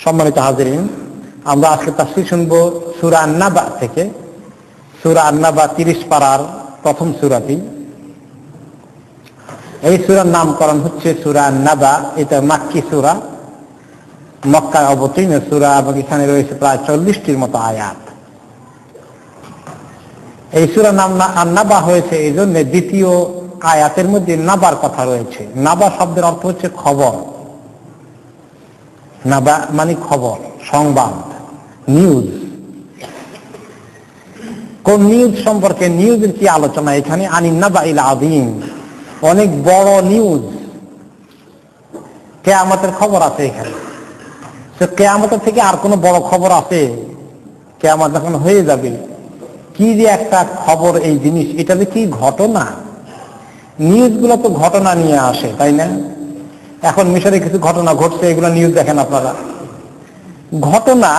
সম্মানিত হাজিরিন, আমরা আজকে তাফসীর শুনবো সূরা আন-নাবা থেকে। সূরা আন-নাবা 30 পারার প্রথম সূরাটি। এই সূরার নামকরণ হচ্ছে সূরা আন-নাবা। এটা মাক্কি সূরা, মক্কায় অবতীর্ণ সূরা এবং এখানে রয়েছে প্রায় 40টির মতো আয়াত। এই সূরার নাম আন-নাবা হয়েছে এই জন্য দ্বিতীয় আয়াতের মধ্যে নাবার কথা রয়েছে। নাবা শব্দের অর্থ হচ্ছে খবর। নাবা মানে খবর, সংবাদ, নিউজ। কোন নিউজ সম্পর্কে? নিউজের কি আলোচনা এখানে? আনিন নাবাইল আযীম, অনেক বড় নিউজ। কিয়ামতের খবর আছে এখানে। তো কিয়ামতের থেকে আর কোনো বড় খবর আছে? কিয়ামত যখন হয়ে যাবে, কি যে একটা খবর এই জিনিস, এটা যে কি ঘটনা। নিউজগুলো তো ঘটনা নিয়ে আসে, তাই না? এখন মিশরে কিছু ঘটনা ঘটছে, এগুলো নিউজ দেখেন আপনারা। ঘটনা,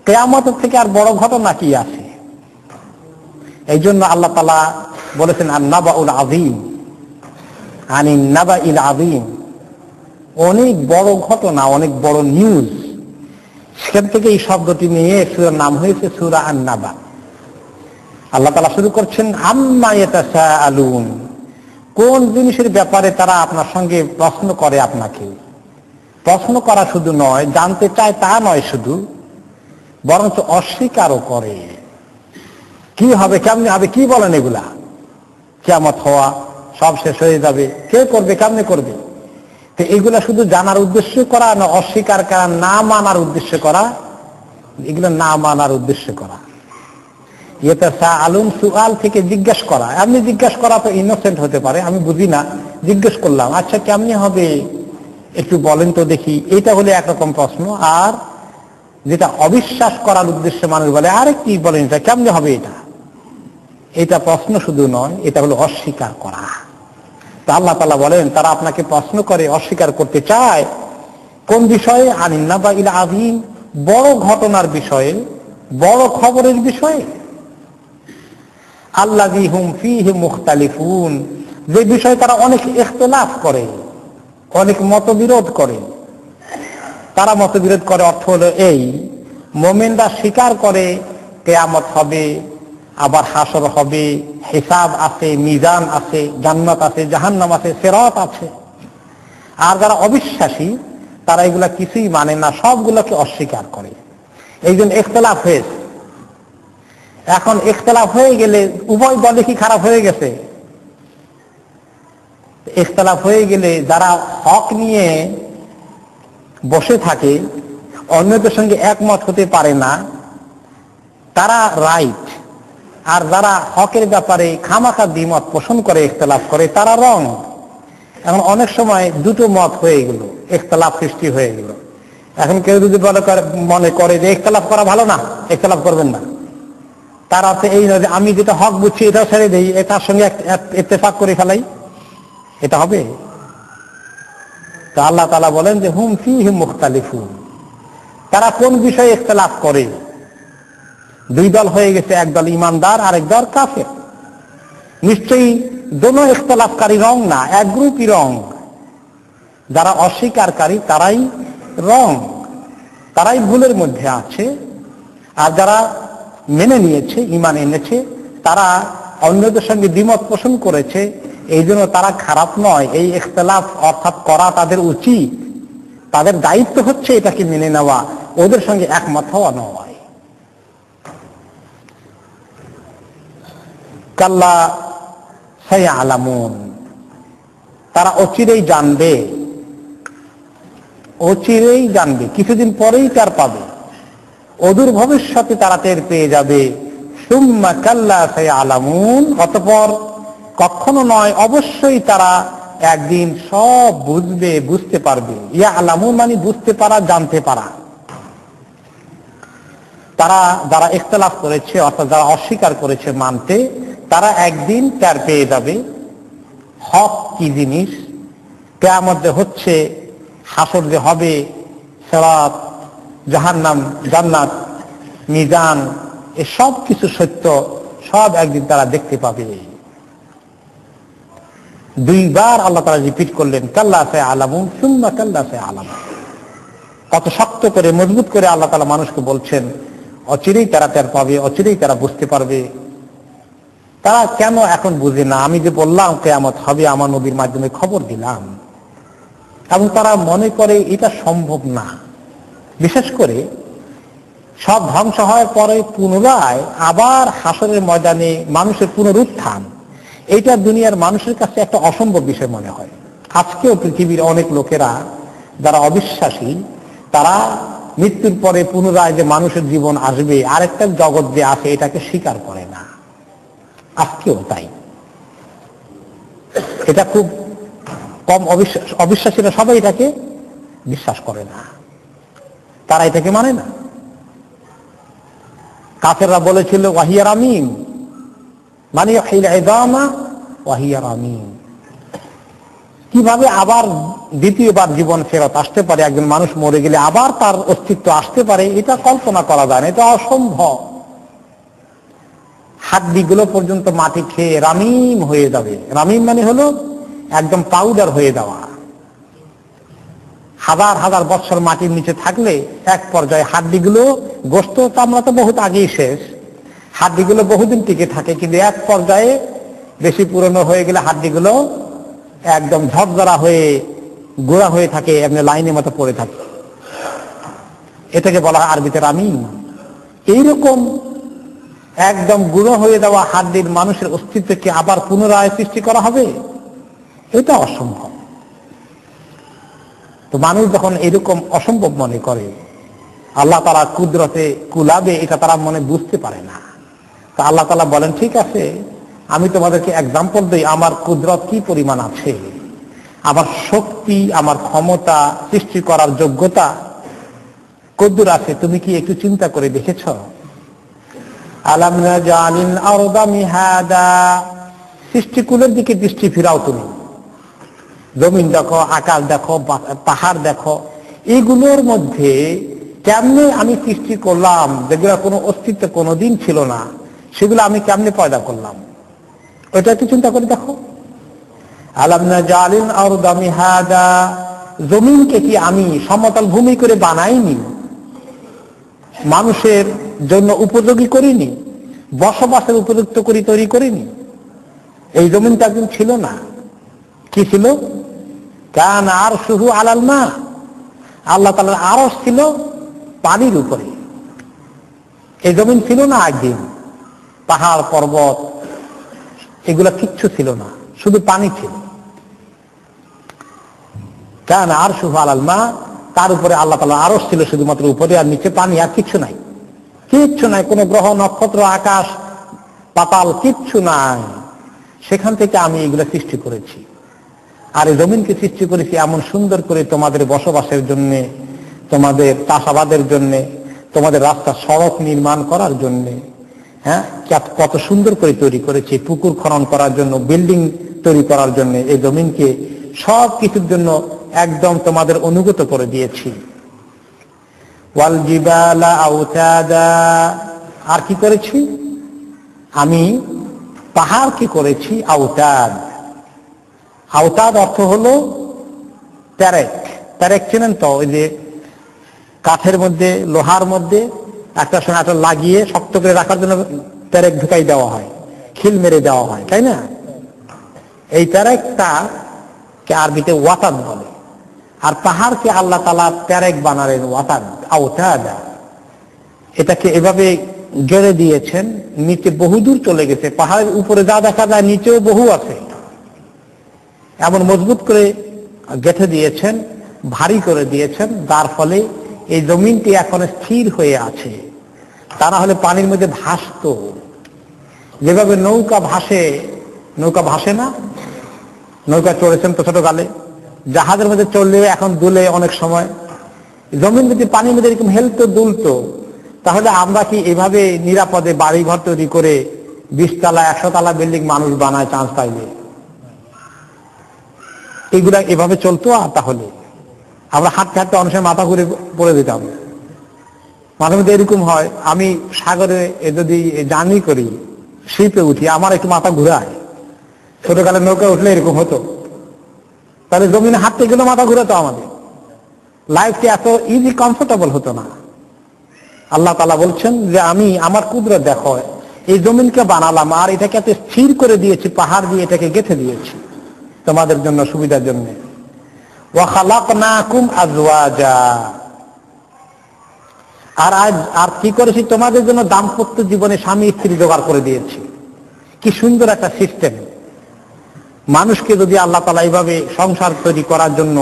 কিয়ামতের থেকে আর বড় ঘটনা কি আছে? এই জন্য আল্লাহ তাআলা বলেছেন আন-নাবাউল আযীম, আনিন নাবাইল আযীম, অনেক বড় ঘটনা, অনেক বড় নিউজ। সেখান থেকে এই শব্দটি নিয়ে সূরার নাম হয়েছে সূরা আন-নাবা। আল্লাহ তাআলা শুরু করছেন আম্মা ইয়াতাসাআলুন, কোন জিনিসের ব্যাপারে তারা আপনার সঙ্গে প্রশ্ন করে। আপনাকে প্রশ্ন করা শুধু নয়, জানতে চায় তা নয় শুধু, বরঞ্চ অস্বীকারও করে। কি হবে, কেমনে হবে, কি বলেন এগুলা? কিয়ামত হওয়া, সব শেষ হয়ে যাবে, কে করবে, কেমনে করবে? তো এগুলা শুধু জানার উদ্দেশ্য করা না, অস্বীকার করা, না মানার উদ্দেশ্য করা? এগুলো না মানার উদ্দেশ্য করা। ইয়াতাসাআলুন, সুআল থেকে জিজ্ঞাসা করা। আপনি জিজ্ঞাসা করা তো ইনোসেন্ট হতে পারে, আমি বুঝি না, জিজ্ঞেস করলাম, আচ্ছা কেমনে হবে একটু বলেন তো দেখি। এটা হলে একরকম প্রশ্ন। আর যেটা অবিশ্বাস করার উদ্দেশ্যে মানুষ বলে, আরে কি বলেন এটা, কেমনে হবে এটা, এটা প্রশ্ন শুধু নয়, এটা হলো অস্বীকার করা। তা আল্লাহ তাআলা বলেন তারা আপনাকে প্রশ্ন করে, অস্বীকার করতে চায়। কোন বিষয়ে? আনিন নাবাইল আযীম, বড় ঘটনার বিষয়ে, বড় খবরের বিষয়ে। আল্লাযী হুম ফীহি মুখতালিফুন, যে বিষয়ে তারা অনেক ইখতিলাফ করে, অনেক মতবিরোধ করে। তারা মতবিরোধ করে অর্থ হলো এই, মুমিনরা স্বীকার করে কিয়ামত হবে, আবার হাসর হবে, হিসাব আছে, মিজান আছে, জান্নাত আছে, জাহান্নাম আছে, সিরাত আছে। আর যারা অবিশ্বাসী তারা এগুলা কিছুই মানে না, সবগুলোকে অস্বীকার করে। এই জন্য ইখতিলাফ হয়েছে। এখন ইখতিলাফ হয়ে গেলে উভয় দলে কি খারাপ হয়ে গেছে? ইখতিলাফ হয়ে গেলে যারা হক নিয়ে বসে থাকে, অন্যদের সঙ্গে একমত হতে পারে না, তারা রাইট। আর যারা হকের ব্যাপারে খামাখা দ্বিমত পোষণ করে, ইখতিলাফ করে, তারা রং। এখন অনেক সময় দুটো মত হয়ে গেল, ইখতিলাফ সৃষ্টি হয়ে গেল। এখন কেউ যদি মনে করে যে ইখতিলাফ করা ভালো না, ইখতিলাফ করবেন না, তার অর্থ এই নয় যে আমি যেটা হক বুঝছি এটাও ছেড়ে দেই, এটার সঙ্গে ইত্তেফাক করে ফেলাই, এটা হবে? তা আল্লাহ তাআলা বলেন যে হুম ফীহি মুখতালিফুন, তারা কোন বিষয়ে ইখতিলাফ করে? দুই দল হয়ে গেছে, এক দল ঈমানদার আর এক দল কাফের। নিশ্চয়ই দোনো ইখতিলাফকারী রং না, এক গ্রুপই রং। যারা অস্বীকারী তারাই রং, তারাই ভুলের মধ্যে আছে। আর যারা মেনে নিয়েছে, ঈমান এনেছে, তারা অন্যদের সঙ্গে দ্বিমত পোষণ করেছে, এই জন্য তারা খারাপ নয়। এই ইখতিলাফ অর্থাৎ করা তাদের উচিত, তাদের দায়িত্ব হচ্ছে এটাকে মেনে নেওয়া, ওদের সঙ্গে একমত হওয়া নয়। কাল্লা সায়ালামুন, তারা অচিরেই জানবে, অচিরেই জানবে, কিছুদিন পরেই টের পাবে, অদূর ভবিষ্যতে তারা টের পেয়ে যাবে। সুম্মা কাল্লা সায়ালামুন, অতঃপর কখনো নয় অবশ্যই তারা একদিন সব বুঝবে, বুঝতে পারবে। ইয়ালামুন মানে বুঝতে পারা, জানতে পারা। তারা যারা ইখতিলাফ করেছে, অর্থাৎ যারা অস্বীকার করেছে মানতে, তারা একদিন টের পেয়ে যাবে হক কি জিনিস, কিয়ামত যে হচ্ছে, হাসর যে হবে, সিরাত, জাহান্নাম, জান্নাত, মিজান, এ সব কিছু সত্য, সব একদিন তারা দেখতে পাবে। দুইবার আল্লাহ তাআলা রিপিট করলেন কাল্লা সায়ালামুন সুম্মা কাল্লা সায়ালামুন। কত শক্ত করে মজবুত করে আল্লাহ তাআলা মানুষকে বলছেন, অচিরেই তারা টের পাবে, অচিরেই তারা বুঝতে পারবে। তারা কেন এখন বুঝে না? আমি যে বললাম কিয়ামত হবে, আমার নবীর মাধ্যমে খবর দিলাম, এবং তারা মনে করে এটা সম্ভব না। বিশেষ করে সব ধ্বংস হওয়ার পরে পুনরায় আবার হাসরের ময়দানে মানুষের পুনরুত্থান, এইটা দুনিয়ার মানুষের কাছে একটা অসম্ভব বিষয় মনে হয়। আজকেও পৃথিবীর অনেক লোকেরা যারা অবিশ্বাসী, তারা মৃত্যুর পরে পুনরায় যে মানুষের জীবন আসবে, আরেকটা জগৎ যে আছে, এটাকে স্বীকার করে না। আজকেও তাই। এটা খুব কম অবিশ্বাসীরা সবাই এটাকে বিশ্বাস করে না, তারা এটাকে মানে না। কাফেররা বলেছিল ওয়াহিয়া রামিম, মানে ওয়াহিয়া রামিম, কিভাবে আবার দ্বিতীয়বার জীবন ফেরত আসতে পারে? একজন মানুষ মরে গেলে আবার তার অস্তিত্ব আসতে পারে, এটা কল্পনা করা যায় না, এটা অসম্ভব। হাড্ডিগুলো পর্যন্ত মাটি খেয়ে রামিম হয়ে যাবে। রামিম মানে হলো একদম পাউডার হয়ে যাওয়া। হাজার হাজার বছর মাটির নিচে থাকলে এক পর্যায়ে হাড্ডিগুলো, গোশত চামড়া তো বহুত আগেই শেষ, হাড্ডিগুলো বহুদিন টিকে থাকে, কিন্তু এক পর্যায়ে বেশি পুরনো হয়ে গেলে হাড্ডিগুলো একদম ঝরঝরা হয়ে গোড়া হয়ে থাকে, এমনি লাইনের মতো পড়ে থাকে। এটাকে বলা হয় আরবিতে রামিম। এইরকম একদম গুঁড়ো হয়ে যাওয়া হাড্ডির মানুষের অস্তিত্বকে আবার পুনরায় সৃষ্টি করা হবে, এটা অসম্ভব। তো মানুষ যখন এরকম অসম্ভব মনে করে, আল্লাহ তাআলা কুদরতে কুলাবে, এটা তারা মনে বুঝতে পারে না। তা আল্লাহ তাআলা বলেন, ঠিক আছে, আমি তোমাদেরকে এক্সাম্পল দিই আমার কুদরত কি পরিমাণ আছে, আমার শক্তি, আমার ক্ষমতা, সৃষ্টি করার যোগ্যতা কদ্দুর আছে, তুমি কি একটু চিন্তা করে দেখেছ? আলাম নাজআলিল আরদা মিহাদা, সৃষ্টিকুলের দিকে দৃষ্টি ফিরাও তুমি। জমিন দেখো, আকাশ দেখো, পাহাড় দেখো, এগুলোর মধ্যে কেমনে আমি সৃষ্টি করলাম, যেগুলো কোনো অস্তিত্ব কোনোদিন ছিল না, সেগুলো আমি কেমনে পয়দা করলাম, ওইটা একটু চিন্তা করে দেখো। আলাম নাজআলিল আরদা মিহাদা, জমিনকে কি আমি সমতল ভূমি করে বানাইনি, মানুষের জন্য উপযোগী করিনি, বসবাসের উপযুক্ত করে তৈরি করিনি? এই জমিনটা একদিন ছিল না, কি ছিল? কানা আরশুহু আলাল মা, আল্লাহ তাআলার আরশ ছিল পানির উপরে। এই জমিন ছিল না একদিন, পাহাড় পর্বত এগুলা কিচ্ছু ছিল না, শুধু পানি ছিল। কানা আরশুহু আলাল মা, তার উপরে আল্লাহ তাআলার আরশ ছিল শুধুমাত্র উপরে, আর নিচে পানি, আর কিচ্ছু নাই, কিচ্ছু নাই, কোনো গ্রহ নক্ষত্র আকাশ পাতাল কিচ্ছু নাই। সেখান থেকে আমি এগুলা সৃষ্টি করেছি, আর এই জমিনকে সৃষ্টি করেছি এমন সুন্দর করে তোমাদের বসবাসের জন্য, তোমাদের চাষাবাদের জন্য, তোমাদের রাস্তা সড়ক নির্মাণ করার জন্য। হ্যাঁ, কত সুন্দর করে তৈরি করেছি, পুকুর খনন করার জন্য, বিল্ডিং তৈরি করার জন্য, এই জমিনকে সব কিছুর জন্য একদম তোমাদের অনুগত করে দিয়েছি। ওয়াল জিবালা আওতাদা, আর কি করেছি আমি? পাহাড় কি করেছি আওতাদ। আওতাদ অর্থ হলো প্যারেক। প্যারেক চেনেন তো? ওই যে কাঠের মধ্যে, লোহার মধ্যে একটা সময় একটা লাগিয়ে শক্ত করে রাখার জন্য প্যারেক ঢুকাই দেওয়া হয়, খিল মেরে দেওয়া হয়, তাই না? এই প্যারেকটা কে আরবিতে ওয়াতাদ বলে। আর পাহাড়কে আল্লাহ তাআলা প্যারেক বানালেন, ওয়াতাদ আওতাদা। এটাকে এভাবে গেড়ে দিয়েছেন, নিচে বহুদূর চলে গেছে, পাহাড়ের উপরে যা দেখা যায় নিচেও বহু আছে, এমন মজবুত করে গেঁথে দিয়েছেন, ভারী করে দিয়েছেন, যার ফলে এই জমিনটি এখন স্থির হয়ে আছে। তা না হলে পানির মধ্যে ভাসত, যেভাবে নৌকা ভাসে। নৌকা ভাসে না? নৌকা চড়েছেন তো ছোটকালে, জাহাজের মধ্যে চললেও এখন দুলে অনেক সময়। জমিন যদি পানির মধ্যে এরকম হেলতো দুলতো, তাহলে আমরা কি এভাবে নিরাপদে বাড়ি ঘর তৈরি করে 20 তলা 100 তলা বিল্ডিং মানুষ বানায় চান্স পাইলে? এগুলা এভাবে চলতো? আর তাহলে আমরা হাঁটতে হাঁটতে অনেক সময় মাথা ঘুরে পড়ে দিতাম। মাঝে মধ্যে এরকম হয়, আমি সাগরে যদি জার্নি করি, শিপে উঠি, আমার একটু মাথা ঘুরায়। ছোটকালে নৌকা উঠলে এরকম হতো, তাহলে জমিনে হাঁটতে গেলে মাথা ঘুরাতো আমাদের। লাইফটি এত ইজি কমফোর্টেবল হতো না। আল্লাহ তাআলা বলছেন যে আমি আমার কুদরত দেখো, এই জমিনকে বানালাম আর এটাকে এত স্থির করে দিয়েছি, পাহাড় দিয়ে এটাকে গেঁথে দিয়েছি তোমাদের জন্য, সুবিধার জন্য। ওয়া খালাকনাকুম আজওয়াজা, আর কি করেছি তোমাদের জন্য দাম্পত্য জীবনে স্বামী স্ত্রী জোগাড় করে দিয়েছি। কি সুন্দর একটা সিস্টেম। মানুষকে যদি আল্লাহ তাআলা এইভাবে সংসার তৈরি করার জন্য,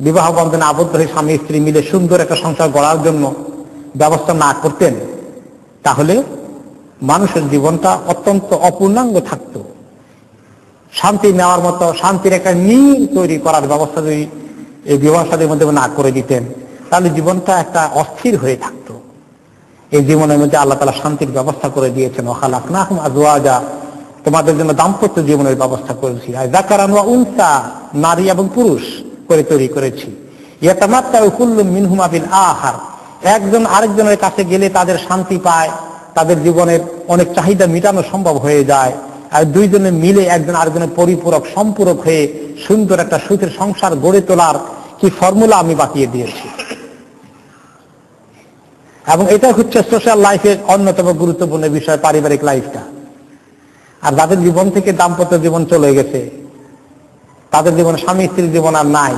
বিবাহ বন্ধনে আবদ্ধ হয়ে স্বামী স্ত্রী মিলে সুন্দর একটা সংসার গড়ার জন্য ব্যবস্থা না করতেন, তাহলে মানুষের জীবনটা অত্যন্ত অপূর্ণাঙ্গ থাকত। শান্তি নেওয়ার মতো, শান্তির একটা নীড় তৈরি করার ব্যবস্থা যদি এই বিবাহ শাদীর মধ্যে না করে দিতেন, তাহলে জীবনটা একটা অস্থির হয়ে থাকতো। এই জীবনের মধ্যে আল্লাহ তাআলা শান্তির ব্যবস্থা করে দিয়েছেন। ওয়া খালাকনাকুম আজওয়াজা, তোমাদের জন্য দাম্পত্য জীবনের ব্যবস্থা করেছি। আর যাকারান ওয়া উনসা, নারী এবং পুরুষ করে তৈরি করেছি। ইয়াতামাত্তাউ কুল্লু মিনহুমা বিল আখার, একজন আরেকজনের কাছে গেলে তাদের শান্তি পায়, তাদের জীবনের অনেক চাহিদা মেটানো সম্ভব হয়ে যায়। আর দুইজনে মিলে একজন আরেকজনের পরিপূরক, সম্পূরক হয়ে সুন্দর একটা সুখের সংসার গড়ে তোলার কি ফর্মুলা আমি বাতিয়ে দিয়েছি। এবং এটা হচ্ছে সোশ্যাল লাইফের অন্যতম গুরুত্বপূর্ণ বিষয়, পারিবারিক লাইফটা। আর যাদের জীবন থেকে দাম্পত্য জীবন চলে গেছে, তাদের জীবনে স্বামী স্ত্রীর জীবন আর নাই,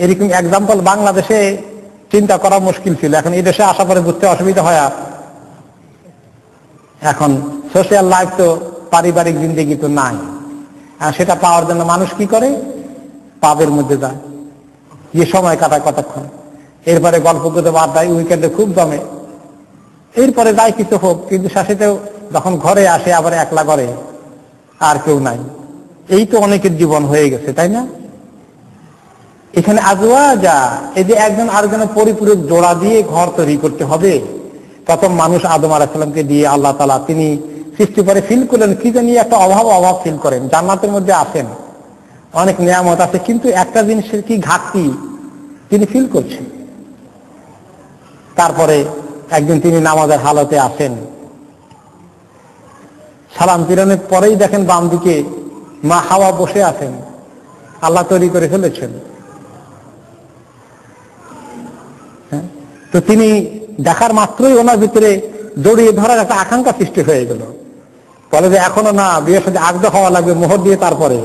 এরকম এক্সাম্পল বাংলাদেশে চিন্তা করা মুশকিল ছিল। এখন এই দেশে আসা পরে বুঝতে অসুবিধা হয়। এখন সোশ্যাল লাইফ তো, পারিবারিক জিন্দেগি তো নাই। আর সেটা পাওয়ার জন্য মানুষ কি করে, পাবের মধ্যে যায়, যে সময় কাটায় কতক্ষণ, এরপরে গল্প করতে বাদ দেয়, উইকেন্ডে খুব জমে, এরপরে যায় কিছু হোক, কিন্তু শেষেতেও যখন ঘরে আসে আবার একলা করে, আর কেউ নাই। এই তো অনেকের জীবন হয়ে গেছে, তাই না? এখানে আজওয়াজা, এই যে একজন আরেকজনের পরিপূরক জোড়া দিয়ে ঘর তৈরি করতে হবে। প্রথম মানুষ আদম আলাইহিস সালামকে দিয়ে আল্লাহ তাআলা তিনি সৃষ্টি করে ফিল করলেন কি জানি একটা অভাব ফিল করেন। জান্নাতের মধ্যে আছেন, অনেক নিয়ামত আছে, কিন্তু একটা জিনিসের কি ঘাটতি তিনি ফিল করছেন। তারপরে একদিন তিনি নামাজের হালতে আসেন, সালাম ফিরানোর পরেই দেখেন বাম দিকে মা হাওয়া বসে আছেন, আল্লাহ তৈরি করে ফেলেছেন। তো তিনি দেখার মাত্রই ওনার ভিতরে জড়িয়ে ধরার একটা আকাঙ্ক্ষা সৃষ্টি হয়ে গেল। বলে যে এখনো না, বিয়ের সাথে আগ্রহ হওয়া লাগবে, মোহর দিয়ে তারপরে।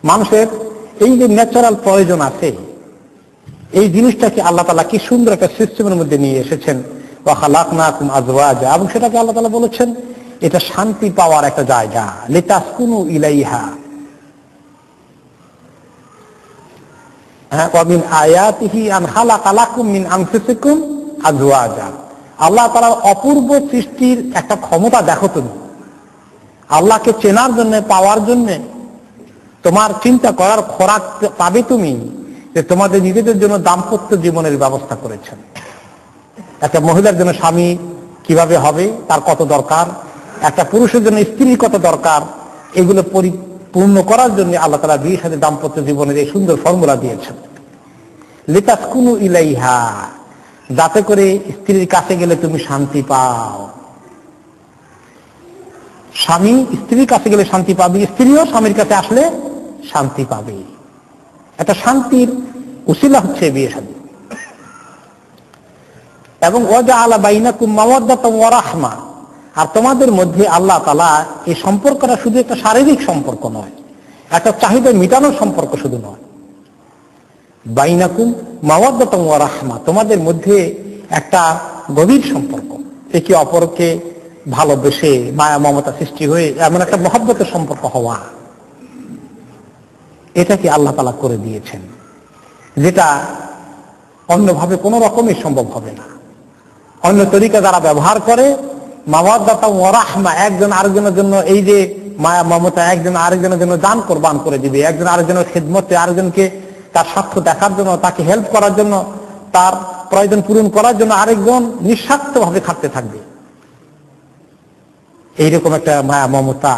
মানুষের এই যে ন্যাচারাল প্রয়োজন আছে, এই জিনিসটাকে আল্লাহ তাআলা কি সুন্দর একটা সিস্টেমের মধ্যে নিয়ে এসেছেন। ওয়া খালাকনাকুম আজওয়াজা, এবং সেটাকে আল্লাহ তাআলা বলেছেন এটা শান্তি পাওয়ার একটা জায়গা, লিতাসকুনু ইলাইহা। ওয়া মিন আয়াতিহি আন খালাকা লাকুম মিন আনফুসিকুম আজওয়াজা, আল্লাহ তাআলার অপূর্ব সৃষ্টির একটা ক্ষমতা দেখো তুমি। আল্লাহকে চেনার জন্য, পাওয়ার জন্য তোমার চিন্তা করার খোরাক পাবে তুমি, যে তোমাদের নিজেদের জন্য দাম্পত্য জীবনের ব্যবস্থা করেছেন। একটা মহিলার জন্য স্বামী কিভাবে হবে, তার কত দরকার, একটা পুরুষের জন্য স্ত্রী কত দরকার, এগুলো পরিপূর্ণ করার জন্য আল্লাহ তাআলা বিয়ের সাথে দাম্পত্য জীবনের এই সুন্দর ফর্মুলা দিয়েছেন। লিতাসকুনু ইলাইহা, যাতে করে স্ত্রীর কাছে গেলে তুমি শান্তি পাও। স্বামী স্ত্রীর কাছে গেলে শান্তি পাবে, স্ত্রীও স্বামীর কাছে আসলে শান্তি পাবে। একটা শান্তির উসিলা হচ্ছে বিয়ে শাদী। এবং ওয়াজআলা বাইনাকুম মাওয়াদ্দাতান ওয়া রাহমা, আর তোমাদের মধ্যে আল্লাহ তাআলা এই সম্পর্কটা শুধু একটা শারীরিক সম্পর্ক নয়, একটা চাহিদা মেটানোর সম্পর্ক শুধু নয়। বাইনাকুম মাওয়াদ্দাতান ওয়া রাহমা, তোমাদের মধ্যে একটা গভীর সম্পর্ক, একে অপরকে ভালোবেসে মায়া মমতা সৃষ্টি হয়ে এমন একটা মহব্বতের সম্পর্ক হওয়া, এটাকে আল্লাহ তাআলা করে দিয়েছেন, যেটা অন্যভাবে কোনো রকমই সম্ভব হবে না। অন্য তরিকা যারা ব্যবহার করে, মাওয়াদ্দাতান ওয়া রাহমা, একজন আরেকজনের জন্য এই যে মায়া মমতা, একজন আরেকজনের জন্য জান কোরবান করে দিবে, একজন আরেকজনের খেদমতে, আরেকজনকে তার স্বার্থ দেখার জন্য, তাকে হেল্প করার জন্য, তার প্রয়োজন পূরণ করার জন্য আরেকজন নিঃস্বার্থভাবে খাটতে থাকবে। এইরকম একটা মায়া মমতা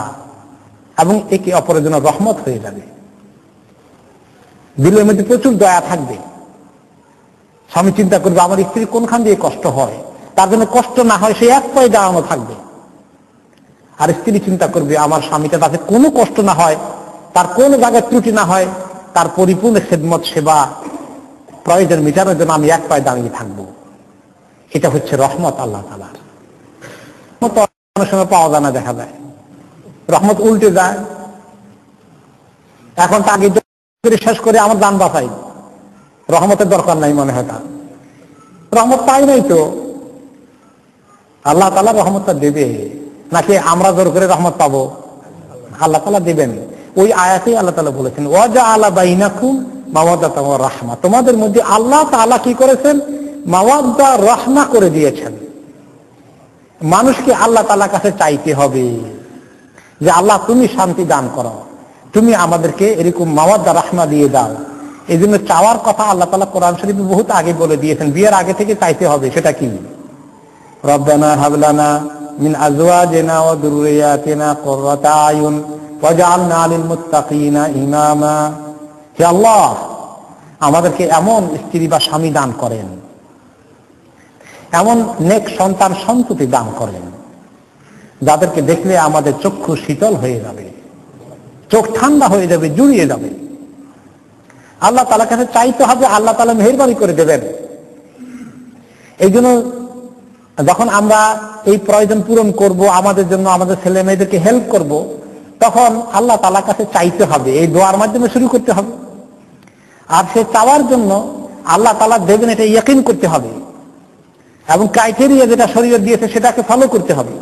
এবং একে অপরের জন্য রহমত হয়ে যাবে। দিলের মধ্যে প্রচুর দয়া থাকবে। স্বামী চিন্তা করবে আমার স্ত্রী কোনখান দিয়ে কষ্ট হয়, তার জন্য কষ্ট না হয় সে এক পায়ে দাঁড়ানো থাকবে। আর স্ত্রী চিন্তা করবে আমার স্বামীটা তাতে কোনো কষ্ট না হয়, তার কোনো জায়গায় ত্রুটি না হয়, তার পরিপূর্ণ খেদমত সেবা প্রয়োজন মেটানোর জন্য আমি এক পায়ে দাঁড়িয়ে থাকবো। এটা হচ্ছে রহমত আল্লাহ তাআলার। অনেক সময় পাওয়া যায় না, দেখা যায় রহমত উল্টে যায়। এখন তাকে শেষ করে আমার দান বাঁচাই, রহমতের দরকার নাই মনে হয়। তার রহমত পাই নাই তো, আল্লাহ তাআলা রহমতটা দেবে নাকি আমরা জোর করে রহমত পাবো? আল্লাহ তাআলা দেবেন। ওই আয়াতেই আল্লাহ তাআলা বলেছেন ওয়াজআলা বাইনাকুম মাওয়াদাতাও ওয়া রাহমা, তোমাদের মধ্যে আল্লাহ তাআলা কি করেছেন? মাওয়াদ্দা রাহমা করে দিয়েছেন। মানুষকে আল্লাহ তাআলার কাছে চাইতে হবে যে আল্লাহ তুমি শান্তি দান করো, তুমি আমাদেরকে এরকম মাওয়াদ্দা রাহমা দিয়ে দাও। এই জন্য চাওয়ার কথা আল্লাহ তাআলা কোরআন শরীফে বহুত আগে বলে দিয়েছেন, বিয়ের আগে থেকে চাইতে হবে। সেটা কি? রব্বানা হাব লানা মিন আজওয়াজিনা ওয়া যুররিয়াতিনা কুররাতা আয়ুন ওয়াজআলনা লিল মুত্তাকিনা ইমামা। হে আল্লাহ, আমাদেরকে এমন স্ত্রী বা স্বামী দান করেন, এমন নেক সন্তান সন্ততি দান করেন, যাদেরকে দেখলে আমাদের চক্ষু শীতল হয়ে যাবে, চোখ ঠান্ডা হয়ে যাবে, জুড়িয়ে যাবে। আল্লাহ তাআলার কাছে চাইতে হবে, আল্লাহ তাআলা মেহেরবানি করে দেবেন। এই জন্য যখন আমরা এই প্রয়োজন পূরণ করব, আমাদের জন্য আমাদের ছেলে মেয়েদেরকে হেল্প করব, তখন আল্লাহ তাআলার কাছে চাইতে হবে, এই দোয়ার মাধ্যমে শুরু করতে হবে। আর সে চাওয়ার জন্য আল্লাহ তাআলা দেবেন এটা ইয়াকিন করতে হবে, এবং ক্রাইটেরিয়া যেটা শরীয়ত দিয়েছে সেটাকে ফলো করতে হবে।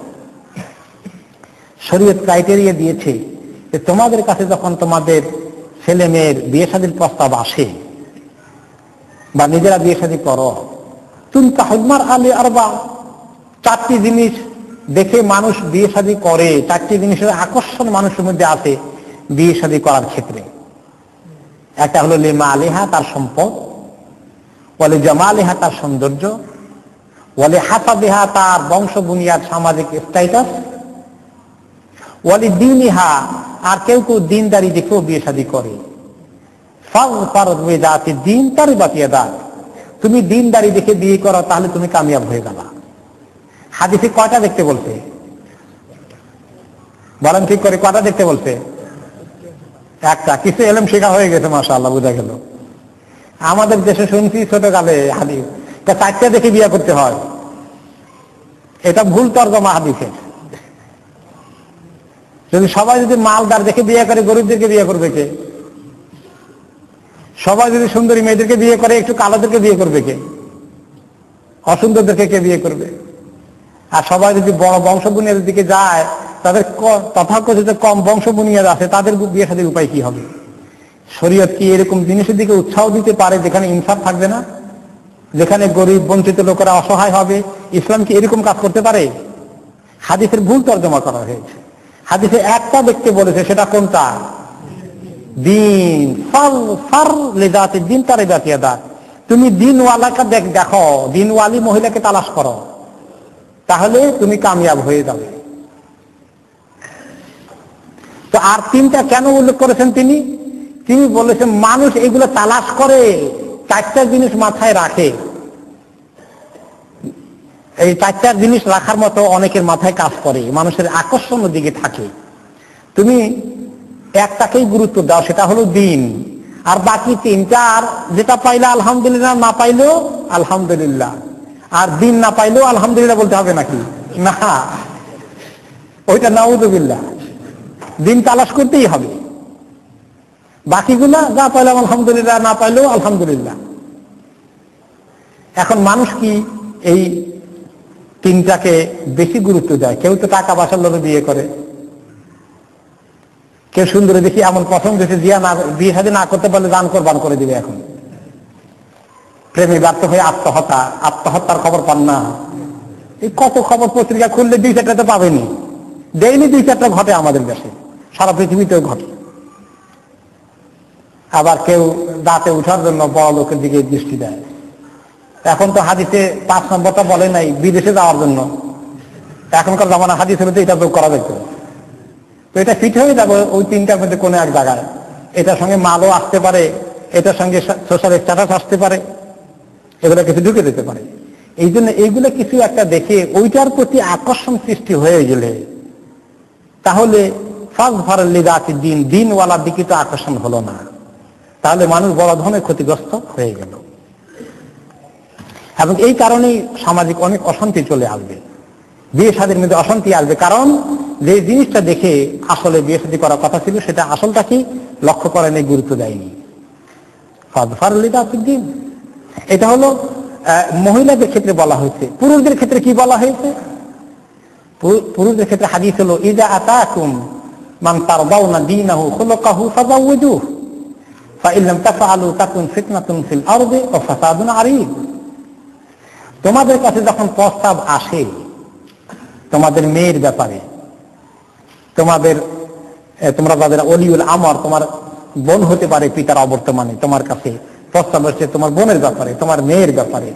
শরীয়ত ক্রাইটেরিয়া দিয়েছে যে তোমাদের কাছে যখন তোমাদের ছেলে মেয়ের বিয়ে শাদীর প্রস্তাব আসে বা নিজেরা বিয়ে শাদী করো, তুনকাহুল আলী আরবা, চারটি জিনিস দেখে মানুষ বিয়ে শাদী করে, চারটি জিনিসের আকর্ষণ মানুষের মধ্যে আছে বিয়ে শাদী করার ক্ষেত্রে। একটা হলো লিমা আলিহা, তার সম্পদ, ওয়ালি জামালিহা, তার সৌন্দর্য, ওয়ালি হাসাবিহা, তার বংশ বুনিয়াদ সামাজিক স্ট্যাটাস, ওয়ালি দীনিহা, আর কেউ কেউ দিনদারি দেখেও বিয়ে শাদী করে। ফাযফার বিযাতি দ্বীন তারিবাত ইয়াদাক, তুমি দিনদারি দেখে বিয়ে করো তাহলে তুমি কামিয়াব হয়ে যাবা। হাদিসে কয়টা দেখতে বলছে? বলেন ঠিক করে, কয়টা দেখতে বলছে? একটা। কিছু এলম শেখা হয়ে গেছে, মাশাআল্লাহ, বোঝা গেল। আমাদের দেশে শুনছি ছোটকালে হাদিস চারটা দেখে বিয়ে করতে হয়, এটা ভুল তর্জমা হাদিসের। যদি সবাই যদি মালদার দেখে বিয়ে করে, গরিবদেরকে বিয়ে করবে কে? সবাই যদি সুন্দরী মেয়েদেরকে বিয়ে করে, একটু কালোদেরকে বিয়ে করবে কে? অসুন্দরদেরকে কে বিয়ে করবে? আর সবাই যদি বড় বংশ বুনিয়াদের দিকে যায়, তাদের তথাকথিত কম বংশ বুনিয়াদ আছে, তাদের বিয়ে শাদীর উপায় কি হবে? শরীয়ত কি এরকম জিনিসের দিকে উৎসাহ দিতে পারে যেখানে ইনসাফ থাকবে না, যেখানে গরিব বঞ্চিত লোকেরা অসহায় হবে? ইসলাম কি এরকম কাজ করতে পারে? হাদিসের ভুল তর্জমা করা হয়েছে। হাদিসে একটা দেখতে বলেছে, সেটা কোনটা? দিন। ফার লিযাতি দ্বীন তারিবাত ইয়াদাক, তুমি দিনওয়ালাকে দেখো, দিনওয়ালি মহিলাকে তালাশ করো, তাহলে তুমি কামিয়াব হয়ে যাবে। তো আর তিনটা কেন উল্লেখ করেছেন তিনি? তিনি বলেছেন মানুষ এগুলো তালাশ করে, চারটা জিনিস মাথায় রাখে। এই চারটা জিনিস রাখার মতো অনেকের মাথায় কাজ করে, মানুষের আকর্ষণের দিকে থাকে। তুমি একটাকেই গুরুত্ব দাও, সেটা হলো দিন। আর বাকি তিনটার যেটা পাইলে আলহামদুলিল্লাহ, না পাইলেও আলহামদুলিল্লাহ। আর দিন না পাইলেও আলহামদুলিল্লাহ বলতে হবে নাকি? না, ওইটা নাউযুবিল্লাহ। দিন তালাশ করতেই হবে, বাকিগুলা যা পাইলাম আলহামদুলিল্লাহ, না পাইলেও আলহামদুলিল্লাহ। এখন মানুষ কি এই তিনটাকে বেশি গুরুত্ব দেয়? কেউ তো টাকা পয়সার লোভে বিয়ে করে, কেউ সুন্দরী দেখি এমন পছন্দ হয়েছে বিয়ে শাদী না করতে পারলে দান কোরবান করে দিবে। এখন প্রেমে ব্যর্থ হয়ে আত্মহত্যার খবর পান না? এই কত খবর পত্রিকা খুললে 2-4টা তো পাবেনি, ডেইলি 2-4টা ঘটে আমাদের দেশে, সারা পৃথিবীতেও ঘটে। আবার কেউ দাঁতে উঠার জন্য বড় লোকের দিকে দৃষ্টি দেয়। এখন তো হাদিসে 5 নম্বরটা বলে নাই বিদেশে যাওয়ার জন্য, এখনকার জামানা হাদিসের মধ্যে এটা যোগ করা যেত। তো এটা ফিট হয়ে যাবে ওই তিনটার মধ্যে কোনো এক জায়গায়। এটার সঙ্গে মালও আসতে পারে, এটার সঙ্গে সোশ্যাল স্ট্যাটাস আসতে পারে, এগুলো কিছু ঢুকে দিতে পারে। এই জন্য এইগুলো কিছু একটা দেখে ওইটার প্রতি আকর্ষণ সৃষ্টি হয়ে গেলে তাহলে ফাযফার লিযাতি দ্বীন, দিনওয়ালার দিকে তো আকর্ষণ হলো না, তাহলে মানুষ বড় ধরনের ক্ষতিগ্রস্ত হয়ে গেল। এবং এই কারণেই সামাজিক অনেক অশান্তি চলে আসবে, বিয়ে শাদীর মধ্যে অশান্তি আসবে। কারণ যে জিনিসটা দেখে আসলে বিয়ে শাদী করার কথা ছিল সেটা আসলটা কি লক্ষ্য করেনি, গুরুত্ব দেয়নি। এটা হলো মহিলাদের ক্ষেত্রে বলা হয়েছে। পুরুষদের ক্ষেত্রে কি বলা হয়েছে? পুরুষদের ক্ষেত্রে হাদিস হলো ইযা আতাকুম মান তারদাউনা দীনাহু খুলুকাহু ফাযাওয়িজুহু ফাইন লাম তাফআলু তাকুন ফিতনাতুন ফিল আরদি ওয়া ফাসাদুন আরীদ। তোমাদের কাছে যখন প্রস্তাব আসে তোমাদের মেয়ের ব্যাপারে, তোমরা যাদের ওলিউল আমর, তোমার বোন হতে পারে পিতার অবর্তমানে, তোমার কাছে প্রস্তাব আসছে তোমার বোনের ব্যাপারে, তোমার মেয়ের ব্যাপারে,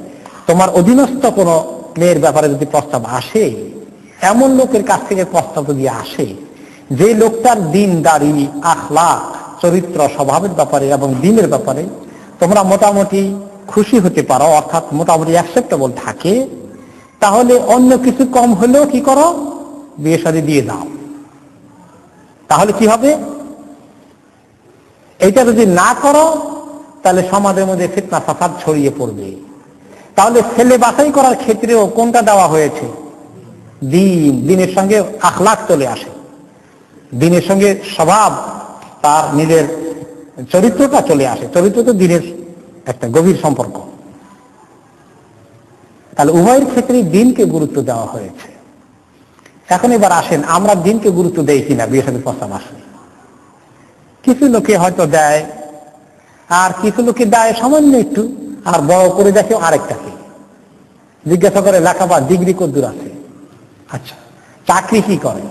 তোমার অধীনস্থ কোনো মেয়ের ব্যাপারে যদি প্রস্তাব আসে, এমন লোকের কাছ থেকে প্রস্তাব যদি আসে যে লোকটার দিনদারি, আখলাক, চরিত্র, স্বভাবের ব্যাপারে এবং দিনের ব্যাপারে তোমরা মোটামুটি খুশি হতে পারো, অর্থাৎ মোটামুটি অ্যাকসেপ্টেবল থাকে, তাহলে অন্য কিছু কম হলেও কি করো, বিয়ে শাদী দিয়ে দাও। তাহলে কি হবে? এইটা যদি না করো তাহলে সমাজের মধ্যে ফিতনা ফাসাদ ছড়িয়ে পড়বে। তাহলে ছেলে বাছাই করার ক্ষেত্রেও কোনটা দেওয়া হয়েছে? দিনের সঙ্গে আখলাক চলে আসে, দিনের সঙ্গে স্বভাব, তার নিজের চরিত্রটা চলে আসে। চরিত্র তো দিনের একটা গভীর সম্পর্ক। তাহলে উভয়ের ক্ষেত্রেই দিনকে গুরুত্ব দেওয়া হয়েছে। এখন এবার আসেন, আমরা দিনকে গুরুত্ব দেই কিনা বিয়ে শাদীর প্রস্তাব আসে? কিছু লোকে হয়তো দেয়, আর কিছু লোকে দেয় সামান্য একটু, আর বড় করে দেখে আরেকটাকে। জিজ্ঞাসা করে লেখাপড়া ডিগ্রি কতদূর আছে, আচ্ছা চাকরি কি করে,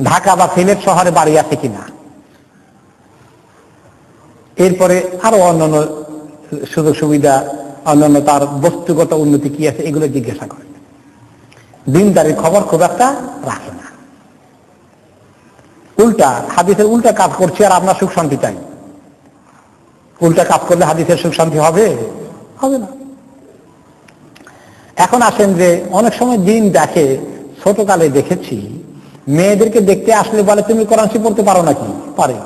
ঢাকা বা সিলেট শহরে বাড়ি আছে কিনা, এরপরে আরো অন্যান্য সুযোগ সুবিধা, অন্যান্য তার বস্তুগত উন্নতি কি আছে, এগুলো জিজ্ঞাসা করে। দিনদারির খবর খুব একটা রাখে না। উল্টা, হাদিসের উল্টা কাজ করছে আর আপনার সুখ শান্তি চাই। উল্টা কাজ করলে হাদিসের সুখ শান্তি হবে? হবে না। এখন আসেন যে অনেক সময় দিন দেখে, ছোটকালে দেখেছি মেয়েদেরকে দেখতে আসলে বলে তুমি কোরআন শরীফ পড়তে পারো নাকি? পারে।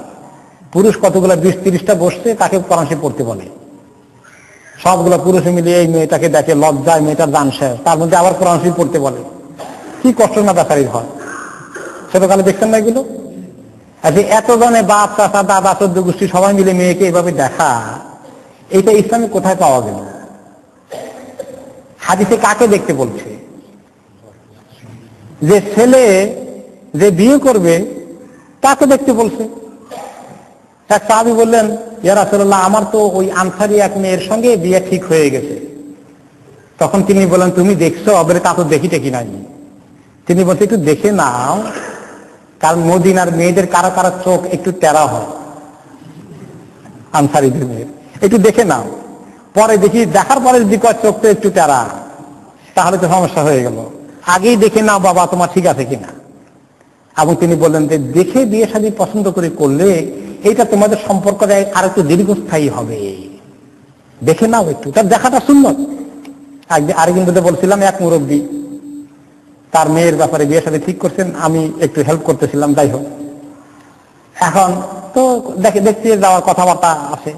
পুরুষ কতগুলো 20-30টা বসছে, তাকে কোরআন শরীফ পড়তে বলে। সবগুলো পুরুষে মিলে এই মেয়েটাকে দেখে, লজ্জায় মেয়েটার জান শেষ, তার মধ্যে আবার কোরআন শরীফ পড়তে বলে। কি কষ্ট না বেচারির হয়। ছোটকালে দেখছেন না এগুলো? আচ্ছা, এতজনে বাপ, চাচা, দাদা, 14 গোষ্ঠী সবাই মিলে মেয়েকে এভাবে দেখা, এইটা ইসলামে কোথায় পাওয়া গেল? হাদিসে কাকে দেখতে বলছে? যে ছেলে যে বিয়ে করবে তাকে দেখতে বলছে। এক সাহাবী বললেন, ইয়া রাসূলুল্লাহ, আমার তো ওই আনসারী এক মেয়ের সঙ্গে বিয়ে ঠিক হয়ে গেছে। তখন তিনি বলেন, তুমি দেখছো? অবরে তা তো দেখিতে কি নাই। তিনি বলছে, একটু দেখে নাও, কারণ মদিনার মেয়েদের কারো কারো চোখ একটু টেরা হয়, আনসারীদের মেয়ের, একটু দেখে নাও। পরে দেখি, দেখার পরে যদি চোখটা একটু টেরা, তাহলে তো সমস্যা হয়ে গেল। আগেই দেখে নাও বাবা তোমার ঠিক আছে কিনা। এবং তিনি বললেন যে দেখে বিয়ে শাদী পছন্দ করে করলে এইটা তোমাদের সম্পর্কটা আর একটু দীর্ঘস্থায়ী হবে, দেখে নাও একটু। তার দেখাটা সুন্নত। আরেকদিন বলছিলাম, এক মুরব্বী তার মেয়ের ব্যাপারে বিয়ে শাদী ঠিক করছেন, আমি একটু হেল্প করতেছিলাম। যাই হোক, এখন তো দেখতে যাওয়ার কথাবার্তা আছে।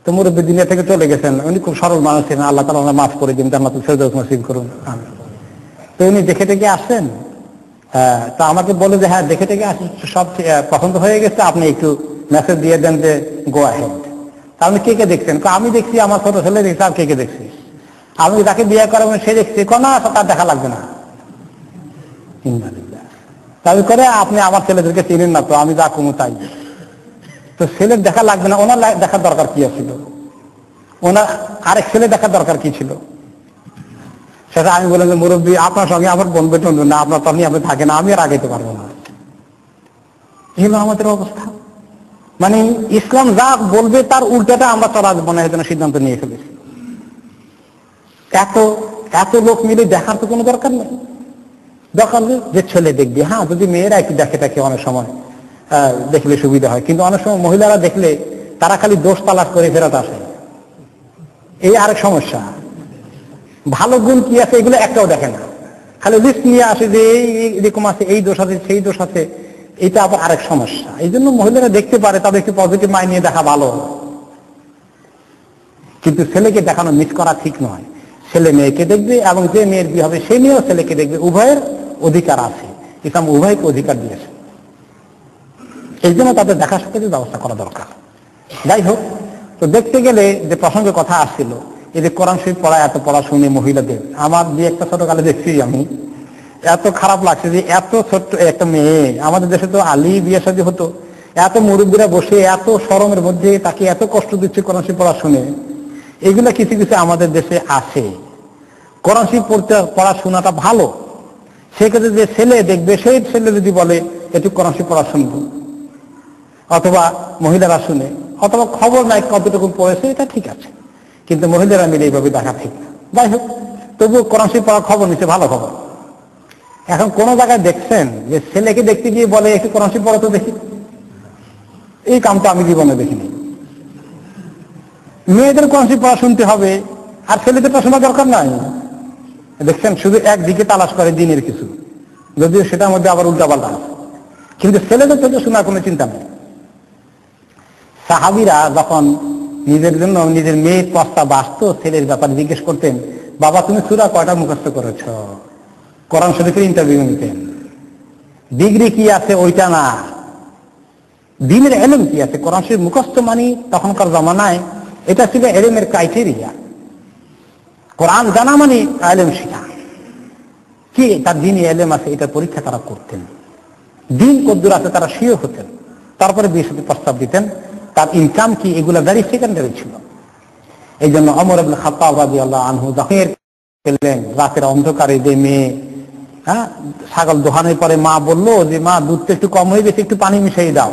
তো মুরব্বী দুনিয়া থেকে চলে গেছেন। উনি খুব সরল মানুষ ছিলেন, আল্লাহ তাআলা ওনাকে মাফ করে দিন, জান্নাতুল ফেরদাউস নসিব করুন। তো উনি দেখে টেকে আসছেন। তো আমাকে বলে যে হ্যাঁ দেখে টেকে আসি, সব পছন্দ হয়ে গেছে, আপনি একটু মেসেজ দিয়ে দেন যে গো আহেড। তাহলে কে কে দেখছেন? আমি দেখছি, আমার ছোট ছেলে দেখছি, আর কে কে দেখছি? আমি তাকে বিয়ে করাবো সে দেখছি, না তার দেখা লাগবে না। তাই করে আপনি আমার ছেলেদেরকে চিনেন না, তো আমি যা কমু তাই। তো ছেলের দেখা লাগবে না, ওনার দেখার দরকার কি ছিল? ওনার আরেক ছেলে দেখার দরকার কি ছিল? সেটা আমি বললাম যে মুরব্বী, আপনার সঙ্গে আমার বোন বেতন না, আপনার তখনই আপনি থাকে না, আমি আর আগাইতে পারবো না। এই হলো আমাদের অবস্থা। মানে ইসলাম যা বলবে তার উল্টাটা আমরা চলা মনে হয় সিদ্ধান্ত নিয়ে ফেলেছি। এত লোক মিলে দেখার তো কোনো দরকার নেই। দরকার নেই যে ছেলে দেখবে, হ্যাঁ যদি মেয়েরা একটু দেখে থাকে অনেক সময় দেখলে সুবিধা হয়, কিন্তু অনেক সময় মহিলারা দেখলে তারা খালি দোষ তালাশ করে ফেরত আসে। এই আরেক সমস্যা। ভালো গুণ কি আছে এগুলো একটাও দেখে না, খালি লিস্ট নিয়ে আসে যে এরকম আছে, এই দোষ আছে, সেই দোষ আছে। এটা আবার আরেক সমস্যা। এই জন্য মহিলারা দেখতে পারে, তবে একটু পজিটিভ মাইন্ড নিয়ে দেখা ভালো। কিন্তু ছেলেকে দেখানো মিস করা ঠিক নয়। ছেলে মেয়েকে দেখবে এবং যে মেয়ের বিয়ে হবে সে মেয়েও ছেলেকে দেখবে, উভয়ের অধিকার আছে, ইসলাম উভয়কে অধিকার দিয়েছে। এই জন্য তাদের দেখার সাথে ব্যবস্থা করা দরকার। যাই হোক, তো দেখতে গেলে যে প্রসঙ্গে কথা আসছিল, এই যে কোরআন শরীফ পড়া, এত পড়া শুনে মহিলাদের, আমার যে একটা ছোটকালে দেখছি আমি, এত খারাপ লাগছে যে এত ছোট্ট একটা মেয়ে, আমাদের দেশে তো আলী বিয়ে শাদী হতো, এত মুরব্বীরা বসে এত শরমের মধ্যে তাকে এত কষ্ট দিচ্ছে কোরআন শরীফ পড়া শুনে। এগুলা কিছু কিছু আমাদের দেশে আছে। কোরআন শরীফ পড়াশোনাটা ভালো, সেক্ষেত্রে যে ছেলে দেখবে সেই ছেলে যদি বলে একটু কোরআন শরীফ পড়া শুনবো, অথবা মহিলারা শুনে, অথবা খবর নাই কতটুকু পড়েছে, এটা ঠিক আছে, কিন্তু মহিলারা মিলে এইভাবে দেখা ঠিক না। যাই হোক, তবুও কোরআন শরীফ পড়ার খবর নিচ্ছে, ভালো খবর। এখন কোন জায়গায় দেখছেন যে ছেলেকে দেখতে গিয়ে বলে একটু কোরআন শরীফ পড়া তো দেখি? এই কামটা আমি জীবনে দেখিনি। মেয়েদের কোরআন শরীফ পড়া শুনতে হবে, আর ছেলেদের তো শোনা দরকার নাই। দেখছেন শুধু একদিকে তালাশ করে দিনের কিছু, যদিও সেটার মধ্যে আবার উল্টাপাল্টা আছে, কিন্তু ছেলেদের থেকে শোনার কোনো চিন্তা নেই। সাহাবীরা যখন নিজের জন্য নিজের মেয়ের প্রস্তাব আসতো, ছেলের ব্যাপারে জিজ্ঞেস করতেন, বাবা তুমি সূরা কয়টা মুখস্থ করেছ? কোরআন শরীফের ইন্টারভিউ নিতেন। ডিগ্রি কি আছে ওইটা না, দ্বীনের ইলম কি আছে। কোরআন শরীফ মুখস্থ মানি তখনকার জমানায় এটা ছিল ইলমের ক্রাইটেরিয়া। কোরআন জানা মানে ইলম শিখা, কি তার দ্বীনি ইলম আছে এটা পরীক্ষা তারা করতেন। দ্বীন কদ্দুর আছে তারা শিওর হতেন, তারপরে বিয়ের সাথে প্রস্তাব দিতেন। তার ইনকাম কি, এগুলো ভেরি সেকেন্ডারি ছিল। এই জন্য ওমর ইবনে খাত্তাব রাদিয়াল্লাহু আনহু যখন পেলেন রাতের অন্ধকারে যে মেয়ে ছাগল দোহানোর পরে মা বললো যে মা দুধটা একটু কম হয়ে গেছে, একটু পানি মিশিয়ে দাও,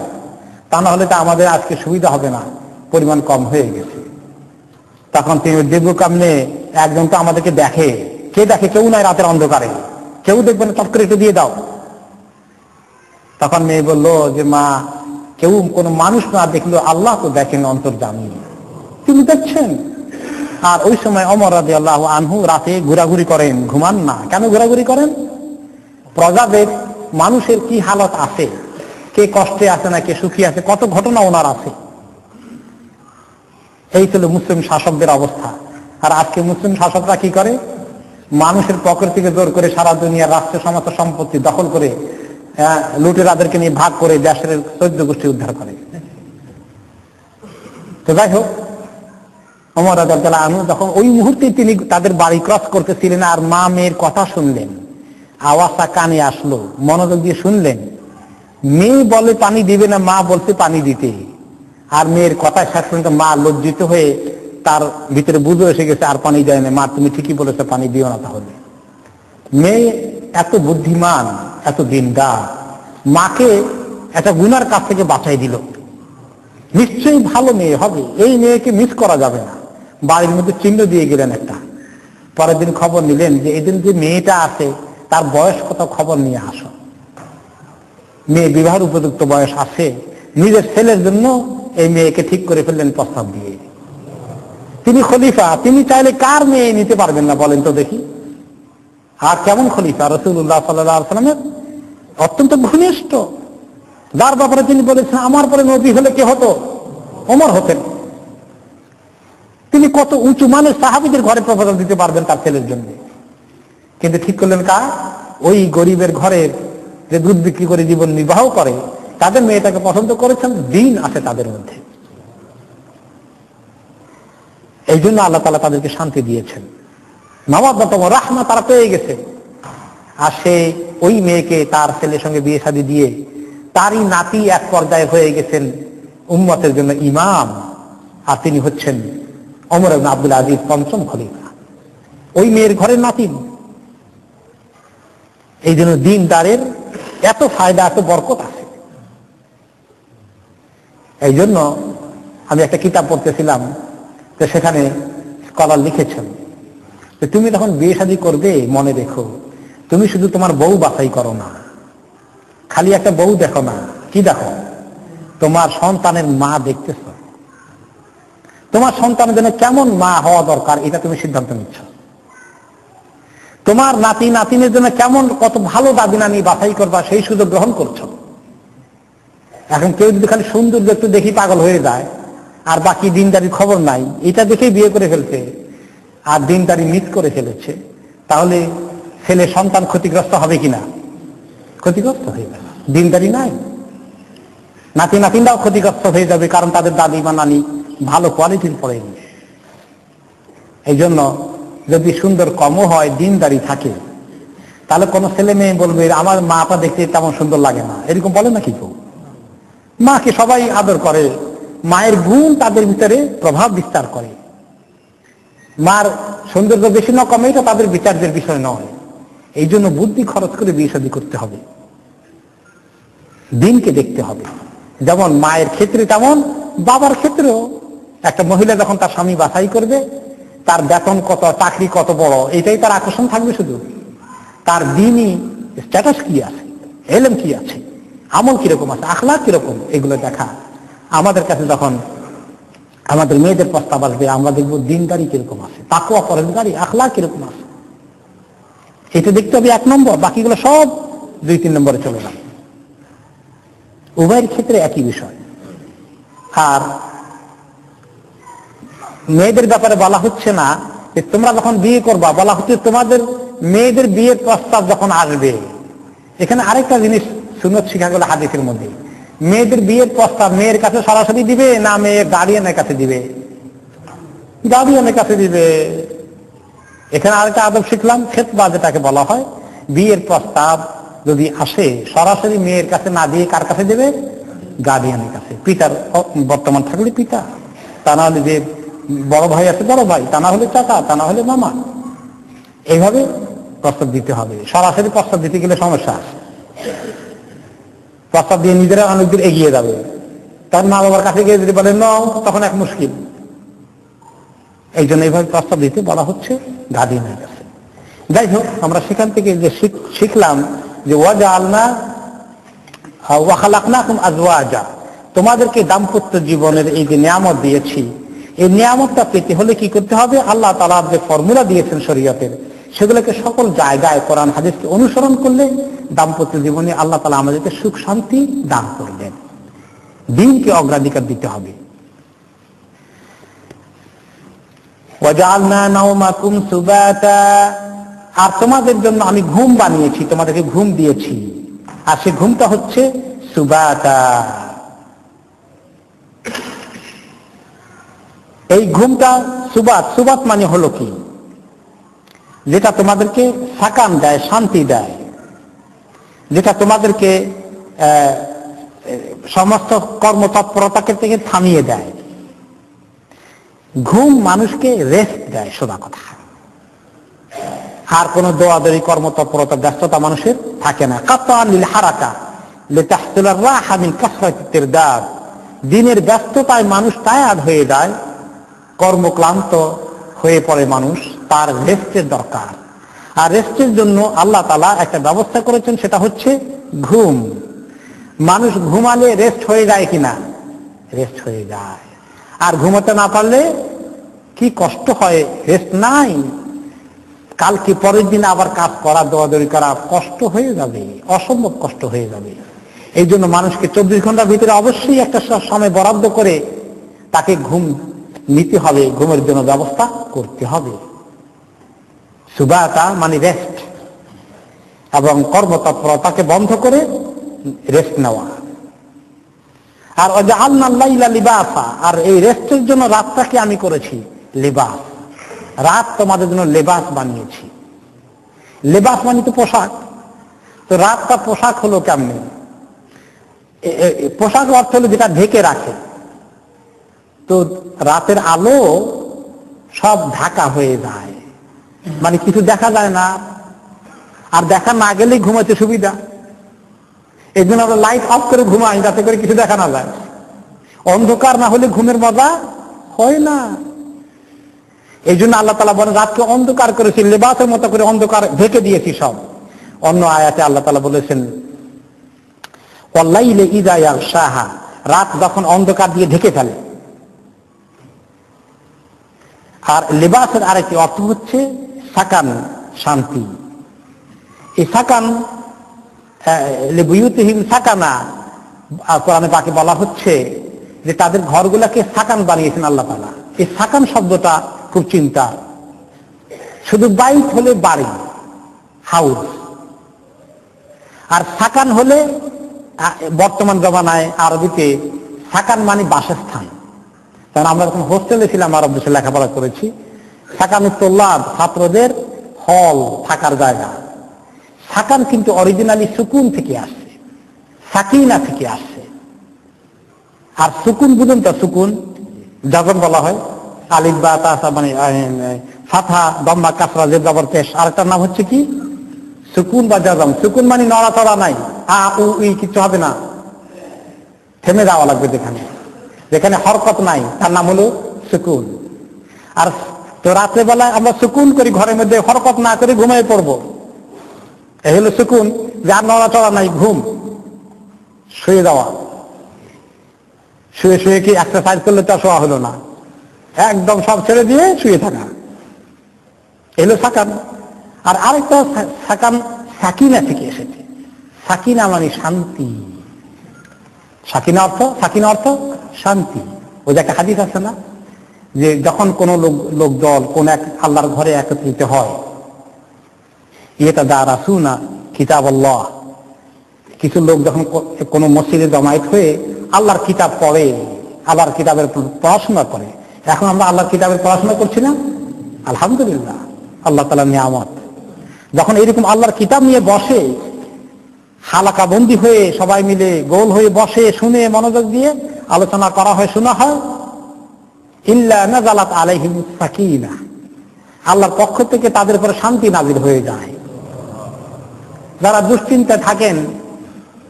তা না হলে তো আমাদের আজকে সুবিধা হবে না, পরিমাণ কম হয়ে গেছে। তখন তিনি দেবু কামনে, একজন তো আমাদেরকে দেখে, কে দেখে? কেউ নাই, রাতের অন্ধকারে কেউ দেখবে না, চট করে একটু দিয়ে দাও। তখন মেয়ে বললো যে মা, কেউ কোনো মানুষ না দেখলো আল্লাহ তো দেখেন, অন্তর্যামী, তিনি দেখছেন। আর ওই সময় ওমর রাদিয়াল্লাহু আনহু রাতে ঘোরাঘুরি করেন, ঘুমান না। কেন ঘোরাঘুরি করেন? প্রজাদের মানুষের কি হালত আছে, কে কষ্টে আছে না কে সুখী আছে, কত ঘটনা ওনার আছে। এই ছিল মুসলিম শাসকদের অবস্থা। আর আজকে মুসলিম শাসকরা কি করে? মানুষের পকেট থেকে জোর করে সারা দুনিয়ার রাষ্ট্র সমস্ত সম্পত্তি দখল করে লুটেরাদেরকে নিয়ে ভাগ করে দেশের 14 গোষ্ঠী উদ্ধার করে। তো যাই হোক, ওমর রাদিয়াল্লাহু আনহু যখন ওই মুহূর্তে তিনি তাদের বাড়ি ক্রস করতেছিলেন, আর মা মেয়ের কথা শুনলেন, আওয়াজটা কানে আসলো, মনোযোগ দিয়ে শুনলেন। মেয়ে বলে পানি দিবে না, মা বলছে পানি দিতে। আর মেয়ের কথা শেষ পর্যন্ত মা লজ্জিত হয়ে তার ভিতরে বুঝে এসে গেছে, আর পানি দেয় না। মা তুমি ঠিকই বলেছো, পানি দিও না। তাহলে মেয়ে এত বুদ্ধিমান, এত দিনদার, মাকে একটা গুনার কাছ থেকে বাঁচাই দিল। নিশ্চয়ই ভালো মেয়ে হবে, এই মেয়েকে মিস করা যাবে না। বাড়ির মধ্যে চিহ্ন দিয়ে গেলেন একটা। পরের দিন খবর নিলেন যে এদিন যে মেয়েটা আছে তার বয়স কত, খবর নিয়ে আসো। মেয়ে বিবাহের উপযুক্ত বয়স আছে, নিজের ছেলের জন্য এই মেয়েকে ঠিক করে ফেললেন প্রস্তাব দিয়ে। তিনি খলিফা, তিনি চাইলে কার মেয়ে নিতে পারবেন না বলেন তো দেখি? আর কেমন খলিফা? রাসূলুল্লাহ সাল্লাল্লাহু আলাইহি ওয়াসাল্লামের অত্যন্ত ঘনিষ্ঠ, যার ব্যাপারে তিনি বলেছেন আমার পরে নবী হলে কে হতো? ওমর হতেন। তিনি কত উঁচু মানের সাহাবীদের ঘরে প্রপোজাল দিতে পারবেন তার ছেলের জন্য, কিন্তু ঠিক করলেন কার? ওই গরিবের ঘরের যে দুধ বিক্রি করে জীবন নির্বাহ করে তাদের মেয়েটাকে পছন্দ করেছেন, দিন আছে তাদের মধ্যে। এই জন্য আল্লাহ তাআলা তাদেরকে শান্তি দিয়েছেন, মাওয়াদ্দাতুম ওয়া রাহমা তারা পেয়ে গেছে। আর সে ওই মেয়েকে তার ছেলের সঙ্গে বিয়ে শাদী দিয়ে তারই নাতি এক পর্যায়ে হয়ে গেছেন উম্মতের জন্য ইমাম, আর তিনি হচ্ছেন ওমর ইবনে আব্দুল আজিজ, পঞ্চম খলিফা, ওই মেয়ের ঘরের নাতি। এই জন্য দিনদারের এত ফায়দা, এত বরকত আছে। এই জন্য আমি একটা কিতাব পড়তেছিলাম, তো সেখানে স্কলার লিখেছেন যে তুমি যখন বিয়ে শাদী করবে মনে রেখো, তুমি শুধু তোমার বউ বাছাই করো না, খালি একটা বউ দেখো না, কি দেখো? তোমার সন্তানের মা দেখতেছ, তোমার সন্তানের জন্য কেমন মা হওয়া দরকার এটা তুমি সিদ্ধান্ত নিচ্ছ। তোমার নাতি নাতিনের জন্য কেমন, কত ভালো দাবি নানি বাছাই করবা সেই সুযোগ গ্রহণ করছো। এখন কেউ যদি খালি সৌন্দর্য একটু দেখি পাগল হয়ে যায়, আর বাকি দিনদারির খবর নাই, এটা দেখেই বিয়ে করে ফেলছে আর দিনদারি মিস করে ফেলেছে, তাহলে ছেলে সন্তান ক্ষতিগ্রস্ত হবে কিনা? ক্ষতিগ্রস্ত হয়ে যাবে। দিনদারি নাই, নাতি নাতিনরাও ক্ষতিগ্রস্ত হয়ে যাবে, কারণ তাদের দাদি বা নানি ভালো কোয়ালিটির পড়েনি। এই জন্য যদি সুন্দর কমও হয়, দিনদারি থাকে, তাহলে কোনো ছেলে মেয়ে বলবে আমার মাটা দেখতে তেমন সুন্দর লাগে না, এরকম বলে না কি কেউ? মাকে সবাই আদর করে, মায়ের গুণ তাদের ভিতরে প্রভাব বিস্তার করে। মার সৌন্দর্য বেশি না কমে এটা তাদের বিচার্যের বিষয় নয়। এই জন্য বুদ্ধি খরচ করে বিয়ে শাদী করতে হবে, দিনকে দেখতে হবে। যেমন মায়ের ক্ষেত্রে তেমন বাবার ক্ষেত্রেও। একটা মহিলা যখন তার স্বামী বাছাই করবে, তার বেতন কত, চাকরি কত বড়, এটাই তার আকর্ষণ থাকবে শুধু। তার দিনই স্ট্যাটাস কি আছে, এলেম কি আছে, আমল কিরকম আছে, আখলাক কিরকম, এগুলো দেখা। আমাদের কাছে যখন আমাদের মেয়েদের প্রস্তাব আসবে, আমরা দেখবো দিনদারি কিরকম আছে, তাকওয়া পরহেজগারি, আখলাক কিরকম আছে, এটা দেখতে হবে 1 নম্বর। বাকিগুলো সব 2-3 নম্বরে চলে যাবে। উভয়ের ক্ষেত্রে একই বিষয়। আর মেয়েদের ব্যাপারে বলা হচ্ছে না যে তোমরা যখন বিয়ে করবা, বলা হচ্ছে তোমাদের মেয়েদের বিয়ের প্রস্তাব যখন আসবে। এখানে আরেকটা জিনিস সুন্নত শিখা গেল হাদিসের মধ্যে, মেয়েদের বিয়ের প্রস্তাব মেয়ের কাছে সরাসরি দিবে না মেয়ে গার্ডিয়ানের কাছে দিবে? গার্ডিয়ানের কাছে দিবে। এখানে আরেকটা আদব শিখলাম, খেতবা যেটাকে বলা হয়, বিয়ের প্রস্তাব যদি আসে সরাসরি মেয়ের কাছে না দিয়ে কার কাছে দেবে? গার্ডিয়ানের কাছে। পিতার বর্তমান থাকলে পিতা, তা না হলে যে বড় ভাই আছে বড় ভাই, তা না হলে চাচা, তা না হলে মামা, এইভাবে প্রস্তাব দিতে হবে। সরাসরি প্রস্তাব দিতে গেলে সমস্যা আছে, প্রস্তাব দিয়ে নিজেরা অনেক দূর এগিয়ে যাবে। তার মা বাবার কাছে গিয়ে যদি বলে নাও, তখন এক মুশকিল। এই জন্য এইভাবে প্রস্তাব দিতে বলা হচ্ছে গার্ডিয়ানের কাছে। যাই হোক, আমরা সেখান থেকে যে শিখলাম যে ওয়াজআলনা ওয়া খালাকনাকুম আজওয়াজা, তোমাদেরকে দাম্পত্য জীবনের এই যে নিয়ামত দিয়েছি, এই নিয়ামতটা পেতে হলে কি করতে হবে? আল্লাহ তাআলা যে ফর্মুলা দিয়েছেন শরীয়তের, সেগুলোকে সকল জায়গায় কোরআন হাদিসকে অনুসরণ করলে দাম্পত্য জীবনে আল্লাহ তাআলা আমাদেরকে সুখ শান্তি দান করবেন। দিনকে অগ্রাধিকার দিতে হবে। ওয়াজআলনা নাওমাকুম সুবাতা, আর তোমাদের জন্য আমি ঘুম বানিয়েছি, তোমাদেরকে ঘুম দিয়েছি, আর সে ঘুমটা হচ্ছে সুবাতা। এই ঘুমটা সুবাত, সুবাত মানে হলো কি? যেটা তোমাদেরকে সাকান দেয়, শান্তি দেয়, যেটা তোমাদেরকে সমস্ত কর্মতৎপরতাকে থেকে থামিয়ে দেয়। ঘুম মানুষকে রেস্ট দেয়, সোজা কথা। আর কোন দৌড়াদৌড়ি কর্মতৎপরতা ব্যস্ততা মানুষের থাকে না। কাতান লিল হারাকা লিতাহসিলার রাহা মিন কাসরাতিত তিরদাদ, দিনের ব্যস্ততায় মানুষ টায়ার্ড হয়ে যায়, কর্মক্লান্ত হয়ে পড়ে মানুষ, তার রেস্টের দরকার। আর রেস্টের জন্য আল্লাহ তাআলা একটা ব্যবস্থা করেছেন, সেটা হচ্ছে ঘুম। মানুষ ঘুমালে রেস্ট হয়ে যায় কিনা? রেস্ট হয়ে যায়। আর ঘুমাতে না পারলে কি কষ্ট হয়, রেস্ট নাই, কালকে পরের দিন আবার কাজ করা, দৌড়াদৌড়ি করা কষ্ট হয়ে যাবে, অসম্ভব কষ্ট হয়ে যাবে। এই জন্য মানুষকে 24 ঘন্টার ভিতরে অবশ্যই একটা সময় বরাদ্দ করে তাকে ঘুম নিতে হবে, ঘুমের জন্য ব্যবস্থা করতে হবে। সুবাতা মানে রেস্ট, এবং কর্মতৎপরতাকে বন্ধ করে রেস্ট নেওয়া। আর ওয়াজআলনা লাইলা লিবাসা, আর এই রেস্টের জন্য রাতটাকে আমি করেছি লিবাস। রাত তোমাদের জন্য লেবাস বানিয়েছি। লেবাস মানে তো পোশাক। তো রাতটা পোশাক হলো কেমনে? পোশাক অর্থ হলো যেটা ঢেকে রাখে। তো রাতের আলো সব ঢাকা হয়ে যায়, মানে কিছু দেখা যায় না। আর দেখা না গেলেই ঘুমাতে সুবিধা, এই জন্য আমরা লাইট অফ করে ঘুমাই, যাতে করে কিছু দেখা না যায়। অন্ধকার না হলে ঘুমের মজা হয় না। এই জন্য আল্লাহ তাআলা বলেন রাতকে অন্ধকার করেছি, লেবাসের মতো করে অন্ধকার ঢেকে দিয়েছি সব। অন্য আয়াতে আল্লাহ তাআলা বলেছেন ওয়াল্লাইলি ইযা ইয়াগশাহা, রাত যখন অন্ধকার দিয়ে ঢেকে ফেলে। আর লেবাসের আরেকটি অর্থ হচ্ছে সাকান, শান্তি। এই সাকান লিবুয়ুতিহিম সাকানা, কোরআনে পাকে বলা হচ্ছে যে তাদের ঘরগুলাকে সাকান বানিয়েছেন আল্লাহ তাআলা। এই সাকান শব্দটা খুব চিন্তা। শুধু বাইত হলে বাড়ি, হাউস, আর সাকান হলে বর্তমান জমানায় আরবিতে সাকান মানে বাসস্থান। কারণ আমরা যখন হোস্টেলে ছিলাম, আরব দেশে লেখাপড়া করেছি, সাকানুত্তোল্লাব ছাত্রদের হল, থাকার জায়গা। সাকান কিন্তু অরিজিনালি সুকুন থেকে আসছে, সাকিনা থেকে আসছে। আর সুকুন বুঝুন তো, সুকুন যখন বলা হয় আলিফ বা তা মানে ফাথা দম্মা কাসরা জের জবর পেশ, আরেকটার নাম হচ্ছে কি সুকুন বা জাজম। সুকুন মানে নড়াচড়া নাই, আ উ ই কিছু হবে না, থেমে যাওয়া লাগবে। যেখানে হরকত নাই তার নাম হলো সুকুন। আর তো রাত্রেবেলায় আমরা সুকুন করি, ঘরের মধ্যে হরকত না করে ঘুমিয়ে পড়বো, এই হলো সুকুন। যার নড়াচড়া নাই, ঘুম, শুয়ে যাওয়া। শুয়ে শুয়ে কি এক্সারসাইজ করলে তা শোয়া হলো না, একদম সব ছেড়ে দিয়ে শুয়ে থাকা, এলো সাকান। আর আরেকটা সাকান সাকিনা থেকে এসেছে। সাকিনা মানে শান্তি। সাকিনা অর্থ শান্তি। ওই যে একটা হাদিস আছে না, যে যখন কোন লোকদল কোন এক আল্লাহর ঘরে একত্রিত হয়, ইয়াতাদারাসুনা কিতাবাল্লাহ, কিছু লোক যখন কোন মসজিদে জমায়েত হয়ে আল্লাহর কিতাব পড়ে, আল্লাহর কিতাবের পড়াশোনা করে। এখন আমরা আল্লাহর কিতাবের পড়াশোনা করছি না, আলহামদুলিল্লাহ, আল্লাহ তাআলার নিয়ামত। যখন এরকম আল্লাহর কিতাব নিয়ে বসে, হালাকা বন্দী হয়ে সবাই মিলে গোল হয়ে বসে, শুনে মনোযোগ দিয়ে আলোচনা করা হয়, শোনা হয়, ইল্লা নাযালাত আলাইহিমুস সাকিনা, আল্লাহর পক্ষ থেকে তাদের উপরে শান্তি নাযিল হয়ে যায়। যারা দুশ্চিন্তায় থাকেন,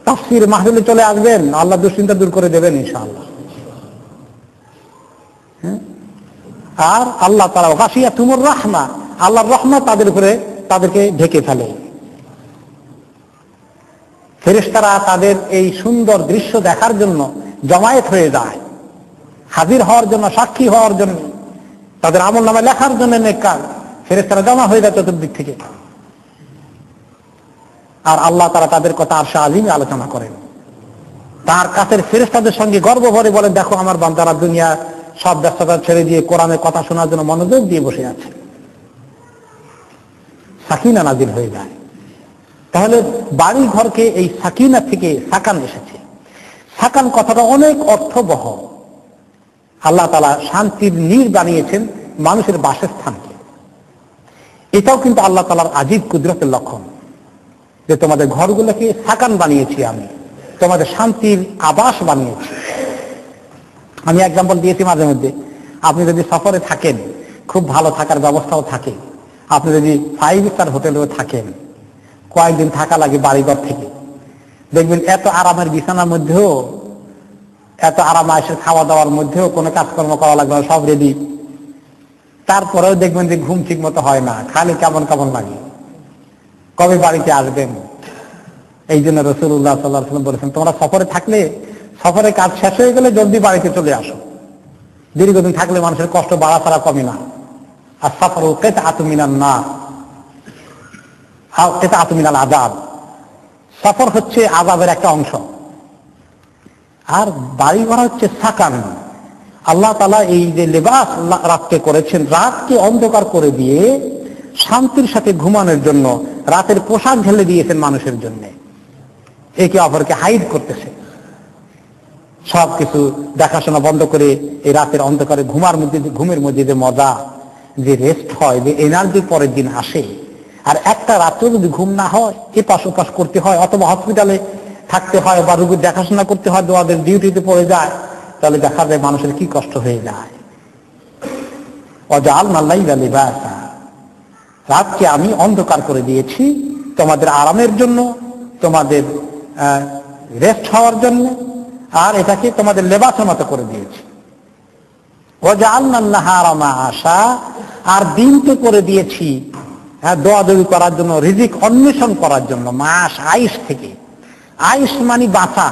তাফসীর মাহফিলে চলে আসবেন, আল্লাহ দুশ্চিন্তা দূর করে দেবেন ইনশাআল্লাহ। আর আল্লাহ তাআলা গাশিয়াতুমুর রাহমা, আল্লাহর রহমত তাদের উপরে তাদেরকে ঢেকে ফেলে। ফেরেশতারা তাদের এই সুন্দর দৃশ্য দেখার জন্য জমায়েত হয়ে যায়, হাজির হওয়ার জন্য, সাক্ষী হওয়ার জন্য, তাদের আমলনামা লেখার জন্য নেককার ফেরেশতারা জমা হয়ে যায় চতুর্দিক থেকে। আর আল্লাহ তাআলা তাদের কথা আরশে আজিমে আলোচনা করেন। তার কাছের ফেরেশতাদের সঙ্গে গর্ব ভরে বলেন, দেখো আমার বান্দারা দুনিয়া সব ব্যস্ততা ছেড়ে দিয়ে কোরআনের কথা শোনার জন্য মনোযোগ দিয়ে বসে আছে। সাকিনা নাজিল হয়ে যায়। তাহলে বাড়ি ঘরকে এই সাকিনা থেকে সাকান এসেছে। সাকান কথাটা অনেক অর্থবহ। আল্লাহ তাআলা শান্তির নীড় বানিয়েছেন মানুষের বাসস্থানকে। এটাও কিন্তু আল্লাহ তাআলার আজীব কুদরতের লক্ষণ, যে তোমাদের ঘরগুলোকে সাকান বানিয়েছি আমি, তোমাদের শান্তির আবাস বানিয়েছি। আমি এক্সাম্পল দিয়েছি মাঝে মধ্যে, আপনি যদি সফরে থাকেন, খুব ভালো থাকার ব্যবস্থাও থাকে, আপনি যদি 5 স্টার হোটেলেও থাকেন, কয়েকদিন থাকা লাগে বাড়িঘর থেকে, দেখবেন এত আরামের বিছানার মধ্যেও, এত আরাম আয়েশের খাওয়া দাওয়ার মধ্যেও কোনো কাজকর্ম করা লাগবে না, সব রেডি। তারপরেও দেখবেন যে ঘুম ঠিক মতো হয় না, খালি কেমন কেমন লাগে, কবে বাড়িতে আসবেন। এই জন্য রাসূলুল্লাহ সাল্লাল্লাহু আলাইহি ওয়াসাল্লাম বলেছেন, তোমরা সফরে থাকলে, সফরের কাজ শেষ হয়ে গেলে জলদি বাড়িতে চলে আসো। দীর্ঘদিন থাকলে মানুষের কষ্ট বাড়া ছাড়া কমে না। আর সাফরুল কিতআতুম মিনান নার, কিতআতুম মিনাল আযাব, সফর হচ্ছে আযাবের একটা অংশ। আর বাড়ি ঘর হচ্ছে সাকান। আল্লাহ তাআলা এই যে লেবাস রাতকে করেছেন, রাতকে অন্ধকার করে দিয়ে শান্তির সাথে ঘুমানোর জন্য রাতের পোশাক ঢেলে দিয়েছেন মানুষের জন্য। একে অপরকে হাইড করতেছে, সবকিছু দেখাশোনা বন্ধ করে এই রাতের অন্ধকারে ঘুমের মধ্যে যে মজা, যে রেস্ট হয়, যে এনার্জি পরের দিন আসে। আর একটা রাত্রেও যদি ঘুম না হয়, এপাশ ওপাশ করতে হয়, অথবা হসপিটালে থাকতে হয়, বা রোগীর দেখাশোনা করতে হয়, দোয়াদের ডিউটিতে পড়ে যায়, তাহলে দেখা যায় মানুষের কি কষ্ট হয়ে যায়। ওয়াজআলনা আল-লাইলা লিবাসা, রাতকে আমি অন্ধকার করে দিয়েছি তোমাদের আরামের জন্য, তোমাদের রেস্ট হওয়ার জন্য, আর এটাকে তোমাদের লেবাসের মতো করে দিয়েছি। ওয়াজআলনা আন-নাহারা মাআশা, আর দিনকে করে দিয়েছি দোয়াদবি করার জন্য, রিজিক অন্বেষণ করার জন্য। মাস আইস থেকে, আইস মানে বাঁচা,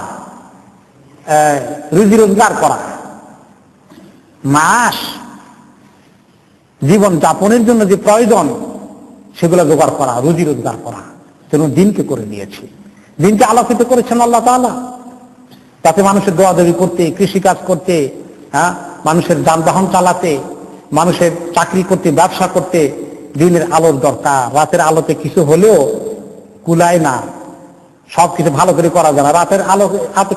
রুজি রোজগার করা। মাস জীবন যাপনের জন্য যে প্রয়োজন সেগুলো জোগাড় করা, রুজি রোজগার করা, জন্য দিনকে করে দিয়েছি। দিনকে আলোকিত করেছেন আল্লাহ তাআলা। তাতে মানুষের দৌড়াদৌড়ি করতে, কৃষিকাজ করতে, মানুষের যানবাহন চালাতে, মানুষের চাকরি করতে, ব্যবসা করতে দিনের আলোর দরকার। রাতের আলোতে কিছু হলেও কুলায় না, সবকিছু ভালো করে করা যায় না। রাতের আলো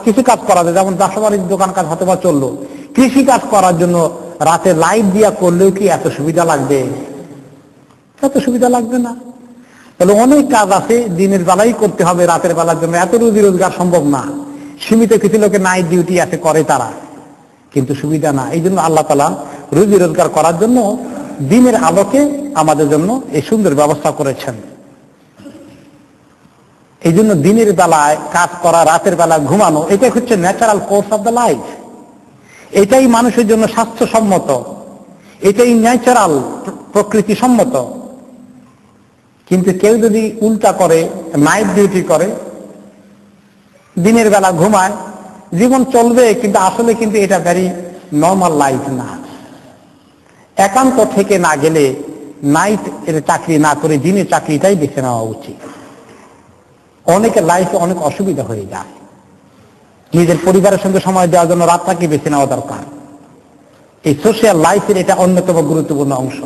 কিছু কাজ করা যায়, যেমন ব্যবসা বাড়ির দোকান কাজ হয়তো বা চললো, কৃষি কাজ করার জন্য রাতে লাইট দিয়া করলেও কি এত সুবিধা লাগবে? এত সুবিধা লাগবে না। তাহলে অনেক কাজ আছে দিনের বেলাই করতে হবে, রাতের বেলার জন্য এত রুজি রোজগার সম্ভব না। সীমিত কিছু লোকের নাইট ডিউটি আছে, করে তারা, কিন্তু সুবিধা না। এই জন্য আল্লাহ তাআলা রুজি রোজগার করার জন্য দিনের আলোকে আমাদের জন্য এই সুন্দর ব্যবস্থা করেছেন। এই জন্য দিনের বেলায় কাজ করা, রাতের বেলা ঘুমানো, এটাই হচ্ছে natural course of the life. এটাই মানুষের জন্য স্বাস্থ্যসম্মত, এটাই ন্যাচারাল, প্রকৃতি সম্মত। কিন্তু কেউ যদি উল্টা করে, নাইট ডিউটি করে, দিনের বেলা ঘুমায়, জীবন চলবে, কিন্তু আসলে কিন্তু এটা ভেরি নর্মাল লাইফ না। একান্ত থেকে না গেলে নাইট এর চাকরি না করে দিনের চাকরিটাই বেছে নেওয়া উচিত। অনেকের লাইফে অনেক অসুবিধা হয়ে যায়। নিজের পরিবারের সঙ্গে সময় দেওয়ার জন্য রাতটাকে বেছে নেওয়া দরকার। এই সোশ্যাল লাইফের এটা অন্যতম গুরুত্বপূর্ণ অংশ।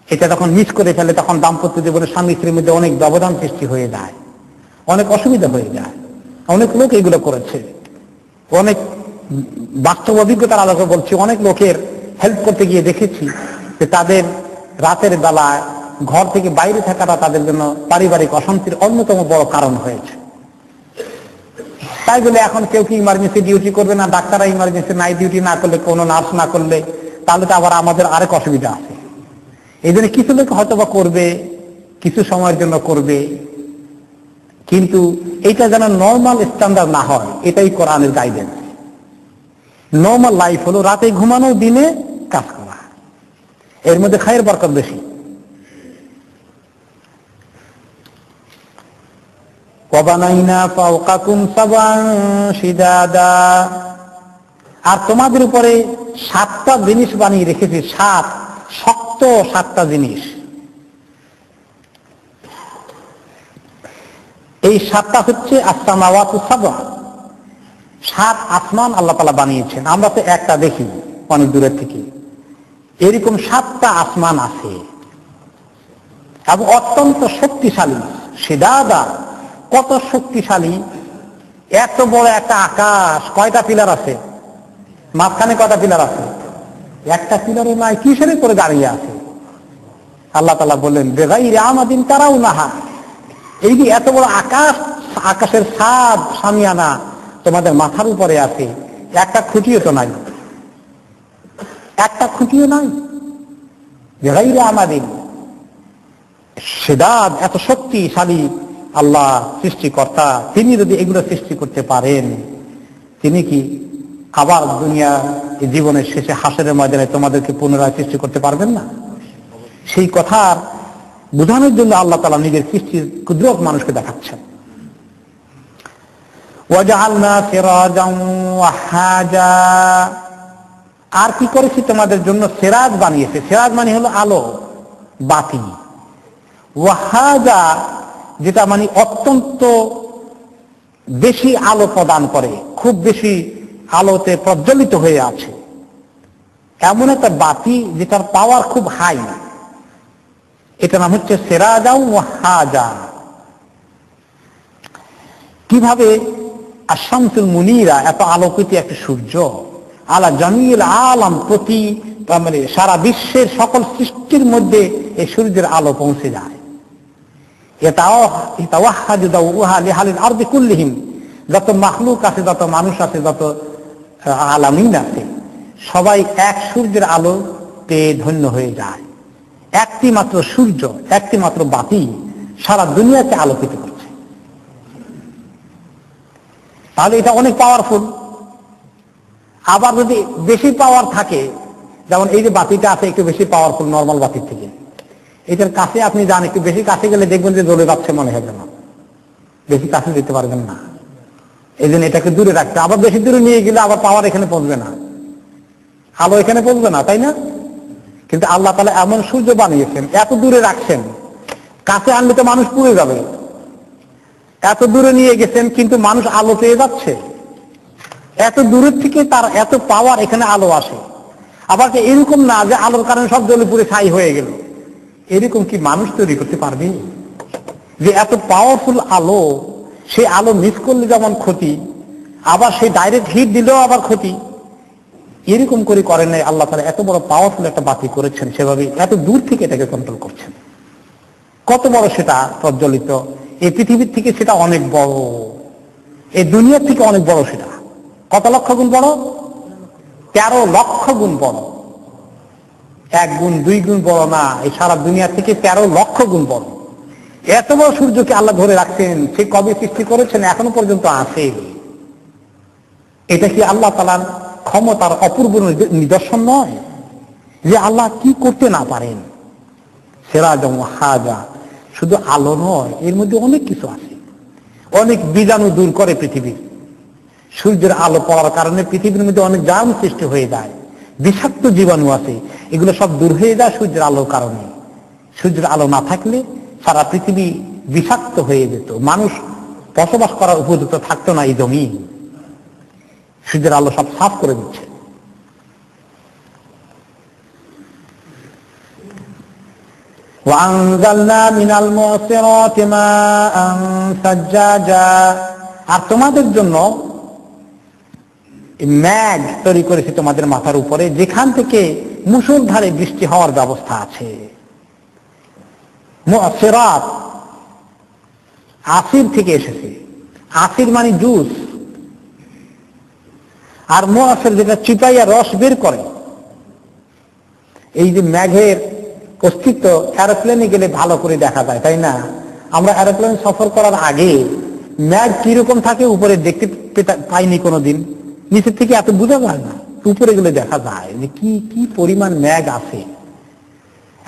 এটা যখন মিস করে ফেলে তখন দাম্পত্য জীবনে স্বামী স্ত্রীর মধ্যে অনেক ব্যবধান সৃষ্টি হয়ে যায়, অনেক অসুবিধা হয়ে যায়। অনেক লোক এগুলো করেছে, অনেক বাস্তব অভিজ্ঞতার আলোকে বলছি। অনেক লোকের হেল্প করতে গিয়ে দেখেছি যে তাদের রাতের বেলায় ঘর থেকে বাইরে থাকাটা তাদের জন্য পারিবারিক অশান্তির অন্যতম বড় কারণ হয়েছে। তাই বলে এখন কেউ কি ইমার্জেন্সি ডিউটি করবে না? ডাক্তাররা ইমার্জেন্সি নাইট ডিউটি না করলে, কোনো নার্স না করলে, তাহলে তো আবার আমাদের আরেক অসুবিধা আছে। এই জন্য কিছু লোক হয়তো বা করবে, কিছু সময়ের জন্য করবে, কিন্তু এটা যেন নর্মাল স্ট্যান্ডার্ড না হয়, এটাই কোরআনের গাইডেন্স। নর্মাল লাইফ হলো রাতে ঘুমানো, দিনে কাজ করা, এর মধ্যে খায়ের বরকত বেশি। আর তোমাদের উপরে 7টা জিনিস বানিয়ে রেখেছি, 7 শক্ত 7টা জিনিস। এই 7টা হচ্ছে আসমাওয়াতু সাবআ, 7 আসমান আল্লাহ তাআলা বানিয়েছেন। আমরা তো একটা দেখি অনেক দূরের থেকে, এরকম 7টা আসমান আছে এবং অত্যন্ত শক্তিশালী। শিদাদা, কত শক্তিশালী! এত বড় একটা আকাশ, কয়টা পিলার আছে? মাঝখানে কয়টা পিলার আছে? একটা পিলারও নাই, কিসের করে দাঁড়িয়ে আছে? আল্লাহ তাআলা বললেন বেগাইরি আমাদিন তারাউনাহা, এই যে এত বড় আকাশ, আকাশের ছাদ সামিয়ানা তোমাদের মাথার উপরে আছে, একটা খুঁটিও তো নাই, একটা খুঁটিও নাই। বেগাইরি আমাদিন, শিদাদ, এত শক্তিশালী আল্লাহ সৃষ্টিকর্তা, তিনি যদি এগুলো সৃষ্টি করতে পারেন, তিনি কি আবার দুনিয়া জীবনের শেষে হাসরের ময়দানে তোমাদেরকে পুনরায় সৃষ্টি করতে পারবেন না? সেই কথার বোঝানোর জন্য আল্লাহ তাআলা নিজের সৃষ্টির কুদরত মানুষকে দেখাচ্ছেন। ওয়াজআলনা সিরাজান ওয়াহাজা, আর কি করেছি তোমাদের জন্য? সিরাজ বানিয়েছে। সিরাজ মানে হলো আলো, বাতি। ওয়াহাজা, যেটা মানে অত্যন্ত বেশি আলো প্রদান করে, খুব বেশি আলোতে প্রজ্বলিত হয়ে আছে, এমন একটা বাতি যেটার পাওয়ার খুব হাই, এটা নাম হচ্ছে সিরাজাও ওয়াহাজা। কিভাবে? আশ-শামসুল মুনীরা, এত আলোকিত একটা সূর্য, আলা জামিল আলাম, প্রতি মানে সারা বিশ্বের সকল সৃষ্টির মধ্যে এই সূর্যের আলো পৌঁছে যায়। যত মাখলুক আছে, যত মানুষ আছে, যত আলামিন আছে, সবাই এক সূর্যের আলো পেয়ে ধন্য হয়ে যায়। একটি মাত্র সূর্য, একটি মাত্র বাতি সারা দুনিয়াকে আলোকিত করছে। তাহলে এটা অনেক পাওয়ারফুল। আবার যদি বেশি পাওয়ার থাকে, যেমন এই যে বাতিটা আছে, একটু বেশি পাওয়ারফুল নর্মাল বাতির থেকে, এটার কাছে আপনি যান, একটু বেশি কাছে গেলে দেখবেন যে জ্বলে যাচ্ছে মনে হবে না, বেশি কাছে যেতে পারবেন না। এই জন্য এটাকে দূরে রাখতে। আবার বেশি দূরে নিয়ে গেলে আবার পাওয়ার এখানে পৌঁছবে না, আলো এখানে পৌঁছবে না, তাই না? কিন্তু আল্লাহ তাআলা এমন সূর্য বানিয়েছেন, এত দূরে রাখছেন, কাছে আনলে তো মানুষ পুড়ে যাবে। এত দূরে নিয়ে গেছেন, কিন্তু মানুষ আলো পেয়ে যাচ্ছে। এত দূরের থেকে তার এত পাওয়ার, এখানে আলো আসে। আবার এরকম না যে আলোর কারণে সব জ্বলে পুড়ে ছাই হয়ে গেল, এরকম কি মানুষ তৈরি করতে পারবে? যে এত পাওয়ারফুল আলো, সেই আলো মিস করলে যেমন ক্ষতি, আবার সেই ডাইরেক্ট হিট দিলেও আবার ক্ষতি, এরকম করে করেন নাই আল্লাহ তাআলা। এত বড় পাওয়ারফুল একটা বাতি করেছেন, সেভাবে এত দূর থেকে এটাকে কন্ট্রোল করছেন। কত বড় সেটা প্রজ্বলিত, এই পৃথিবীর থেকে সেটা অনেক বড়, এই দুনিয়ার থেকে অনেক বড়। সেটা কত লক্ষ গুণ বড়? 13 লক্ষ গুণ বড়। 1 গুণ 2 গুণ বড় না, এই সারা দুনিয়া থেকে 13 লক্ষ গুণ বড়। এত বড় সূর্যকে আল্লাহ ধরে রাখছেন, সে কবে সৃষ্টি করেছেন এখনো পর্যন্ত আছে। এটা কি আল্লাহ তাআলার ক্ষমতার অপূর্ব নিদর্শন নয় যে আল্লাহ কি করতে না পারেন? সিরাজুম হাজা, শুধু আলো নয়, এর মধ্যে অনেক কিছু আছে। অনেক বীজাণু দূর করে পৃথিবীর। সূর্যের আলো পড়ার কারণে পৃথিবীর মধ্যে অনেক জার্ম সৃষ্টি হয়ে যায়, বিষাক্ত জীবাণু আছে, এগুলো সব দূর হয়ে যায় সূর্যের আলোর কারণে। সূর্যের আলো না থাকলে সারা পৃথিবী বিষাক্ত হয়ে যেত, মানুষ বসবাস করার উপযুক্ত থাকতো না এই জমিন। সূর্যের আলো সব সাফ করে দিচ্ছে। وَأَنزَلْنَا مِنَ الْمُعْصِرَاتِ مَاءً ثَجَّاجًا, আর তোমাদের জন্য মেঘ তৈরি করেছে তোমাদের মাথার উপরে, যেখান থেকে মুষলধারে বৃষ্টি হওয়ার ব্যবস্থা আছে। মুআসিরাত আসির থেকে এসেছে, আসির মানে জুস, আর মুআসির যেটা চিপাইয়া রস বের করে। এই যে মেঘের অস্তিত্ব এরোপ্লেনে গেলে ভালো করে দেখা যায়, তাই না? আমরা এরোপ্লেন সফর করার আগে মেঘ কিরকম থাকে উপরে দেখতে পাইনি কোনোদিন, নিচের থেকে এত বোঝা যায় না, উপরে গেলে দেখা যায় যে কি কি পরিমাণ মেঘ আছে।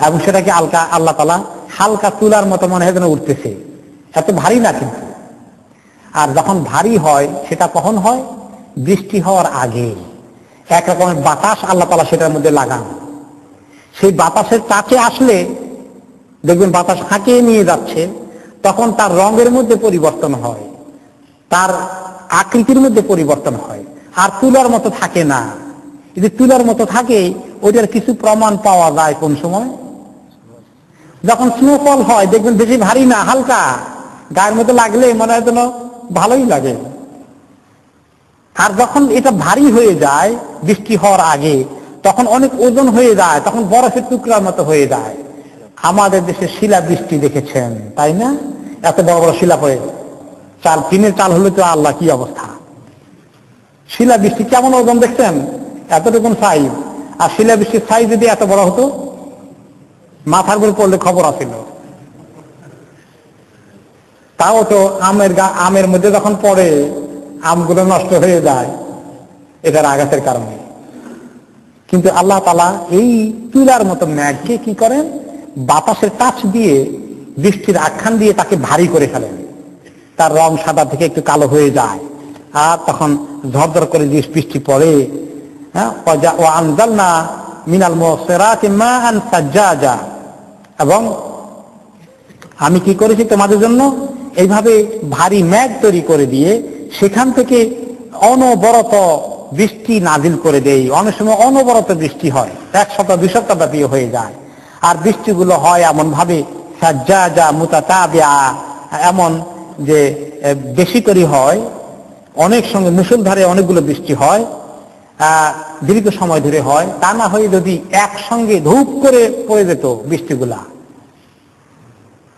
এবং সেটাকে আল্লাহ তাআলা হালকা তুলার মতো মনে হয় যেন উঠতেছে, এত ভারী না কিন্তু। আর যখন ভারী হয় সেটা কখন হয়? বৃষ্টি হওয়ার আগে। এক রকমের বাতাস আল্লাহ তাআলা সেটার মধ্যে লাগান, সেই বাতাসের কাছে আসলে দেখবেন বাতাস হাঁকিয়ে নিয়ে যাচ্ছে, তখন তার রঙের মধ্যে পরিবর্তন হয়, তার আকৃতির মধ্যে পরিবর্তন হয়, আর তুলার মতো থাকে না। যদি তুলার মতো থাকে, ওইটার কিছু প্রমাণ পাওয়া যায় কোন সময়? যখন স্নোফল হয়, দেখবেন বেশি ভারী না, হালকা, গায়ের মধ্যে লাগলে মনে হয় যেন ভালোই লাগে। আর যখন এটা ভারী হয়ে যায় বৃষ্টি হওয়ার আগে, তখন অনেক ওজন হয়ে যায়, তখন বরফের টুকরার মতো হয়ে যায়। আমাদের দেশে শিলা বৃষ্টি দেখেছেন, তাই না? এত বড় বড় শিলা পড়ে, চাল, টিনের চাল হলে তো আল্লাহ কি অবস্থা। শিলা বৃষ্টি কেমন ওজন দেখছেন? এতটুকুন সাইজ। আর শিলা বৃষ্টির সাইজ যদি এত বড় হতো, মাথার উপর পড়লে খবর আছিল। তাও তো আমের মধ্যে যখন পড়ে আমগুলো নষ্ট হয়ে যায় এটার আঘাতের কারণে। কিন্তু আল্লাহ তাআলা এই তুলার মতো মেঘকে কি করেন? বাতাসের টাচ দিয়ে, বৃষ্টির আখ্যান দিয়ে তাকে ভারী করে ফেলেন। তার রং সাদা থেকে একটু কালো হয়ে যায়, আর তখন ঝরঝর করে যে বৃষ্টি পড়ে। ওয়া আনজালনা মিনাল মুসিরাতি মাআন সাজ্জাজা, এবং আমি কি করেছি তোমাদের জন্য এইভাবে ভারী মেঘ তৈরি করে দিয়ে সেখান থেকে অনবরত বৃষ্টি নাজিল করে দেই। অনেক সময় অনবরত বৃষ্টি হয়, 1 সপ্তাহ 2 সপ্তাহ ব্যাপী হয়ে যায়। আর বৃষ্টিগুলো হয় এমন ভাবে সাজ্জাজা মুতাতাবিআ, এমন যে বেশি করে হয়, অনেক সঙ্গে মুষলধারে অনেকগুলো বৃষ্টি হয়, দীর্ঘ সময় ধরে হয়। তা না হয়ে যদি একসঙ্গে ধূপ করে পড়ে যেত বৃষ্টিগুলা,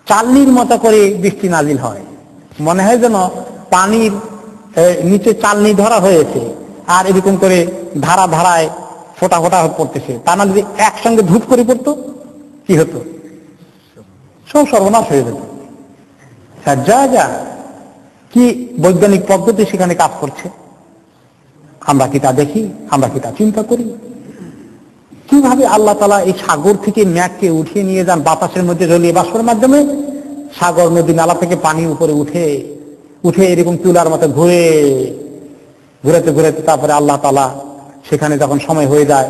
চালনির মতো করে বৃষ্টি নাজিল হয়, মনে হয় যেন পানির নিচে চালনি ধরা হয়েছে আর এরকম করে ধারা ধারায় ফোটা ফোটা পড়তেছে। তা না যদি একসঙ্গে ধূপ করে পড়তো, কি হতো? সব সর্বনাশ হয়ে যেত। যা যা কি বৈজ্ঞানিক পদ্ধতি সেখানে কাজ করছে, আমরা কি তা দেখি? আমরা কি তা চিন্তা করি? কিভাবে আল্লাহ তাআলা এই সাগর থেকে মেঘকে উঠিয়ে নিয়ে যান বাতাসের মধ্যে জলীয় বাষ্পের মাধ্যমে, সাগর নদী নালা থেকে পানি উপরে উঠে উঠে এরকম তুলার মতো ঘুরাতে ঘুরাতে তারপরে আল্লাহ তাআলা সেখানে যখন সময় হয়ে যায়,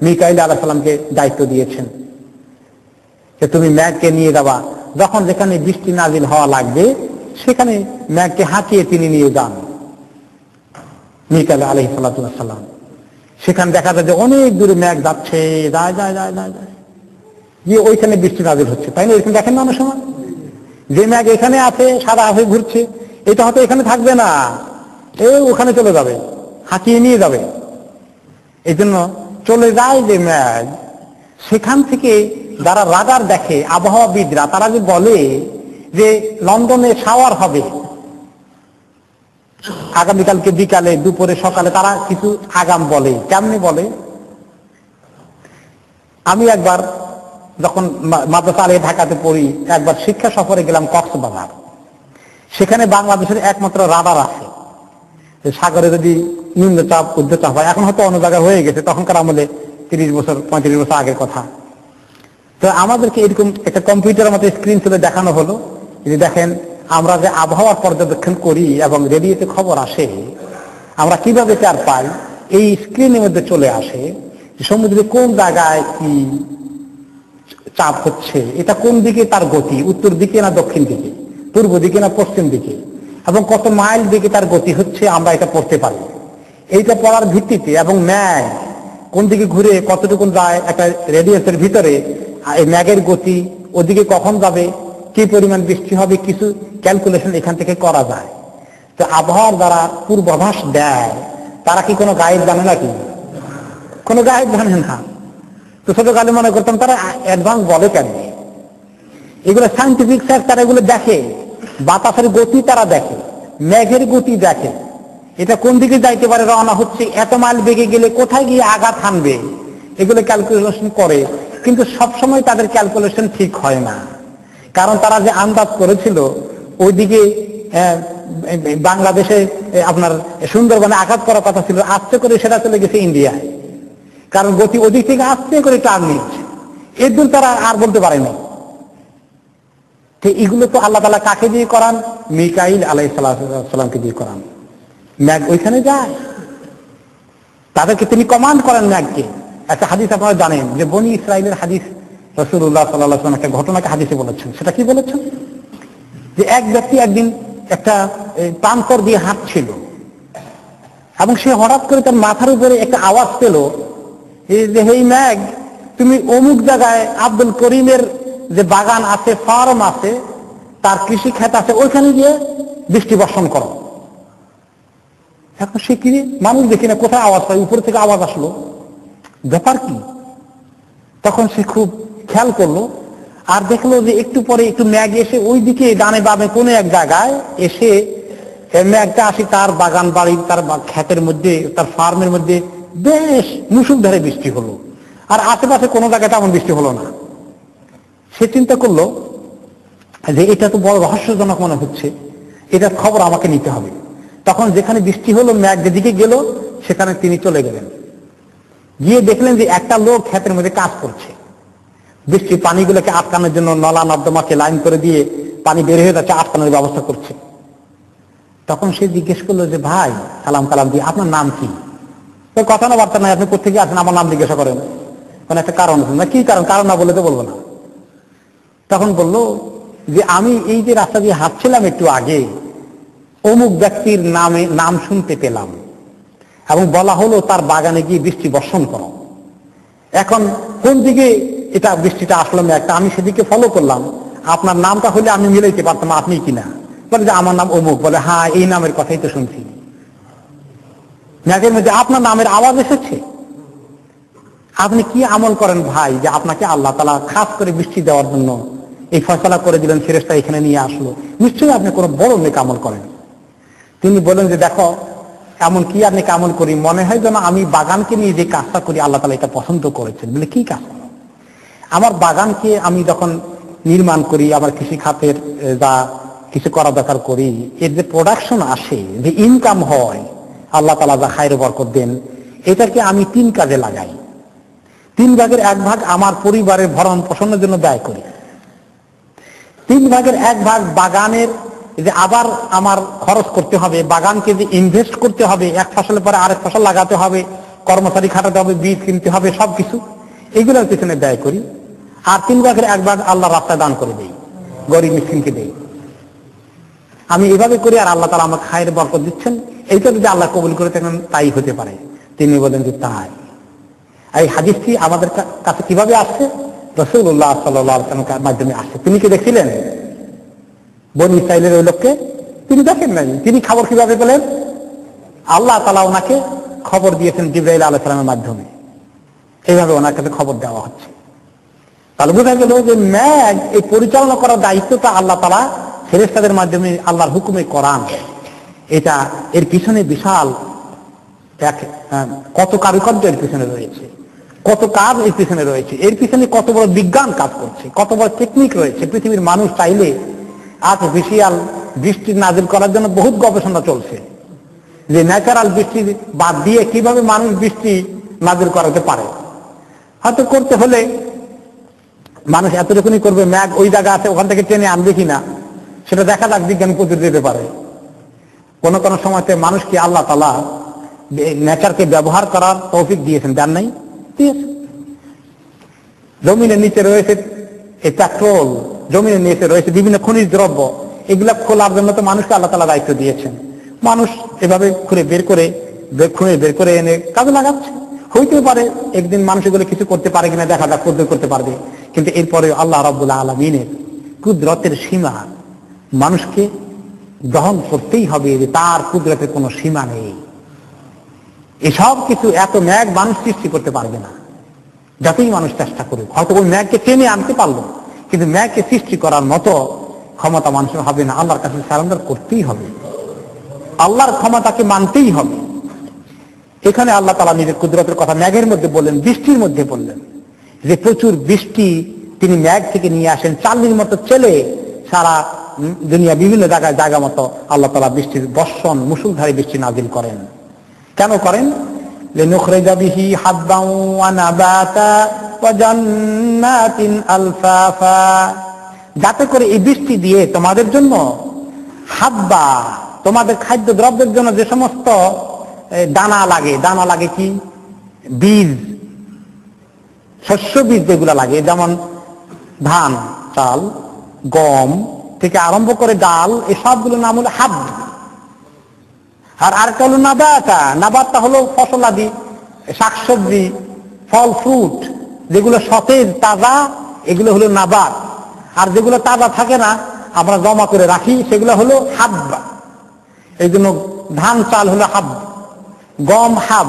মিকাইল আলাইহিস সালামকে দায়িত্ব দিয়েছেন যে তুমি মেঘকে নিয়ে যাবা, যখন যেখানে বৃষ্টি নাজিল হওয়া লাগবে সেখানে মেঘকে হাঁকিয়ে তিনি নিয়ে যান। মিকাইল আলাইহিস সালাতু ওয়াস সালাম। সেখানে দেখা যায় যে অনেক দূরে মেঘ যাচ্ছে, যায় যায় যায় যায় যায় গিয়ে ওইখানে বৃষ্টি নাযিল হচ্ছে, তাই না? এরকম দেখেন না অনেক সময়, যে মেঘ এখানে আছে সাদা হয়ে ঘুরছে, এটা হয়তো এখানে থাকবে না, ওখানে চলে যাবে, হাঁকিয়ে নিয়ে যাবে। এই জন্য চলে যায় যে মেঘ, সেখান থেকে যারা রাডার দেখে, আবহাওয়াবিদরা, তারা যে বলে যে লন্ডনে শাওয়ার হবে আগামীকালকে বিকালে, দুপুরে, সকালে, তারা কিছু আগাম বলে। কেমনি বলে? আমি একবার যখন মাদ্রাসা আলিয়া ঢাকাতে পড়ি, একবার শিক্ষা সফরে গেলাম কক্সবাজার। সেখানে বাংলাদেশের একমাত্র রাডার আছে, সাগরে যদি নিম্নচাপ উচ্চচাপ হয়, এখন হয়তো অন্য জায়গায় হয়ে গেছে, তখনকার আমলে 30 বছর 35 বছর আগের কথা। তো আমাদেরকে এরকম একটা কম্পিউটারের মতো স্ক্রিন তুলে দেখানো হলো যে দেখেন আমরা যে আবহাওয়ার পর্যবেক্ষণ করি এবং রেডিওতে খবর আসে, আমরা কিভাবে টের পাই, এই স্ক্রিনের মধ্যে চলে আসে সমুদ্রে কোন জায়গায় কি চাপ হচ্ছে, এটা কোন দিকে তার গতি, উত্তর দিকে না দক্ষিণ দিকে, পূর্ব দিকে না পশ্চিম দিকে, এবং কত মাইল দিকে তার গতি হচ্ছে, আমরা এটা পড়তে পারি। এইটা পড়ার ভিত্তিতে এবং ম্যাঘ কোন দিকে ঘুরে কতটুকুন যায় একটা রেডিয়াসের ভিতরে, এই ম্যাঘের গতি, ওদিকে কখন যাবে, কি পরিমাণ বৃষ্টি হবে, কিছু ক্যালকুলেশন এখান থেকে করা যায়। তো আবহাওয়ার দ্বারা পূর্বাভাস দেয়, তারা কি কোনো গাইড জানে নাকি? কোনো গাইড জানে না। তো ছোটকালে মনে করতাম তারা অ্যাডভান্স বলে কেন? এগুলো সাইন্টিফিক স্যার, তারা এগুলো দেখে, বাতাসের গতি তারা দেখে, মেঘের গতি দেখে, এটা কোন দিকে যাইতে পারে, রওনা হচ্ছে, এত মাইল বেগে গেলে কোথায় গিয়ে আঘাত হানবে, এগুলো ক্যালকুলেশন করে। কিন্তু সবসময় তাদের ক্যালকুলেশন ঠিক হয় না, কারণ তারা যে আন্দাজ করেছিল ওইদিকে বাংলাদেশে আপনার সুন্দরবনে আঘাত করার কথা ছিল, আস্তে করে সেটা চলে গেছে ইন্ডিয়ায়, কারণ গতি ওদিক থেকে আস্তে করে টার্ন নিচ্ছে, এর দূর তারা আর বলতে পারে না। এগুলো তো আল্লাহ তাআলা কাকে দিয়ে করান? মিকাইল আলাইহিস সালামকে দিয়ে করান। ম্যাঘ ওইখানে যায়, তাদেরকে তিনি কমান্ড করেন ম্যাঘকে। একটা হাদিস আপনারা জানেন যে বনি ইসরাইলের হাদিস, রাসূলুল্লাহ সাল্লাল্লাহু আলাইহি ওয়াসাল্লাম একটা ঘটনাকে হাদিসে বলেছেন। সেটা কি বলেছেন? যে এক ব্যক্তি একদিন একটা প্রান্তর দিয়ে হাঁটছিল এবং সে হঠাৎ করে তার মাথার উপরে একটা আওয়াজ পেল যে হে ম্যাঘ, তুমি অমুক জায়গায় আব্দুল করিমের যে বাগান আছে, ফার্ম আছে, তার কৃষি ক্ষেত আছে, ওইখানে গিয়ে বৃষ্টি বর্ষণ করো। এখন সে কি, মানুষ দেখি না, কোথায় আওয়াজ পায়, উপর থেকে আওয়াজ আসলো, ব্যাপার কি? তখন সে খুব খেয়াল করলো আর দেখলো যে একটু পরে একটু ম্যাঘ এসে ওই দিকে ডানে বামে কোনো এক জায়গায় এসে ম্যাঘটা আসি তার বাগান বাড়ি, তার ক্ষেতের মধ্যে, তার ফার্মের মধ্যে বেশ মুষলধারে বৃষ্টি হলো, আর আশেপাশে কোনো জায়গায় তেমন বৃষ্টি হলো না। সে চিন্তা করলো যে এটা তো বড় রহস্যজনক মনে হচ্ছে, এটার খবর আমাকে নিতে হবে। তখন যেখানে বৃষ্টি হলো, ম্যাঘ যেদিকে গেল সেখানে তিনি চলে গেলেন, গিয়ে দেখলেন যে একটা লোক ক্ষেতের মধ্যে কাজ করছে, বৃষ্টির পানিগুলোকে আটকানোর জন্য নলা নর্দমাকে লাইন করে দিয়ে পানি বের হয়ে যাচ্ছে, আটকানোর ব্যবস্থা করছে। তখন সে জিজ্ঞেস করলো যে ভাই, সালাম কালাম দিয়ে, আপনার নাম কি? তো কথা না বার্তা নাই, আপনি কোথেকে আছেন, আমার নাম জিজ্ঞাসা করেন, মানে একটা কারণ আছে না, কি কারণ? কারণ না বলে তো বলবো না। তখন বললো যে আমি এই যে রাস্তা দিয়ে হাঁটছিলাম একটু আগে, অমুক ব্যক্তির নাম শুনতে পেলাম এবং বলা হলো তার বাগানে গিয়ে বৃষ্টি বর্ষণ করো। এখন কোন দিকে এটা বৃষ্টিটা আসলো একটা, আমি সেদিকে ফলো করলাম, আপনার নামটা হলে আমি মিলাইতে পারতাম আপনি কিনা। বলে যে আমার নাম অমুক। বলে হ্যাঁ, এই নামের কথাই তো শুনছি, ম্যাঘের মধ্যে আপনার নামের আওয়াজ এসেছে। আপনি কি আমল করেন ভাই যে আপনাকে আল্লাহ তাআলা খাস করে বৃষ্টি দেওয়ার জন্য এই ফয়সালা করে দিলেন, ফেরেশতা এখানে নিয়ে আসলো, নিশ্চয়ই আপনি কোনো বড় নেক আমল করেন। তিনি বলেন যে দেখো, এমন কি আপনি আমল করি, মনে হয় যেন আমি বাগানকে নিয়ে যে কাজটা করি আল্লাহ তাআলা এটা পছন্দ করেছেন। বলে কি কাজ? আমার বাগানকে আমি যখন নির্মাণ করি, আমার কৃষি খাতের যা কিছু করা দরকার করি, এর যে প্রোডাকশন আসে, যে ইনকাম হয়, আল্লাহ তাআলা যা খায়র বরকত দেন, এটাকে আমি 3 কাজে লাগাই। 3 ভাগের 1 ভাগ আমার পরিবারের ভরণ পোষণের জন্য ব্যয় করি, 3 ভাগের 1 ভাগ বাগানের যে আবার আমার খরচ করতে হবে, বাগানকে যে ইনভেস্ট করতে হবে, এক ফসলের পরে আরেক ফসল লাগাতে হবে, কর্মচারী খাটাতে হবে, বীজ কিনতে হবে, সবকিছু এইগুলোর পিছনে ব্যয় করি। আর 3 ভাগের 1 ভাগ আল্লাহর রাস্তায় দান করে দেই, গরিব মিসকিনকে দেই। আমি এভাবে করি, আর আল্লাহ তাআলা আমাকে খায়ের বরকত দিচ্ছেন। এইটা যদি আল্লাহ কবুল করে থাকেন তাই হতে পারে। তিনি বলেন যে তাই। এই হাদিসটি আমাদের কাছে কিভাবে আসছে? রাসূলুল্লাহ সাল্লাল্লাহু আলাইহি ওয়াসাল্লামের মাধ্যমে আসছে। তিনি কি দেখছিলেন বনী ইসরাঈলের ওই লোককে? তিনি দেখেন নাই। তিনি খবর কিভাবে পেলেন? আল্লাহ তাআলা ওনাকে খবর দিয়েছেন জিবরাইল আলাইহিস সালামের মাধ্যমে। এইভাবে ওনার কাছে খবর দেওয়া হচ্ছে। তাহলে বোঝা গেল যে মেঘ এই পরিচালনা করার দায়িত্বটা আল্লাহ তাআলা ফেরেশতাদের মাধ্যমে আল্লাহর হুকুমে করান। এটা এর পিছনে বিশাল কত কারুকার্য এর পিছনে রয়েছে, কত কাজ এর পিছনে রয়েছে, এর পিছনে কত বড় বিজ্ঞান কাজ করছে, কত বড় টেকনিক রয়েছে। পৃথিবীর মানুষ চাইলে আর্টিফিশিয়াল বৃষ্টি নাজিল করার জন্য বহুত গবেষণা চলছে, যে ন্যাচারাল বৃষ্টি বাদ দিয়ে কিভাবে মানুষ বৃষ্টি নাজিল করাতে পারে। হয়তো করতে হলে মানুষ এতটুকুনি করবে, মেঘ ওই জায়গা আছে ওখান থেকে টেনে আনবে কিনা সেটা দেখা যাক, বিজ্ঞান প্রযুক্তি দিতে পারে। কোন কোন সময়তে মানুষকে আল্লাহ তাআলা নেচারকে ব্যবহার করার তৌফিক দিয়েছেন, দেন নাই? দিয়েছেন। জমিনের নিচে রয়েছে এই পেট্রোল, জমিনের নিচে রয়েছে বিভিন্ন খনিজ দ্রব্য, এগুলা খোলার জন্য তো মানুষকে আল্লাহ তাআলা দায়িত্ব দিয়েছেন। মানুষ এভাবে খুঁড়ে বের করে এনে কাজে লাগাচ্ছে। হইতে পারে একদিন মানুষ এগুলো কিছু করতে পারে কিনা দেখা যাক, করতে পারবে। কিন্তু এরপরে আল্লাহ রাব্বুল আলামিনের কুদরতের সীমা মানুষকে গ্রহণ করতেই হবে, যে তার কুদরতের কোনো সীমা নেই। এসব কিছু এত মেঘ মানুষ সৃষ্টি করতে পারবে না, যতই মানুষ চেষ্টা করুক। হয়তো ওই মেঘকে টেনে আনতে পারলো, কিন্তু মেঘকে সৃষ্টি করার মতো ক্ষমতা মানুষের হবে না। আল্লাহর কাছে সারেন্ডার করতেই হবে, আল্লাহর ক্ষমতাকে মানতেই হবে। এখানে আল্লাহ তাআলা নিজের কুদরতের কথা মেঘের মধ্যে বললেন, বৃষ্টির মধ্যে বললেন, যে প্রচুর বৃষ্টি তিনি মেঘ থেকে নিয়ে আসেন। চাল্লির মতো চেলে সারা দুনিয়া বিভিন্ন জায়গা মতো আল্লাহ তাআলা বৃষ্টির বর্ষণ, মুষলধারে বৃষ্টি নাজিল করেন। কেন করেন? লিনুখরিজা বিহি হাব্বান ওয়া নাবাতা ওয়া জান্নাতিন আলফাফা, যাতে করে এই বৃষ্টি দিয়ে তোমাদের জন্য হাব্বা, তোমাদের খাদ্য দ্রব্যের জন্য যে সমস্ত দানা লাগে কি বীজ, শস্য বীজ যেগুলো লাগে, যেমন ধান, চাল, গম থেকে আরম্ভ করে ডাল, এই সবগুলো নাম হলো হাব। আর আরেকটা হলো নাবাতা। নাবাতটা হলো ফসলাদি, শাকসবজি, ফল ফ্রুট, যেগুলো সতেজ তাজা, এগুলো হলো নাবাত। আর যেগুলো তাজা থাকে না, আমরা জমা করে রাখি, সেগুলো হলো হাব্বা। এই জন্য ধান চাল হলো হাব, গম হাব,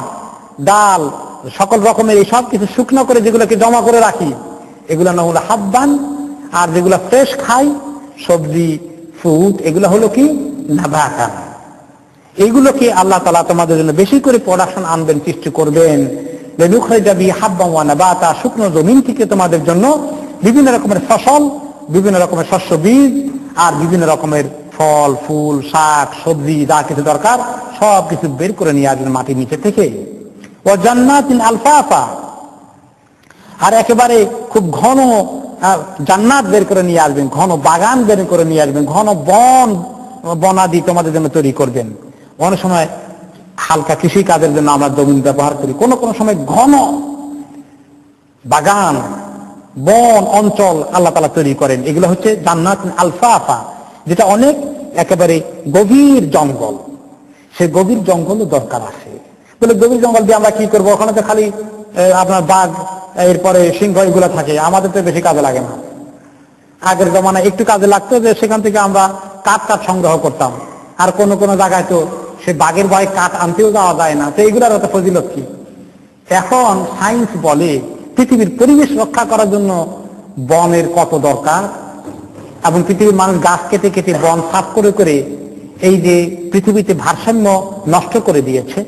ডাল, সকল রকমের এই সব কিছু শুকনো করে যেগুলোকে জমা করে রাখি, এগুলো নাম হলো হাব্বান। আর যেগুলো ফ্রেশ খাই, সবজি, ফ্রুট, এগুলো হলো কি নাবাতা। এইগুলোকে আল্লাহ তাআলা তোমাদের জন্য বেশি করে প্রোডাকশন আনবেন, সৃষ্টি করবেন। লিনুখরিজা বিহি হাব্বান ওয়া নাবাতা, শুকনো জমিন থেকে তোমাদের জন্য বিভিন্ন রকমের ফসল, বিভিন্ন রকমের শস্য বীজ, আর বিভিন্ন রকমের ফল ফুল, শাক সবজি, যা কিছু দরকার সব কিছু বের করে নিয়ে আসবেন মাটির নিচে থেকে। ওয়া জান্নাতিন আলফাফা, আর একেবারে খুব ঘন জান্নাত বের করে নিয়ে আসবেন, ঘন বাগান বের করে নিয়ে আসবেন, ঘন বনাদি তোমাদের জন্য তৈরি করবেন। অনেক সময় হালকা কৃষি কাজের জন্য আমরা জমি ব্যবহার করি, কোন কোন সময় ঘন বাগান, বন অঞ্চল আল্লাহ তাআলা তৈরি করেন। এগুলো হচ্ছে জান্নাত আলফাফা, যেটা অনেক একেবারে গভীর জঙ্গল। সে গভীর জঙ্গলও দরকার আছে। বলে গভীর জঙ্গল দিয়ে আমরা কি করবো? ওখানে তো খালি আপনার বাঘ, এরপরে সিংহ, এগুলো থাকে, আমাদের তো বেশি কাজে লাগে না। আগের জমানায় একটু কাজে লাগতো, যে সেখান থেকে আমরা কাঠ সংগ্রহ করতাম। আর কোন কোন জায়গায় তো সে বাঘের ভয়ে কাঠ আনতেও যাওয়া যায় না। তো এইগুলোর একটা ফজিলত কি? এখন সায়েন্স বলে পৃথিবীর পরিবেশ রক্ষা করার জন্য বনের কত দরকার, এবং পৃথিবীর মানুষ গাছ কেটে কেটে বন সাফ করে করে এই যে পৃথিবীতে ভারসাম্য নষ্ট করে দিয়েছে।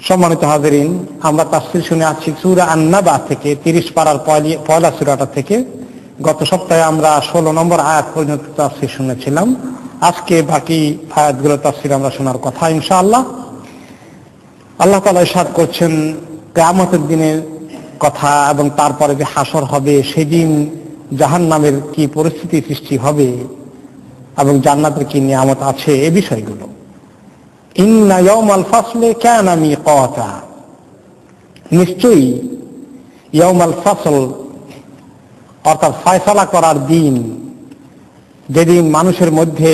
সম্মানিত হাজিরিন, আমরা তাফসীর শুনে আসছি সূরা আন-নাবা থেকে 30 পারার পয়লা সূরাটা থেকে। গত সপ্তাহে আমরা 16 নম্বর আয়াত পর্যন্ত তাফসীর শুনেছিলাম। আজকে বাকি আয়াতগুলো তাফসীর আমরা শোনার কথা ইনশাআল্লাহ। আল্লাহ তাআলা ইরশাদ করছেন কিয়ামতের দিনের কথা, এবং তারপরে যে হাসর হবে, সেদিন জাহান্নামের কি পরিস্থিতি সৃষ্টি হবে এবং জান্নাতের কি নিয়ামত আছে, এই বিষয়গুলো। ইন্না ইয়াউমাল ফাসলি কানা মিকাতা, নিশ্চয়ই ইয়াউমাল ফাসল অর্থাৎ ফয়সালা করার দিন, যেদিন মানুষের মধ্যে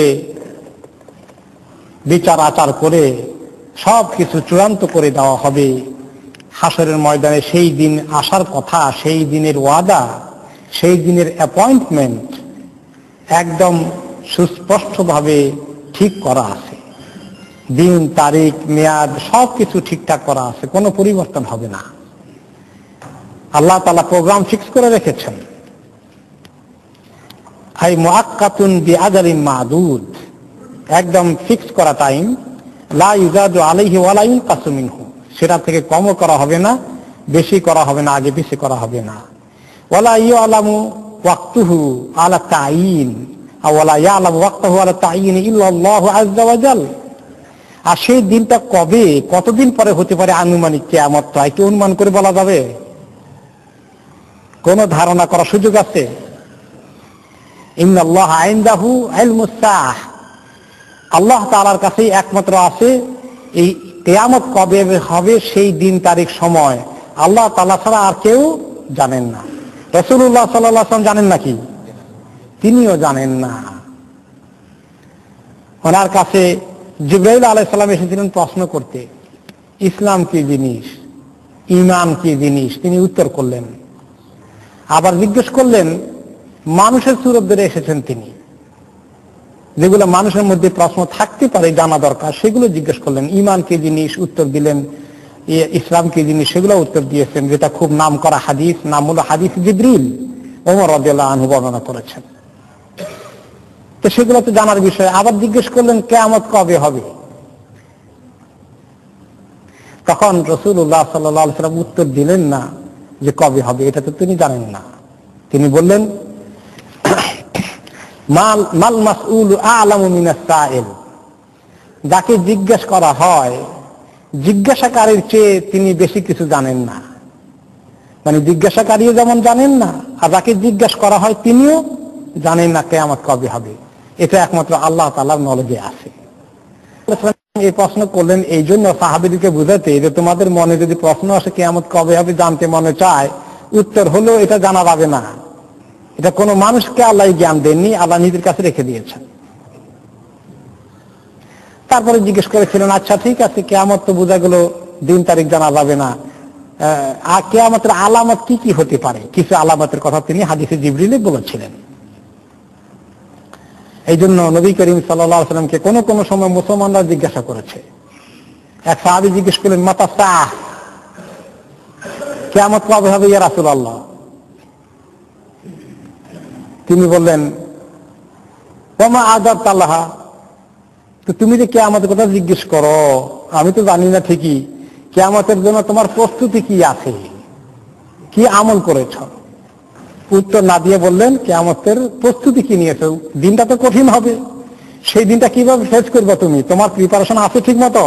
বিচার আচার করে সব কিছু চূড়ান্ত করে দেওয়া হবে, হাসরের ময়দানে সেই দিন আসার কথা, সেই দিনের ওয়াদা, সেই দিনের অ্যাপয়েন্টমেন্ট একদম সুস্পষ্টভাবে ঠিক করা আছে। দিন, তারিখ, মেয়াদ সব কিছু ঠিকঠাক করা আছে, কোনো পরিবর্তন হবে না। আল্লাহ তাআলা প্রোগ্রাম ফিক্স করে রেখেছেন। আই মুআক্কাতুন বিআজালিন মা'দুদ, একদম ফিক্স করা টাইম, লা ইউজাদু আলাইহি ওয়া লা ইনকাসু মিনহু, সেটা থেকে কমও করা হবে না, বেশি করা হবে না, আগে পিছে করা হবে না। ওয়ালা ইয়ালামু ওয়াক্তুহু আলা তাঈন ওয়ালা ইয়ালামু ওয়াক্তাহু আলা তাঈন ইল্লাল্লাহু আযজা ওয়া জাল। আর সেই দিনটা কবে, কতদিন পরে হতে পারে আনুমানিক কিয়ামত, কি অনুমান করে বলা যাবে? কোন ধারণা করার সুযোগ আছে? ইন্নাল্লাহা ইনদাহু ইলমুস সাআহ, আল্লাহ তাআলার কাছেই একমাত্র আছে এই কিয়ামত কবে হবে সেই দিন, তারিখ, সময় আল্লাহ তাআলা ছাড়া আর কেউ জানেন না। রাসূলুল্লাহ সাল্লাল্লাহু আলাইহি ওয়াসাল্লাম জানেন নাকি? তিনিও জানেন না। ওনার কাছে জিবরাইল আলাইহিস সালাম এসেছিলেন প্রশ্ন করতে, ইসলাম কি জিনিস, ঈমান কি জিনিস, তিনি উত্তর করলেন। আবার জিজ্ঞেস করলেন, মানুষের সুরত ধরে এসেছেন তিনি, যেগুলো মানুষের মধ্যে প্রশ্ন থাকতে পারে জানা দরকার, সেগুলো জিজ্ঞেস করলেন। ঈমান কি জিনিস উত্তর দিলেন, ইসলাম কি জিনিস সেগুলো উত্তর দিয়েছেন, যেটা খুব নাম করা হাদিস, নাম হলো হাদিস জিবরিল, ওমর রাদিয়াল্লাহু আনহু বর্ণনা করেছেন। তো সেগুলো তো জানার বিষয়। আবার জিজ্ঞেস করলেন কিয়ামত কবে হবে, তখন রাসূলুল্লাহ সাল্লাল্লাহু আলাইহি ওয়াসাল্লাম উত্তর দিলেন না যে কবে হবে, এটা তো তিনি জানেন না। তিনি বললেন, মাল মাসউলু আ'লামু মিনাস সাইল, যাকে জিজ্ঞেস করা হয় জিজ্ঞাসাকারীর চেয়ে তিনি বেশি কিছু জানেন না। মানে জিজ্ঞাসাকারীও যেমন জানেন না, আর যাকে জিজ্ঞেস করা হয় তিনিও জানেন না কিয়ামত কবে হবে। এটা একমাত্র আল্লাহ তাআলার নলেজে আছে। এই প্রশ্ন করলেন এই জন্য সাহাবীদেরকে বুঝাতে, যে তোমাদের মনে যদি প্রশ্ন আসে কিয়ামত কবে হবে জানতে মনে চায়, উত্তর হলো এটা জানা যাবে না। এটা কোনো মানুষকে আল্লাহ জ্ঞান দেননি, আল্লাহ নিজের কাছে রেখে দিয়েছেন। তারপরে জিজ্ঞেস করেছিলেন, আচ্ছা ঠিক আছে, কিয়ামত তো বোঝা গেল দিন তারিখ জানা যাবে না, আর কিয়ামতের আলামত কি কি হতে পারে? কিছু আলামতের কথা তিনি হাদিসে জিবরিলে বলেছিলেন। এই জন্য নবী করিম সাল্লাল্লাহু আলাইহি ওয়াসাল্লামকে কোন কোন সময় মুসলমানরা জিজ্ঞাসা করেছে। এক সাহাবী জিজ্ঞেস করলেন, মাতা সাআহ, কিয়ামত কবে হবে ইয়া রাসূলুল্লাহ? তিনি বললেন, ওমা আদাতাল্লাহা, তো তুমি যে কিয়ামতের কথা জিজ্ঞেস করো, আমি তো জানি না ঠিকই, কিয়ামতের জন্য তোমার প্রস্তুতি কি আছে, কি আমল করেছ? উত্তর না দিয়ে বললেন, কিয়ামতের প্রস্তুতি কি নিয়েছ? দিনটা তো কঠিন হবে, সেই দিনটা কিভাবে ফেস করবে তুমি, তোমার প্রিপারেশন আছে ঠিক মতো?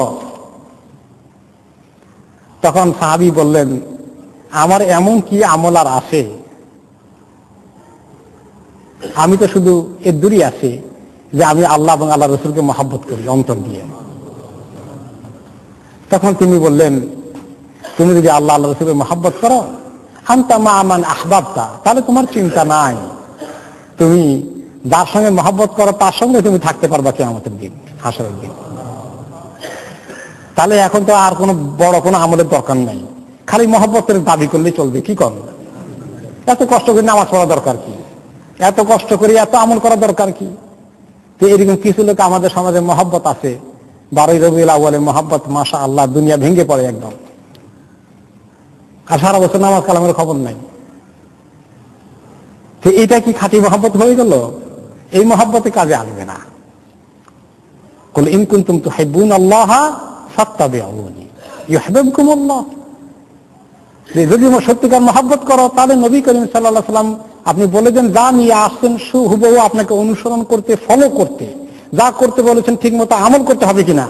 তখন সাহাবী বললেন, আমার এমন কি আমল আর আছে, আমি তো শুধু এর দূরই আছি যে আমি আল্লাহ এবং আল্লাহ রাসূলকে মহব্বত করি অন্তর দিয়ে। তখন তিনি বললেন, তুমি যদি আল্লাহ আল্লাহ রাসূলকে মহব্বত করো, আনতা মা মান আহবাবতা, তাহলে তোমার চিন্তা নাই, তুমি যার সঙ্গে মহব্বত করো তার সঙ্গে তুমি থাকতে পারবা কিয়ামতের দিন, হাসরের দিন। তাহলে এখন তো আর কোনো বড় কোনো আমলের দরকার নাই, খালি মহব্বতের দাবি করলেই চলবে। কি কর, এত কষ্ট করে নামাজ পড়া দরকার কি, এত কষ্ট করে এত আমল করা দরকার কি? তো এরকম কিছু লোক আমাদের সমাজে মহব্বত আছে, 12 রবিউল আউয়ালে মহব্বত, মাশাআল্লাহ, দুনিয়া ভেঙে পড়ে একদম, আর সারা বছর নামাজ কালামের খবর নাই। তো এটা কি খাঁটি মহব্বত হয়ে গেল? এই মহব্বতে কাজে আসবে না। কুল ইন কুনতুম তুহিব্বুনাল্লাহা ফাত্তাবিউনি ইউহিব্বুকুমুল্লাহ, যদি সত্যিকার মহব্বত করো তাহলে নবী করিম সাল্লাল্লাহু আলাইহি ওয়াসাল্লাম আপনি বলে দেন, যা নিয়ে আসছেন হুবহু আপনাকে অনুসরণ করতে, ফলো করতে, যা করতে বলেছেন ঠিক মতো আমল করতে হবে কিনা?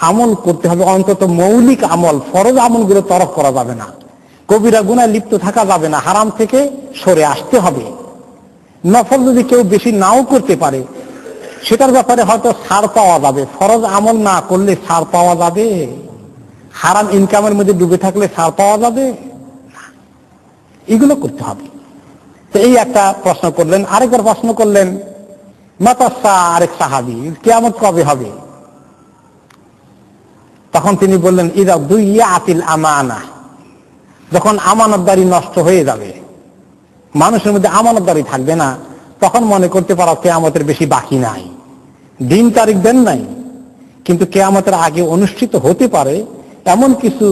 আমল করতে হবে, অন্তত মৌলিক আমল, ফরজ আমলগুলো তরক করা যাবে না, কবিরা গুনাহে লিপ্ত থাকা যাবে না, হারাম থেকে সরে আসতে হবে। নফল যদি কেউ বেশি নাও করতে পারে, সেটার ব্যাপারে হয়তো ছাড় পাওয়া যাবে, ফরজ আমল না করলে ছাড় পাওয়া যাবে, হারাম ইনকামের মধ্যে ডুবে থাকলে ছাড় পাওয়া যাবে, এগুলো করতে হবে। তো এই একটা প্রশ্ন করলেন। আরেকবার প্রশ্ন করলেন মাতাসা, আরেক সাহাবী, কিয়ামত কবে হবে? তখন তিনি বললেন ইদা দুইয়াতিল আমানা, যখন আমানতদারি নষ্ট হয়ে যাবে, মানুষের মধ্যে আমানতদারি থাকবে না, তখন মনে করতে পারো কিয়ামতের বেশি বাকি নাই। দিন তারিখ দেন নাই, কিন্তু কিয়ামতের আগে অনুষ্ঠিত হতে পারে এমন কিছু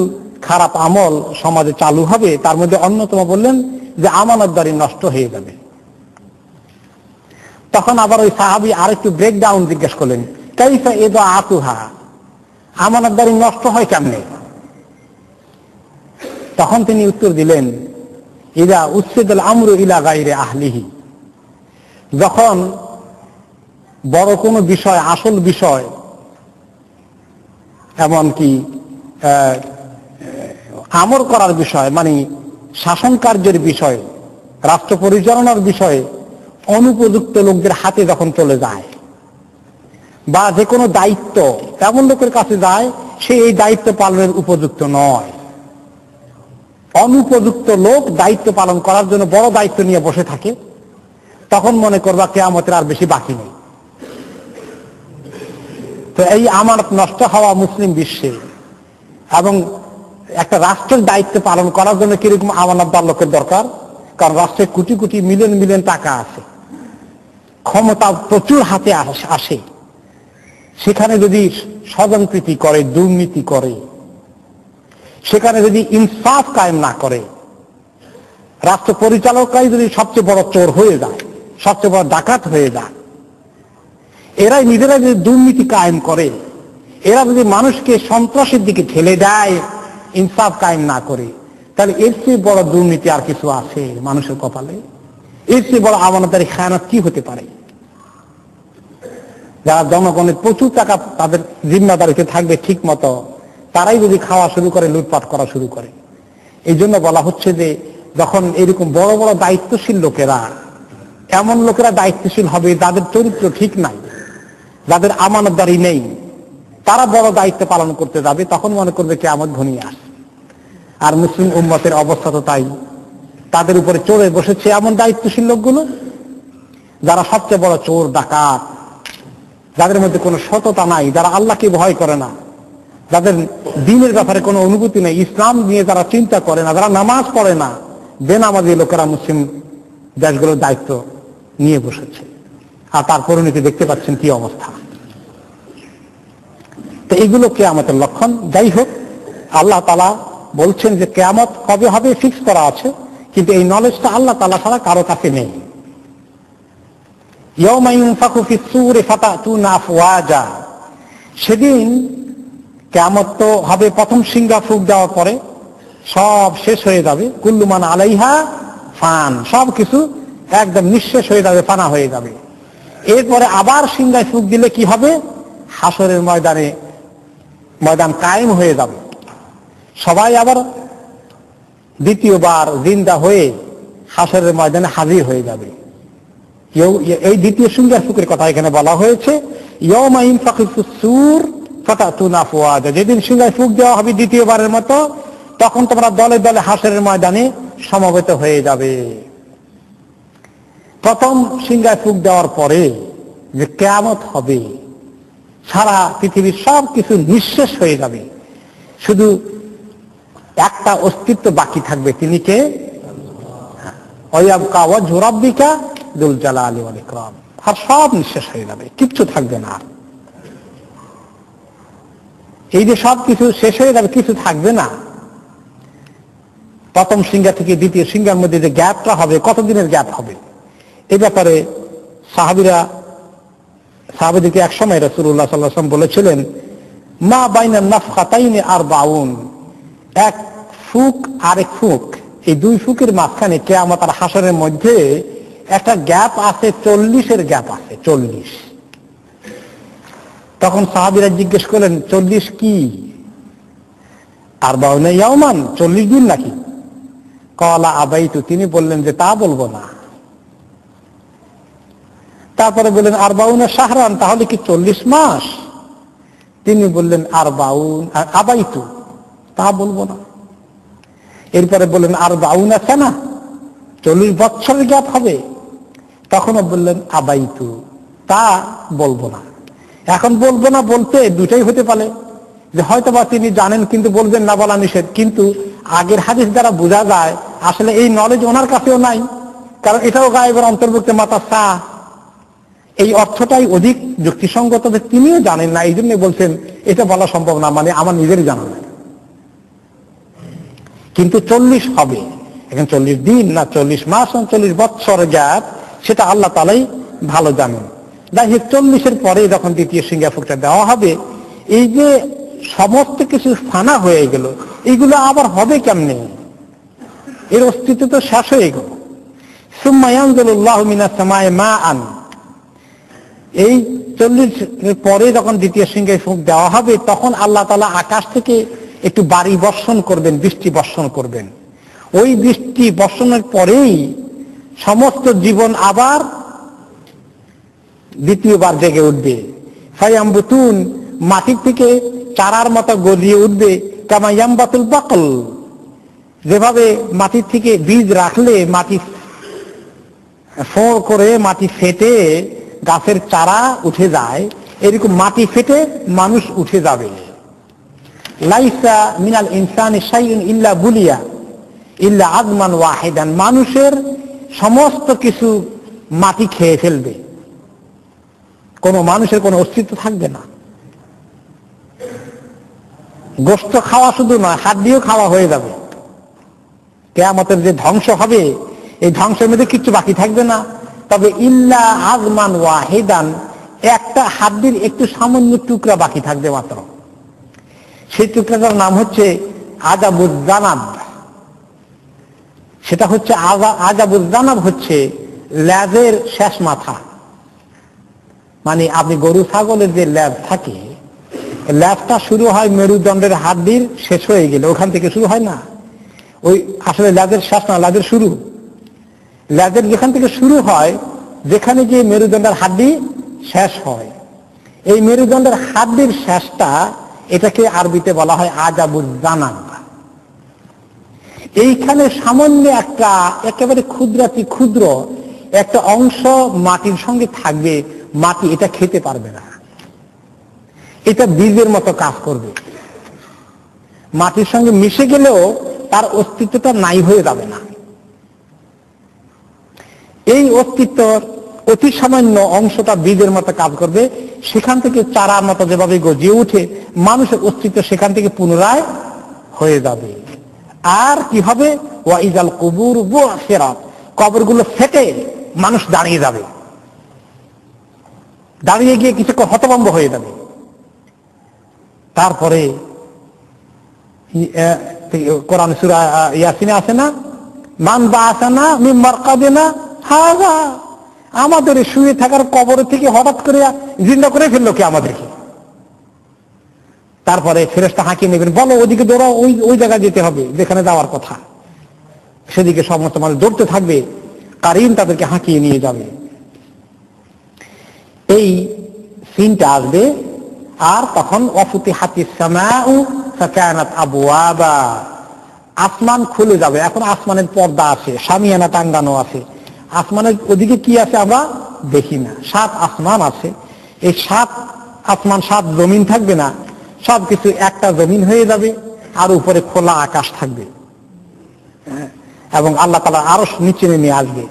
খারাপ আমল সমাজে চালু হবে। তার মধ্যে অন্যতম বললেন যে আমানতদারি নষ্ট হয়ে যাবে। তখন আবার ওই সাহাবী আরেকটু ব্রেকডাউন জিজ্ঞেস করলেন, কাইফা ইদা আতুহা, আমানতদারি নষ্ট হয় কেমনে? তখন তিনি উত্তর দিলেন ইদা উসিদাল আমরু ইলা গায়রি আহলিহি, যখন বড় কোনো বিষয়, আসল বিষয়, এমনকি আমর করার বিষয়, মানে শাসন কার্যের বিষয়, রাষ্ট্র পরিচালনার বিষয়ে অনুপযুক্ত লোকদের হাতে যখন চলে যায়, বা যে কোনো দায়িত্ব এমন লোকের কাছে যায় সে এই দায়িত্ব পালনের উপযুক্ত নয়, অনুপযুক্ত লোক দায়িত্ব পালন করার জন্য বড় দায়িত্ব নিয়ে বসে থাকে, তখন মনে করবা কিয়ামতের আর বেশি বাকি নেই। তো এই আমানত নষ্ট হওয়া মুসলিম বিশ্বে, এবং একটা রাষ্ট্রের দায়িত্ব পালন করার জন্য কিরকম আমানতদার লোকের দরকার, কারণ রাষ্ট্রে কোটি কোটি মিলিয়ন মিলিয়ন টাকা আছে, ক্ষমতা প্রচুর হাতে আসে, সেখানে যদি স্বজনপ্রীতি করে, দুর্নীতি করে, সেখানে যদি ইনসাফ কায়েম না করে, রাষ্ট্র পরিচালকরাই যদি সবচেয়ে বড় চোর হয়ে যায়, সবচেয়ে বড় ডাকাত হয়ে যায়, এরাই নিজেরা যদি দুর্নীতি কায়েম করে, এরা যদি মানুষকে সন্ত্রাসের দিকে ঠেলে দেয়, ইনসাফ কায়েম না করে, তাহলে এর চেয়ে বড় দুর্নীতি আর কিছু আছে মানুষের কপালে? এর চেয়ে বড় আমানতদারি খেয়ানত কি হতে পারে? যারা জনগণের প্রচুর টাকা তাদের জিম্মাদারিতে থাকবে ঠিক মতো, তারাই যদি খাওয়া শুরু করে, লুটপাট করা শুরু করে। এই জন্য বলা হচ্ছে যে যখন এরকম বড় বড় দায়িত্বশীল লোকেরা, এমন লোকেরা দায়িত্বশীল হবে যাদের চরিত্র ঠিক নাই, যাদের আমানতদারি নেই, তারা বড় দায়িত্ব পালন করতে যাবে, তখন মনে করবে কিয়ামত ঘনিয়ে আসে। আর মুসলিম উম্মতের অবস্থা তো তাই, তাদের উপরে চড়ে বসেছে এমন দায়িত্বশীল লোকগুলো যারা সবচেয়ে বড় চোর, ডাকাত, যাদের মধ্যে কোনো সততা নাই, যারা আল্লাহকে ভয় করে না, যাদের দ্বীনের ব্যাপারে কোনো অনুভূতি নেই, ইসলাম নিয়ে যারা চিন্তা করে না, যারা নামাজ পড়ে না, বেনামাজি লোকেরা মুসলিম দেশগুলোর দায়িত্ব নিয়ে বসেছে। আর তার পরিণতি দেখতে পাচ্ছেন কি অবস্থা। তো এইগুলো কিয়ামতের লক্ষণ। যাই হোক, আল্লাহ তাআলা বলছেন যে কিয়ামত কবে হবে ফিক্স করা আছে, কিন্তু এই নলেজটা আল্লাহ তাআলা ছাড়া কারো কাছে নেই। ইয়াউমা ইউনফাখু ফিস-সূরি ফাতাতুনা আফওয়াজা, সেদিন কিয়ামত তো হবে প্রথম সিংহা ফুঁক দেওয়ার পরে, সব শেষ হয়ে যাবে। কুল্লু মান আলাইহা ফান, সব কিছু একদম নিঃশেষ হয়ে যাবে, ফানা হয়ে যাবে। এরপরে আবার সিংহায় ফুঁক দিলে কি হবে? হাসরের ময়দান কায়েম হয়ে যাবে, সবাই আবার দ্বিতীয়বার জিন্দা হয়ে হাসরের ময়দানে হাজির হয়ে যাবে। এই দ্বিতীয় সিংহার ফুঁকের কথা এখানে বলা হয়েছে, ইয়াউমা ইনফাখু ফিস-সূর ফাতাতুনা আফওয়াজা, যেদিন সিংহায় ফুঁক দেওয়া হবে দ্বিতীয়বারের মতো, তখন তোমরা দলে দলে হাসরের ময়দানে সমবেত হয়ে যাবে। প্রথম সিংহায় ফুঁক দেওয়ার পরে যে কিয়ামত হবে, সারা পৃথিবীর সব কিছু নিঃশেষ হয়ে যাবে, শুধু একটা অস্তিত্ব বাকি থাকবে, তিনি কে? ওয়ায়াবকা ওয়াজহু রাব্বিকা যুল জালালি ওয়াল ইকরাম। আর সব নিঃশেষ হয়ে যাবে, কিচ্ছু থাকবে না। এই যে সব কিছু শেষ হয়ে যাবে, কিছু থাকবে না, প্রথম সিংহা থেকে দ্বিতীয় সিংহার মধ্যে যে গ্যাপটা হবে, কতদিনের গ্যাপ হবে, এই ব্যাপারে সাহাবীদেরকে এক সময় রাসূলুল্লাহ সাল্লাল্লাহু আলাইহি ওয়াসাল্লাম বলেছিলেন, মা বাইনা নাফখাতাইনি আরবাউন, এক ফুক আরেক ফুক, এই দুই ফুকের মাঝখানে কিয়ামত আর হাসরের মধ্যে একটা গ্যাপ আছে, 40-এর গ্যাপ আছে, 40। তখন সাহাবীরা জিজ্ঞেস করলেন, 40 কি? আরবাউন ইয়াওমান, 40 দিন নাকি? ক্বালা আবাইতু, তিনি বললেন যে তা বলবো না। তারপরে বললেন আরবাউনা শাহরান, তাহলে কি 40 মাস? তিনি বললেন আবাইতু, তা বলবো না। এরপরে বললেন আরবাউনা সানা, 40 বছরের গ্যাপ হবে। তখনও বললেন আবাইতু, তা বলবো না। এখন বলবো না বলতে দুটাই হতে পারে, যে হয়তোবা তিনি জানেন কিন্তু বলবেন না বলা নিষেধ, কিন্তু আগের হাদিস দ্বারা বোঝা যায় আসলে এই নলেজ ওনার কাছেও নাই, কারণ এটাও গায়েবের অন্তর্ভুক্ত মাতাসা। এই অর্থটাই অধিক যুক্তিসঙ্গত, তিনিও জানেন না, এই জন্য বলছেন এটা বলা সম্ভব না, মানে আমার নিজেরই জানা নাই। কিন্তু 40 হবে, এখন 40 দিন না 40 মাস না 40 বছর গ্যাপ, সেটা আল্লাহ তাআলাই ভালো জানেন। যাই হোক, 40-এর পরে যখন দ্বিতীয় সিংহা ফুঁকটা দেওয়া হবে, এই যে সমস্ত কিছু ফানা হয়ে গেল, এইগুলো আবার হবে কেমনে? এর অস্তিত্ব তো শেষ হয়ে গেল। সুম্মা ইয়ানজিলুল্লাহু মিনাস সামায়ে মাআন, এই 40-এর পরে যখন দ্বিতীয় সিংহায় ফুঁক দেওয়া হবে, তখন আল্লাহ তাআলা আকাশ থেকে একটু বাড়ি বর্ষণ করবেন, বৃষ্টি বর্ষণ করবেন। ওই বৃষ্টি বর্ষণের পরেই সমস্ত জীবন আবার দ্বিতীয়বার জেগে উঠবে। ফায়ামবুতুন, মাটির থেকে চারার মতো গজিয়ে উঠবে। কামা ইয়ামবাতুল বাকল, যেভাবে মাটির থেকে বীজ রাখলে মাটি ফোঁড় করে মাটি ফেটে গাছের চারা উঠে যায়, এরকম মাটি ফেটে মানুষ উঠে যাবে। লাইসা মিনাল ইনসানি শাইউন ইল্লা বুলিয়া ইল্লা আযমান ওয়াহিদান, মানুষের সমস্ত কিছু মাটি খেয়ে ফেলবে, কোন মানুষের কোনো অস্তিত্ব থাকবে না। গোশত খাওয়া শুধু নয়, হাড্ডিও খাওয়া হয়ে যাবে। কিয়ামতের যে ধ্বংস হবে, এই ধ্বংসের মধ্যে কিছু বাকি থাকবে না। তবে ইল্লা আযমান ওয়াহিদান, একটা হাড্ডির একটু সামান্য টুকরা বাকি থাকবে মাত্র। সেই টুকরাটার নাম হচ্ছে আযাবুজ জানাব। সেটা হচ্ছে আযাবুজ জানাব, হচ্ছে ল্যাজের শেষ মাথা। মানে আপনি গরু ছাগলের যে ল্যাজ থাকে, ল্যাজটা শুরু হয় মেরুদণ্ডের হাড্ডির শেষ হয়ে গেলে, ওখান থেকে শুরু হয় না। ওই আসলে ল্যাজের শেষ না, ল্যাজের শুরু। ল্যাজের যেখান থেকে শুরু হয়, যেখানে যে মেরুদণ্ডের হাড্ডি শেষ হয়, এই মেরুদণ্ডের হাড্ডির শেষটা, এটাকে আরবিতে বলা হয় আযাবুজ জানাব। এইখানে সামান্য একটা একেবারে ক্ষুদ্রাতি ক্ষুদ্র একটা অংশ মাটির সঙ্গে থাকবে, মাটি এটা খেতে পারবে না, এটা বীজের মতো কাজ করবে। মাটির সঙ্গে মিশে গেলেও তার অস্তিত্বটা নাই হয়ে যাবে না। এই অস্তিত্বর অতি সামান্য অংশটা বীজের মতো কাজ করবে, সেখান থেকে চারার মতো যেভাবে গজিয়ে উঠে, মানুষের অস্তিত্ব সেখান থেকে পুনরায় হয়ে যাবে। আর কি হবে? ওয়াইজাল কুবুর বু'সিরাত, কবরগুলো ফেটে মানুষ দাঁড়িয়ে যাবে, দাঁড়িয়ে গিয়ে কিছুক্ষণ হতভম্ব হয়ে যাবে। তারপরে কোরআন সূরা ইয়াসিনে আছে না, মান বা'আসানা মিন মারকাদিনা হাযা, আমাদের শুয়ে থাকার কবর থেকে হঠাৎ করে জিন্দা করে ফেললো কে আমাদেরকে? তারপরে ফেরেশতা হাঁকিয়ে নেবেন, বলো ওদিকে দৌড়াও, ওই জায়গায় যেতে হবে যেখানে যাওয়ার কথা। সেদিকে সমস্ত মানুষ দৌড়তে থাকবে, কারিন তাদেরকে হাঁকিয়ে নিয়ে যাবে। এই সিনটা আসবে, আর তখন ওয়াফুতিহাতিস সামাউ ফাকানাত আবওয়াবা, আসমান খুলে যাবে। এখন আসমানের পর্দা আছে, শামিয়ানা টাঙ্গানো আছে। আসমানের ওদিকে কি আছে আমরা দেখি না, 7 আসমান আছে। এই 7 আসমান 7 জমিন থাকবে না, সবকিছু একটা জমিন হয়ে যাবে, আর উপরে খোলা আকাশ থাকবে। এবং আল্লাহ তাআলা আরশ নিচে নেমে আসবে,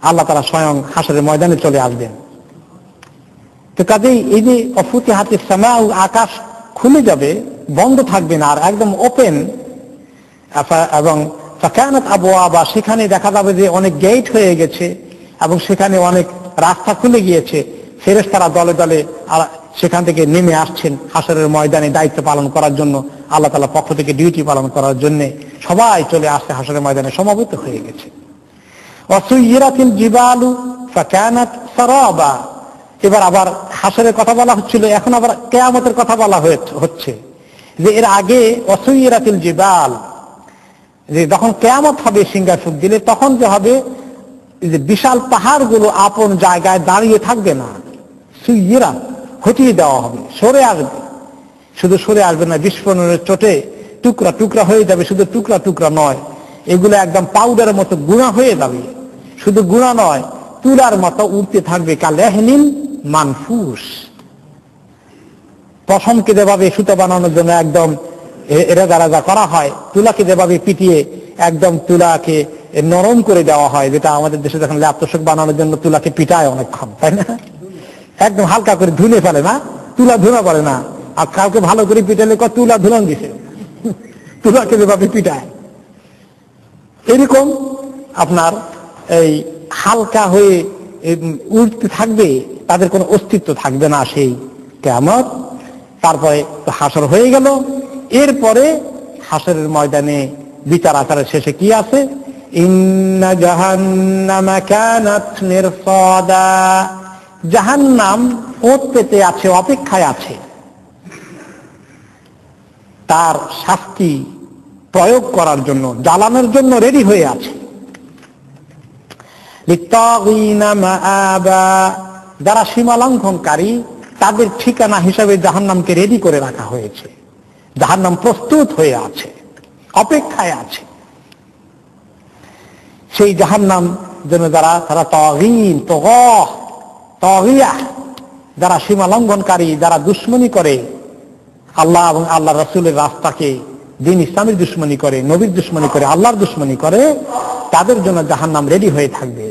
আল্লাহ তাআলা স্বয়ং হাসরের ময়দানে চলে আসবেন। তো কাজেই এই যে ওয়াফুতিহাতিস সামাউ, আকাশ খুলে যাবে, বন্ধ থাকবে না, আর একদম ওপেন। এবং ফাকানাত আবওয়াবা, সেখানে দেখা যাবে যে অনেক গেট হয়ে গেছে এবং সেখানে অনেক রাস্তা খুলে গিয়েছে। ফেরেশতারা দলে দলে সেখান থেকে নেমে আসছেন হাসরের ময়দানে দায়িত্ব পালন করার জন্য। আল্লাহ তাআলার পক্ষ থেকে ডিউটি পালন করার জন্য সবাই চলে আসছে, হাসরের ময়দানে সমবেত হয়ে গেছে। ওয়াসুইরাতিল জিবালু ফাকানাত সারাবা, এবার আবার হাসরের কথা বলা হচ্ছিল, এখন আবার কিয়ামতের কথা বলা হচ্ছে। যে এর আগে ওয়াসুইরাতিল জিবাল, যে যখন কিয়ামত হবে সিংহায় ফুঁক দিলে, তখন যে হবে এই যে বিশাল পাহাড়গুলো আপন জায়গায় দাঁড়িয়ে থাকবে না, সুইয়েরা হটিয়ে দেওয়া হবে, সরে আসবে। শুধু সরে আসবে না, বিস্ফোরণের চোটে টুকরা টুকরা হয়ে যাবে। শুধু টুকরা টুকরা নয়, এগুলো একদম পাউডারের মতো গুঁড়া হয়ে যাবে। শুধু গুঁড়া নয়, তুলার মতো উঠতে থাকবে, কালেহনিন মানফুস। পশমকে যেভাবে সুতো বানানোর জন্য একদম রেজা রাজা করা হয়, তুলাকে যেভাবে পিটিয়ে একদম তুলাকে নরম করে দেওয়া হয়, যেটা আমাদের দেশে যখন ল্যাপ তোষক বানানোর জন্য তুলাকে পিটায় অনেকক্ষণ, তাই না? একদম হালকা করে ধুলে ফেলে না, তুলা ধুলা পড়ে না। আর কাউকে ভালো করে পিটালে তুলা ধুলন দিছে, তুলাকে যেভাবে পিটায়, এরকম আপনার এই হালকা হয়ে উঠতে থাকবে, তাদের কোনো অস্তিত্ব থাকবে না সেই কিয়ামত। তারপরে তো হাসর হয়ে গেল। এরপরে হাসরের ময়দানে বিচার আচারের শেষে কি আছে? ইন্না জাহান্নামা কানাত মিরসাদা, জাহান্নাম ওত পেতে আছে, অপেক্ষায় আছে, তার শাস্তি প্রয়োগ করার জন্য, জ্বালানোর জন্য রেডি হয়ে আছে। লিত্তাগিনা মাআবা, যারা সীমা লঙ্ঘনকারী তাদের ঠিকানা হিসাবে জাহান্নামকে রেডি করে রাখা হয়েছে। জাহান্নাম প্রস্তুত হয়ে আছে, অপেক্ষায় আছে। সেই জাহান্নাম জন্য তারা তাগীন, তাগিয়া, যারা সীমা লঙ্ঘনকারী, যারা দুশ্মনী করে আল্লাহ এবং আল্লাহ রাসূলের রাস্তাকে, দিন ইসলামের দুশ্মনী করে, নবীর দুশ্মনী করে, আল্লাহর দুশ্মনী করে, তাদের জন্য জাহান্নাম রেডি হয়ে থাকবে।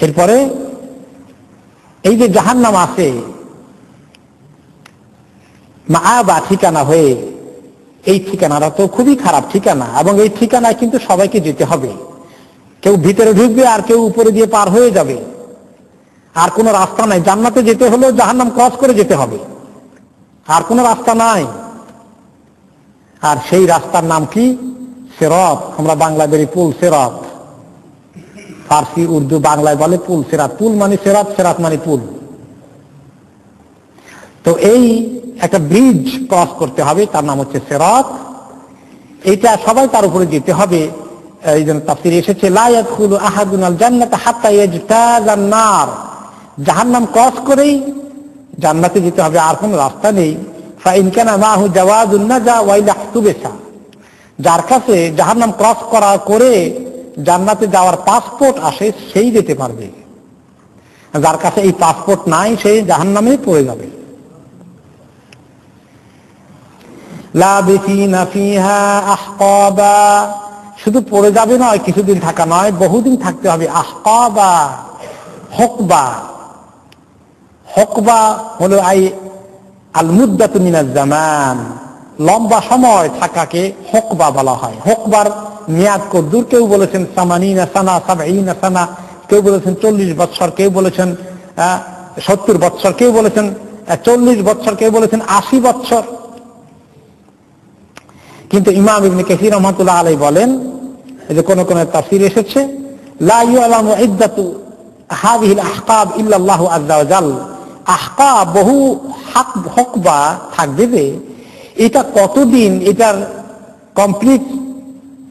এরপরে এই যে জাহান্নাম আছে মাআবা, ঠিকানা হয়ে, এই ঠিকানাটা তো খুবই খারাপ ঠিকানা, এবং এই ঠিকানায় কিন্তু সবাইকে যেতে হবে। কেউ ভিতরে ঢুকবে আর কেউ উপরে দিয়ে পার হয়ে যাবে, আর কোনো রাস্তা নাই। জান্নাতে যেতে হলেও জাহান্নাম ক্রস করে যেতে হবে, আর কোনো রাস্তা নাই। আর সেই রাস্তার নাম কি? সিরাত। আমরা বাংলায় বলি পুল সিরাত, ফার্সি উর্দু বাংলায় বলে পুল সিরাত। পুল মানে সিরাত, সিরাত মানে পুল। তো এই একটা ব্রিজ ক্রস করতে হবে, তার নাম হচ্ছে সিরাত। এইটা সবাই তার উপরে যেতে হবে। এই জন্য তাফসীরে এসেছে লা ইয়াদখুলু আহাদুন আল জান্নাতা হাত্তা ইয়াজতাযান নার, জাহান্নাম ক্রস করেই জান্নাতে যেতে হবে, আর কোনো রাস্তা নেই। ফা ইন কানা মাহু জাওয়াজুন নাজা ওয়া ইলা তুবিসা, যার কাছে জাহান্নাম ক্রস করা করে জান্নাতে যাওয়ার পাসপোর্ট আসে, সেই যেতে পারবে। যার কাছে এই পাসপোর্ট নাই, সেই জাহান্নামে পড়ে যাবে। লাবিসিনা ফিহা আহকাবা, শুধু পড়ে যাবে নয়, কিছুদিন থাকা নয়, বহুদিন থাকতে হবে। আহকাবা, হকবা। হকবা হলো আল মুদ্দাতু মিনাজ জামান, লম্বা সময় থাকাকে হকবা বলা হয়। হকবার মেয়াদ কদ্দুর? কেউ বলেছেন 80 সানা, 70 সানা, কেউ বলেছেন 40 বৎসর, কেউ বলেছেন 70 বৎসর, কেউ বলেছেন 40 বৎসর, কেউ বলেছেন 80 বৎসর। কিন্তু ইমাম ইবনে কাসীর রাহমাতুল্লাহ আলাইহি বলেন, যে কোন কোন তাফসীর এসেছে লা ইয়ালামু ইদ্দাতু হাযিহিল আহকাব ইল্লা আল্লাহু আযজা ওয়া জাল, আহকাব বহু হকবা থাকবে, যে এটা কতদিন, এটার কমপ্লিট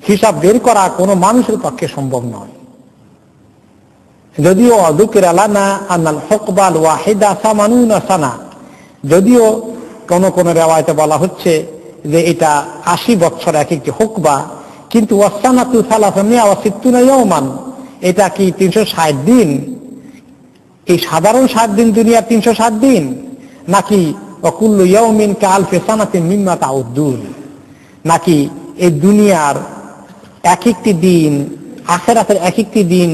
হিসাব বের করা কোনো মানুষের পক্ষে সম্ভব নয়। যদিও যুকিরা লানা আনাল হকবাল ওয়াহিদা 80 সানা, যদিও কোন কোন রিওয়ায়াতে বলা হচ্ছে যে এটা 80 বছর এক একটি হকবা, কিন্তু ওয়াসানাতু 360 ইয়াওমান, এটা কি 360 দিন? এই সাধারণ 7 দিন দুনিয়ার 360 দিন, নাকি ওয়াকুল্লু ইয়াউমিন কাআলফি সানাতিন মিম্মা তাউদ্দুন, নাকি এই দুনিয়ার এক একটি দিন, আখিরাতের এক একটি দিন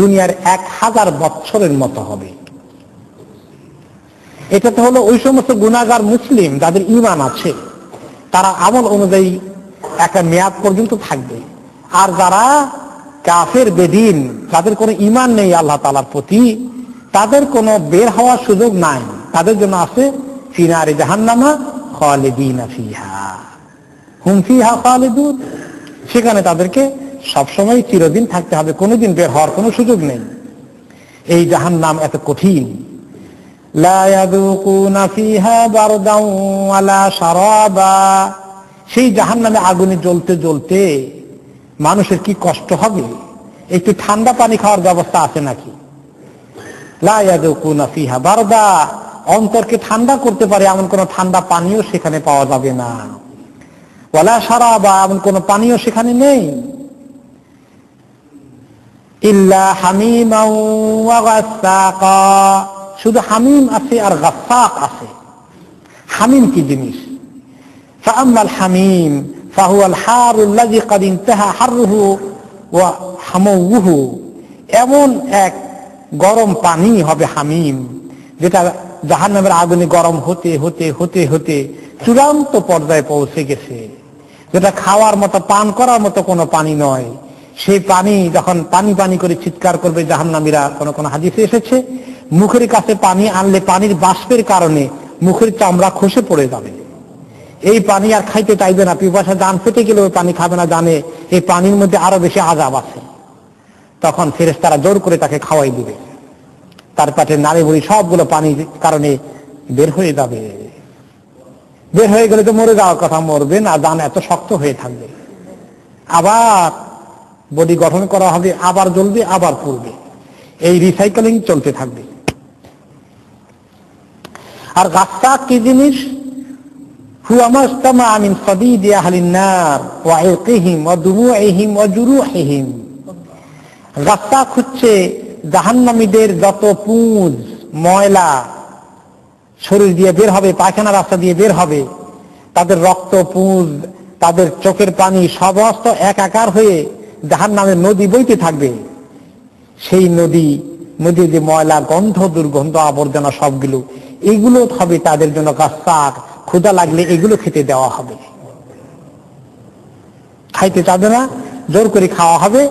দুনিয়ার 1000 বছরের মতো হবে। এটা তো হলো ওই সমস্ত গুনাহগার মুসলিম যাদের ঈমান আছে, তারা আমল অনুযায়ী একটা মেয়াদ পর্যন্ত থাকবে। আর যারা কাফের বেদিন, যাদের কোনো ঈমান নেই আল্লাহ তাআলার প্রতি, তাদের কোনো বের হওয়ার সুযোগ নাই। তাদের জন্য আছে ফিনারে জাহান্নামা খালিদিনা ফিহা হুম ফিহা খালিদুন, সেখানে তাদেরকে সবসময় চিরদিন থাকতে হবে, কোনোদিন বের হওয়ার কোনো সুযোগ নেই। এই জাহান্নাম এত কঠিন। লা ইয়াযুকুনা ফিহা বারদান ওয়ালা শারাবা, সেই জাহান্নামে আগুনে জ্বলতে জ্বলতে মানুষের কি কষ্ট হবে। একটু ঠান্ডা পানি খাওয়ার ব্যবস্থা আছে নাকি? লা ইয়াযুকুনা ফিহা বারদা, অন্তরকে ঠান্ডা করতে পারে এমন কোন ঠান্ডা পানীয় সেখানে পাওয়া যাবে না। ওয়ালা শারাবা, এমন কোন পানীয় সেখানে নেই। ইল্লা হামিমান ওয়া গাসসাকা, শুধু হামিম আছে আর গাসসাক আছে। হামিম কি জিনিস? ফাআম্মাল হামিম ফাহুয়াল হারুল্লাযী ক্বাদ ইনতাহা হাররুহু ওয়া হামুহু, এমন এক গরম পানি হবে হামিম যেটা জাহান্নামের আগুনে গরম হতে হতে হতে হতে চূড়ান্ত পর্যায়ে পৌঁছে গেছে, যেটা খাওয়ার মতো পান করার মতো কোনো পানি নয়। সেই পানি যখন পানি পানি করে চিৎকার করবে জাহান্নামীরা, কোন কোন হাদিসে এসেছে মুখের কাছে পানি আনলে পানির বাষ্পের কারণে মুখের চামড়া খসে পড়ে যাবে। এই পানি আর খাইতে চাইবে না, পিপাসা জান পেটে গেলে ওই পানি খাবে না, জানে এই পানির মধ্যে আরো বেশি আযাব আছে। তখন ফেরেশতারা জোর করে তাকে খাওয়াই দিবে, তার পেটের নাড়ি ভুড়ি সবগুলো পানির কারণে বের হয়ে যাবে। বের হয়ে গেলে তো মরে যাওয়ার কথা, মরবে না, জান এত শক্ত হয়ে থাকবে। আবার বডি গঠন করা হবে, আবার জ্বলবে, আবার পুড়বে, এই রিসাইকেলিং চলতে থাকবে। আর গাসসাক কি জিনিস? হুয়া মাস্তামা মিন সাদীদি আহলিন নার ওয়া ইলকিহিম ওয়া দুমুইহিম ওয়া জুরুহিহিম। গাসসাক হচ্ছে জাহান্নামীদের যত পুঁজ ময়লা শরীর দিয়ে বের হবে, পায়খানা রাস্তা দিয়ে বের হবে, তাদের রক্ত পুঁজ, তাদের চোখের পানি সমস্ত একাকার হয়ে জাহান্নামের নদী বইতে থাকবে। সেই নদীর যে ময়লা, গন্ধ, দুর্গন্ধ, আবর্জনা সবগুলো, এগুলো হবে তাদের জন্য গাসসাক। ক্ষুধা লাগলে এগুলো খেতে দেওয়া হবে, খাইতে চাবে না, জোর করে খাওয়া হবে।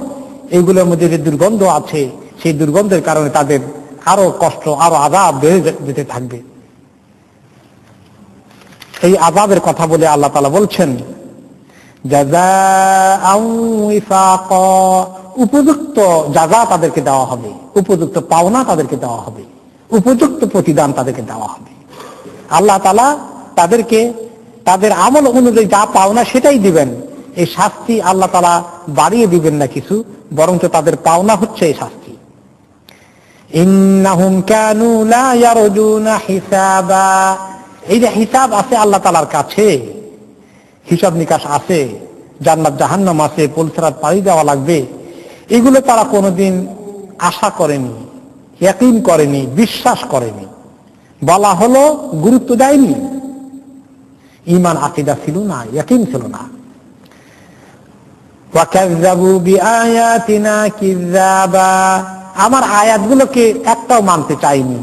এইগুলোর মধ্যে যে দুর্গন্ধ আছে, সেই দুর্গন্ধের কারণে তাদের আরো কষ্ট, আরো আযাব বেড়ে যেতে থাকবে। এই আযাবের কথা বলে আল্লাহ তাআলা বলছেন জাযাআন ওয়িফাকা, উপযুক্ত জাযা তাদেরকে দেওয়া হবে, উপযুক্ত পাওনা তাদেরকে দেওয়া হবে, উপযুক্ত প্রতিদান তাদেরকে দেওয়া হবে। আল্লাহ তাআলা তাদেরকে তাদের আমল অনুযায়ী যা পাওনা সেটাই দিবেন। এই শাস্তি আল্লাহ তাআলা বাড়িয়ে দিবেন না কিছু, বরঞ্চ তাদের পাওনা হচ্ছে এই শাস্তি। ইন্নাহুম কানু লা ইয়ারজুনা হিসাবা, এই যে হিসাব আছে আল্লাহ তাআলার কাছে, হিসাব নিকাশ আছে, জান্নাত জাহান্নাম আছে, পুলসিরাত পাড়ি দেওয়া লাগবে, এগুলো তারা কোনোদিন আশা করেনি, ইয়াকিন করেনি, বিশ্বাস করেনি। বলা হলো, গুরুত্ব দেয়নি, ঈমান আকীদা ছিল না, ইয়াকিন ছিল না। ওয়া কাযযাবু বিআয়াতিনা কিযাবা, আমার আয়াতগুলোকে একটাও মানতে চায়নি,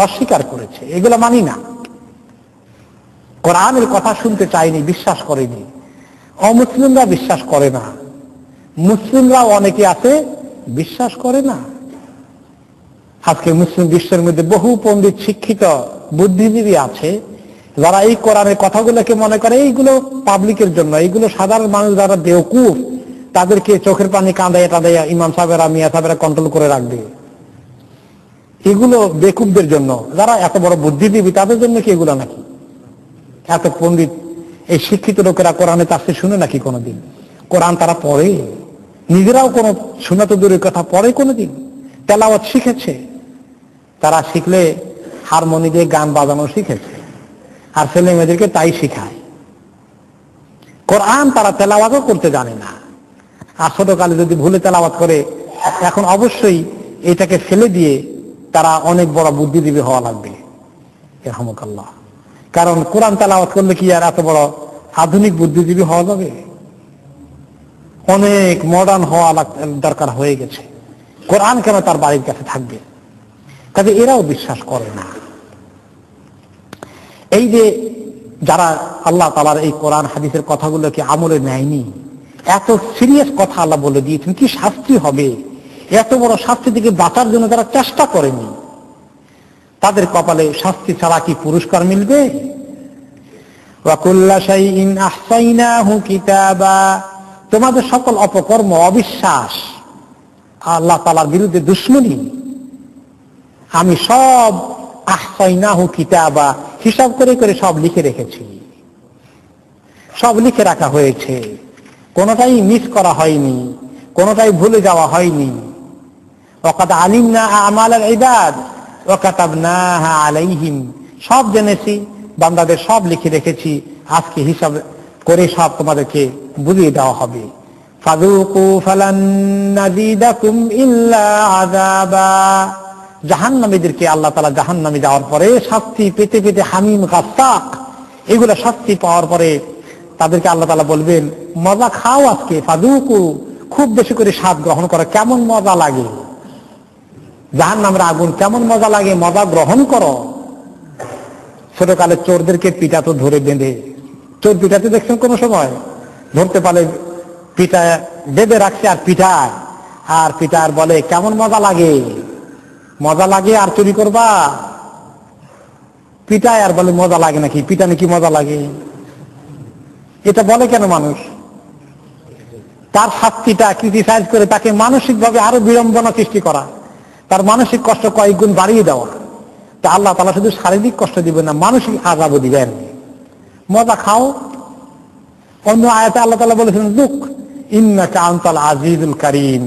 অস্বীকার করেছে, এগুলো মানি না। কোরআনের কথা শুনতে চায়নি, বিশ্বাস করেনি। অমুসলিমরা বিশ্বাস করে না, মুসলিমরা অনেকে আছে বিশ্বাস করে না। আজকে মুসলিম বিশ্বের মধ্যে বহু পণ্ডিত, শিক্ষিত, বুদ্ধিজীবী আছে যারা এই কোরআনের কথাগুলোকে মনে করে এইগুলো পাবলিকের জন্য, এইগুলো সাধারণ মানুষ যারা বেওকুফ তাদেরকে চোখের পানি কাঁদাইয়া টাঁদাইয়া ইমাম সাহেবেরা, মিয়া সাহেবেরা কন্ট্রোল করে রাখবে। এগুলো বেকুফদের জন্য, যারা এত বড় বুদ্ধিজীবী তাদের জন্য কি এগুলো নাকি? এত পণ্ডিত, এই শিক্ষিত লোকেরা কোরআনে তাফসীর শুনে নাকি কোনোদিন? কোরআন তারা পড়ে, নিজেরাও কোনো শুনে তো দূরের কথা, পড়ে কোনোদিন? তেলাওয়াত শিখেছে, তারা শিখলে হারমোনি দিয়ে গান বাজানো শিখেছে, আর ছেলে মেয়েদেরকে তাই শিখায়। কোরআন তারা তেলাওয়াতও করতে জানে না। আর ছোটকালে যদি ভুলে তেলাওয়াত করে, এখন অবশ্যই এটাকে ফেলে দিয়ে তারা অনেক বড় বুদ্ধিজীবী হওয়া লাগবে, রাহমাকাল্লাহ। কারণ কোরআন তেলাওয়াত করলে কি আর এত বড় আধুনিক বুদ্ধিজীবী হওয়া যাবে? অনেক মডার্ন হওয়া দরকার হয়ে গেছে। কোরআন কেন তার বাড়ির কাছে থাকবে? কাজে এরাও বিশ্বাস করে না। এই যে যারা আল্লাহ তাআলার এই কোরআন হাদিসের কথাগুলোকে আমলে নেয়নি, এত সিরিয়াস কথা আল্লাহ বলে দিয়েছেন, কি শাস্তি হবে, এত বড় শাস্তি থেকে বাঁচার জন্য যারা চেষ্টা করেনি, তাদের কপালে শাস্তি ছাড়া কি পুরস্কার মিলবে? ওয়া কুল্লা শাইইন আহসাইনাহু কিতাবা, তোমাদের সকল অপকর্ম, অবিশ্বাস, আল্লাহ তাআলার বিরুদ্ধে দুশমনী, আমি সব আহসাইনাহু কিতাবা, হিসাব করে করে সব লিখে রেখেছি, সব লিখে রাখা হয়েছে। কোনোটাই মিস করা হয়নি, কোনোটাই ভুলে যাওয়া হয়নি। ওয়াকাদ আলিমনা আমালাল ইবাদ ওয়া কাতাবনাহা আলাইহিম, সব জেনেছি, বান্দাদের সব লিখে রেখেছি, আজকে হিসাব করে সব তোমাদেরকে বুঝিয়ে দেওয়া হবে। ফাযুকু ফালান নাযিদাকুম ইল্লা আযাবা, জাহান্নামীদেরকে আল্লাহ তাআলা জাহান্নামে যাওয়ার পরে শাস্তি পেতে পেতে হামিম গাসসাক, এগুলো শাস্তি পাওয়ার পরে তাদেরকে আল্লাহ তাআলা বলবেন মজা খাও আজকে, ফাযুকু, খুব বেশি করে স্বাদ গ্রহণ করো, কেমন মজা লাগে জাহান্নামের আগুন, কেমন মজা লাগে, মজা গ্রহণ করো। ছোটকালে চোরদেরকে পিটাতো ধরে বেঁধে, চোর পিটাতে দেখছেন কোন সময়? ধরতে পারলে পিটায় বেঁধে রাখছে আর পিটায়, আর পিটার বলে কেমন মজা লাগে, মজা লাগে আর চুরি করবা? পিটায় আর বলে মজা লাগে নাকি? পিটানে কি মজা লাগে? এটা বলে কেন মানুষ? তার শাস্তিটা ক্রিটিসাইজ করে তাকে মানসিকভাবে আরো বিড়ম্বনা সৃষ্টি করা, তার মানসিক কষ্ট কয়েক গুণ বাড়িয়ে দেওয়া। তা আল্লাহ তাআলা শুধু শারীরিক কষ্ট দিবেন না, মানসিক আযাবও দিবেন। মজা খাও। অন্য আয়াতে আল্লাহ তাআলা বলেছেন দুক ইন্নাকা আনতাল আজিজুল কারীম,